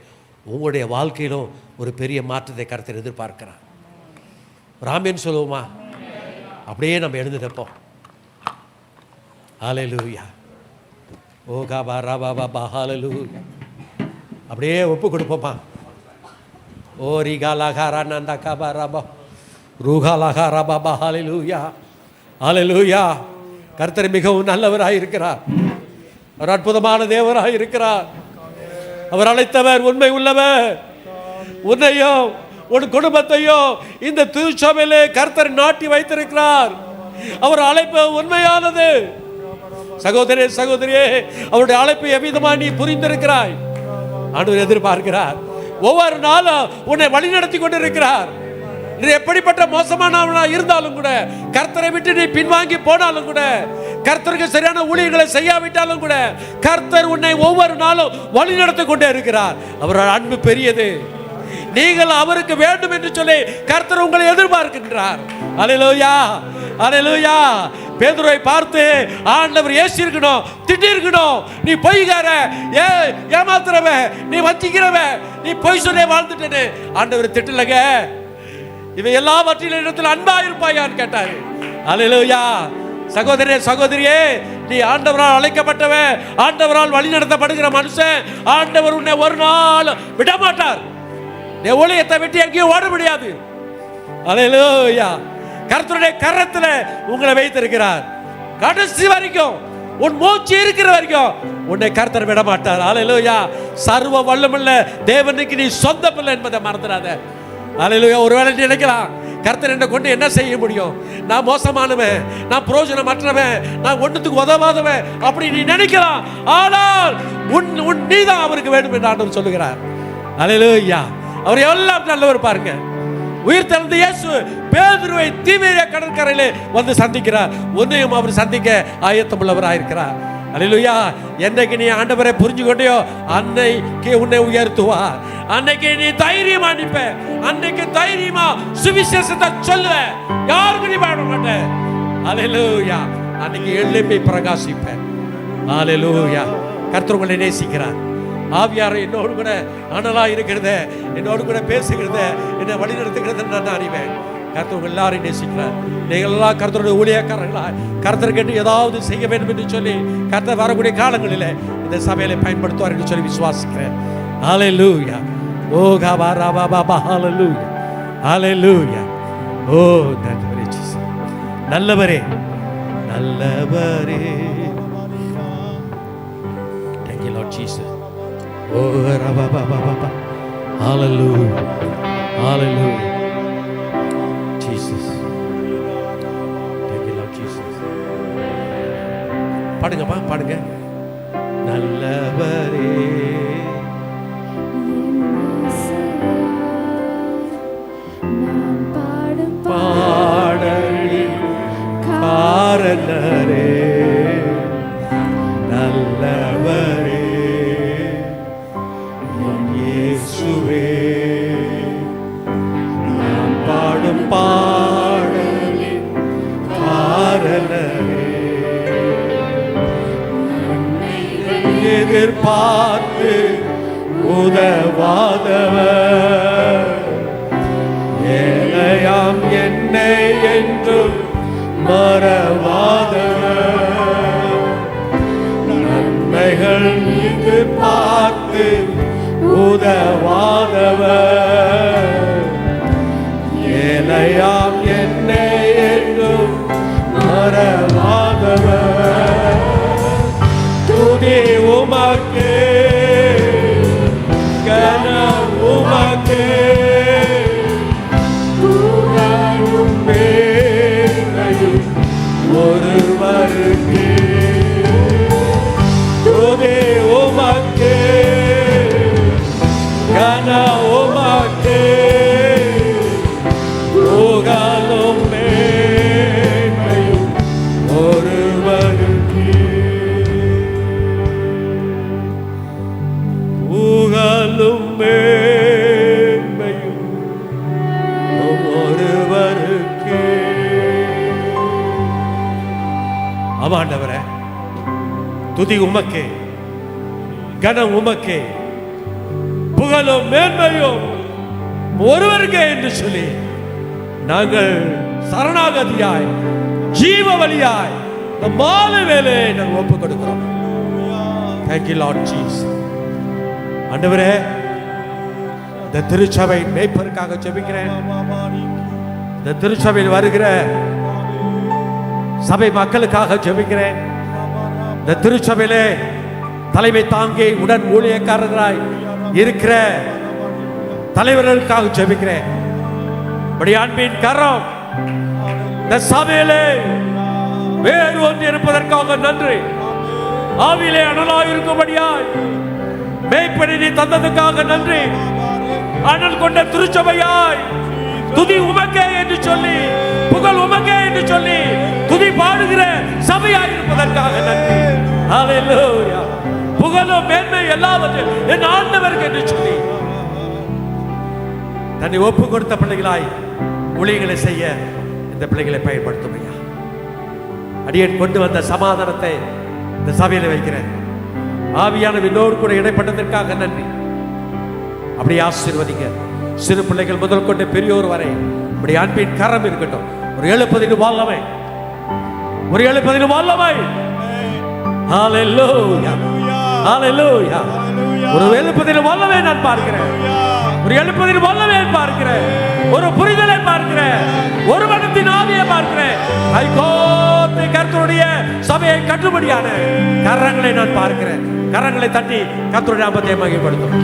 உங்களுடைய வாழ்க்கையிலும் ஒரு பெரிய மாற்றத்தை கர்த்தர் எதிர்பார்க்கிறார். ராமேன்னு சொல்லுவோமா? அப்படியே நம்ம எழுந்துட்டப்போம். ஹல்லேலூயா. ஓ காபா ராபா பாபா ஹல்லேலூயா. அப்படியே ஒப்பு கொடுப்போமா? ஓ ரிகாலாகாரா நந்தா காபா ராபா ரூகாலாகாரா பாபா ஹல்லேலூயா. ஹல்லேலூயா. கர்த்தர் மிகவும் நல்லவராக இருக்கிறார். அவர் அற்புதமான தேவராக இருக்கிறார். அவர் அழைத்தவர் உண்மை உள்ளவர். உன்னையோ உன் குடும்பத்தையோ இந்த திருச்சபையிலே கர்த்தர் நாட்டி வைத்திருக்கிறார். அவர் அழைப்பு உண்மையானது. சகோதரே சகோதரியே, அவருடைய அழைப்பு எவ்விதமா நீ புரிந்திருக்கிறாய்? ஆண்டவர் எதிர்பார்க்கிறார். ஒவ்வொரு நாளும் உன்னை வழிநடத்தி கொண்டிருக்கிறார். நீ எப்படிப்பட்ட மோசமானவனா இருந்தாலும் கூட, கர்த்தரை விட்டு நீ பின்வாங்கி போனாலும் கூட, கர்த்தருக்கு சரியான ஊழியர்களை செய்யாவிட்டாலும் கூட, கர்த்தர் உன்னை ஒவ்வொரு நாளும் வழிநடத்தி கொண்டே இருக்கிறார். அவரோட அன்பு பெரியது. நீங்கள் அவருக்கு வேண்டும் என்று சொல்லி கர்த்தர் உங்களை எதிர்பார்க்கின்றார். அல்லேலூயா. அல்லேலூயா. பேதுருவை பார்த்து ஆண்டவர் ஏசிருக்கணும், திட்டிருக்கணும். நீ பொய்கார, ஏமாத்துறவன், நீ வஞ்சிக்கிறவன், நீ பொய் சொல்லி வாழ்ந்துட்டேன்னு ஆண்டவர் திட்டலங்க. இவை எல்லாவற்றிலும் இடத்தில் அன்பா இருப்பாயான்னு கேட்டாரு. அல்லேலூயா. சகோதரே சகோதரியே, நீ ஆண்டவரால் அழைக்கப்பட்டவன், ஆண்டவரால் வழி நடத்தப்படுகிற மனுஷன். ஆண்டவர் உன்னை ஒரு நாள் விடமாட்டார். நீ ஊழியத்தை விட்டு எங்கேயும் ஓட முடியாது. அல்லேலூயா. கர்த்தருடைய கரத்துல உங்களை வைத்திருக்கிறார். கடைசி வரைக்கும், உன் மூச்சு இருக்கிற வரைக்கும் உன்னை கர்த்தர் விட மாட்டார். அல்லேலூயா. சர்வ வல்லமையுள்ள தேவனுக்கு நீ சொந்த பிள்ளை என்பதை மறந்துடாத. அல்லேலூயா. ஒருவேளை நினைக்கலாம், கர்த்தர் என்னை கொண்டு என்ன செய்ய முடியும்? நான் மோசமானவன், நான் பிரயோஜனமற்றவன், நான் ஒன்றுத்துக்கு உதவாதவன் அப்படி நீ நினைக்கலாம். ஆனால் உன் நீதான் அவருக்கு வேண்டும் என்று ஆண்டவர் சொல்லுகிறார். அல்லேலூயா. அவர் எல்லாம் நல்லவர் பாருங்க. உயிர் தெழுந்த இயேசு பேதுருவை தீவிர கடற்கரையிலே வந்து சந்திக்கிறார். உன்னையும் அவர் சந்திக்க ஆயத்தமுள்ளவராக இருக்கிறார். அல்லேலூயா. என்னைக்கு நீ ஆண்டவரை புரிஞ்சு கொண்டியோ அன்னைக்கு உன்னை உயர்த்துவார். அன்னைக்கு நீ தைரியமா அனுப்ப, அன்னைக்கு தைரியமா சுவிசேஷத்தை சொல்லுவ, யாருக்கு நீ பாட மாட்ட. அல்லேலூயா. அன்னைக்கு எழுப்பி பிரகாசிப்ப. அல்லேலூயா. கர்த்தர் உங்களை நேசிக்கிறார். ஆவியாரை என்னோடு கூட அனலா இருக்கிறத, என்னோடு கூட பேசுகிறத, என்னை வழி நடத்துகிறத நான் அறிவேன். கர்த்தர் உங்கள் எல்லாரையும் நேசிக்கிறார். நீங்கள் எல்லாம் கர்த்தருடைய ஊழியக்காரர்களா கர்த்தர் கேட்டு ஏதாவது செய்ய வேண்டும் என்று சொல்லி கர்த்தர் வரக்கூடிய காலங்களில் இந்த சபையில பயன்படுத்துவார் என்று சொல்லி விசுவாசிக்கிறேன். ஹல்லேலூயா. ஓ காபா ராபா பாபா ஹல்லேலூயா. ஹல்லேலூயா. ஓ தந்தை ஜீசஸ் நல்லவரே, நல்லவரே. Thank you Lord Jesus. Oh, Rabba, Baba, Baba. Hallelujah. Hallelujah. Jesus. Thank you, Lord Jesus. பாடுங்கப்பா, பாடுங்க. நல்லவரே பாடலின் காரணரே, நல்லவரே என் இயேசுவே, நான் பாடும் பாடலின் காரணரே, எதிர்பார்த்து உதவாதவர், ஏழையாம் என்னை என்றும் மறவாதவர், நன்மைகள் எதிர்பார்த்து உதவாதவர், ஏழையாம் என்னை என்றும் மறவாதவர், துதி உமக்கே, கனம் உமக்கே, புகழும் மேன்மையும் ஒருவருக்கே, துதி உமக்கே, கனம் உமக்கே, புகழும் மேன்மையும் ஒருவருக்கே, புகழும் மேன்மையும் ஒருவருக்கே. ஆமாண்டவரே, துதி உமக்கே, கனம் உமக்கே, புகழும் மேன்மையும் ஒருவருக்கே என்று சொல்லி நாங்கள் சரணாகதியாய் ஜீவ வழியாய் இந்த மாலை வேளையை நாங்கள் ஒப்புக் கொடுக்கிறோம். Thank you, Lord Jesus. ஆண்டவரே, இந்த திருச்சபை மேய்ப்பருக்காக ஜெபிக்கிறேன். இந்த திருச்சபையில் வருகிற சபை மக்களுக்காக ஜெபிக்கிறேன். இந்த திருச்சபையிலே தலைமை தாங்கி உடன் ஊழியக்காரராய் இருக்கிற தலைவர்களுக்காக ஜெபிக்கிறேன். அன்பின் கரம் இந்த சபையிலே வேறு ஒன்று இருப்பதற்காக நன்றி. ஆவியிலே அனலாய் இருக்கும்படியாய் மேய்ப்பனை தந்ததுக்காக நன்றி. அனல் கொண்ட திருச்சபையாய் துதி உமக்கே என்று சொல்லி, புகழ் உமக்கே என்று சொல்லி துதி பாடுகிற சபையாய் இருப்பதற்காக நன்றி. ஹல்லேலூயா. புகழும் மேன்மை எல்லாவற்றையும் என் ஆண்டவருக்கு என்று சொல்லி தன்னை ஒப்பு கொடுத்த பிள்ளைகளாய் ஊழியங்களை செய்ய இந்த பிள்ளைகளை பயன்படுத்தும் ஐயா. அடியேன் கொண்டு வந்த சமாதானத்தை இந்த சபையில வைக்கிறேன். ஆவியான விண்ணோடு கூட இடைப்பட்டதற்காக நன்றி. அப்படியே ஆசீர்வதிங்க. சிறு பிள்ளைகள் முதல் கொண்டு பெரியோர் வரை இப்படி அன்பின் கரம் இருக்கட்டும். ஒரு எழுப்பதின் வல்லமை, ஒரு எழுப்பதின் வல்லமை. ஹல்லேலூயா, ஹல்லேலூயா. ஒரு எழுப்பதின் வல்லமை நான் பார்க்கிறேன். ஒரு எழுப்பதின் வல்லமை பார்க்கிறேன். ஒரு புரிதலை பார்க்கிறேன். ஒரு மனத்தின் ஆவியை பார்க்கிறேன். ஐகோத்தை கர்த்தருடைய சபையை கட்டுப்படியான கரங்களை நான் பார்க்கிறேன். கரங்களை தட்டி கர்த்தருடைய நாமத்தை மகிமைப்படுத்தும்.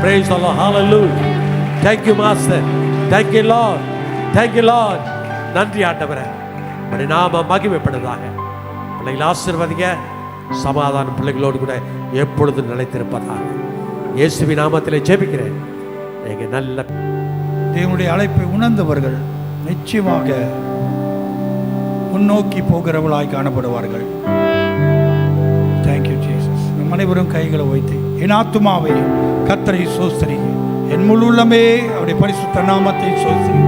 Praise the Lord. Hallelujah. Thank you, Master. Thank you, Lord. Thank you, Lord. நன்றி ஆண்டவரே. உம்முடைய நாமம் மகிமைப்படுவதாக. பிள்ளைகளை ஆசீர்வதிங்க. சமாதானம் பிள்ளைகளோடு கூட எப்பொழுதும் நிலைத்திருப்பதாக இயேசுவின் நாமத்திலே ஜெபிக்கிறேன். எங்க நல்ல தேவனுடைய அழைப்பை உணர்ந்தவர்கள் நிச்சயமாக முன்னோக்கி போகிறவர்களாய் காணப்படுவார்கள். Thank you Jesus. நம் அனைவரும் கைகளை வைத்து என் ஆத்துமாவே கர்த்தரை சோஸ்திரி, என் முழு உள்ளமே அவருடைய பரிசுத்த நாமத்தை சோஸ்திரி.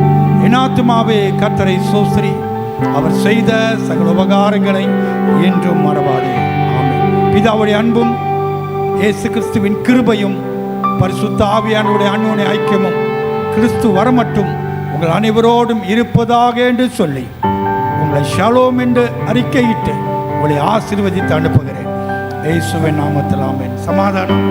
என் ஆத்துமாவே கர்த்தரை சோஸ்திரி, அவர் செய்த சகல உபகாரங்களை என்றும் மறவாதே. ஆமென். பிதாவுடைய அன்பும் இயேசு கிறிஸ்துவின் கிருபையும் பரிசுத்த ஆவியானவருடைய அன்புடைய ஐக்கியமும் கிறிஸ்து வரமட்டும் உங்கள் அனைவரோடும் இருப்பதாக என்று சொல்லி உங்களை ஷாலோம் என்று அறிக்கையிட்டு உங்களை ஆசீர்வதித்து அனுப்புகிறேன். இயேசுவின் நாமத்தில் ஆமென். சமாதானம்.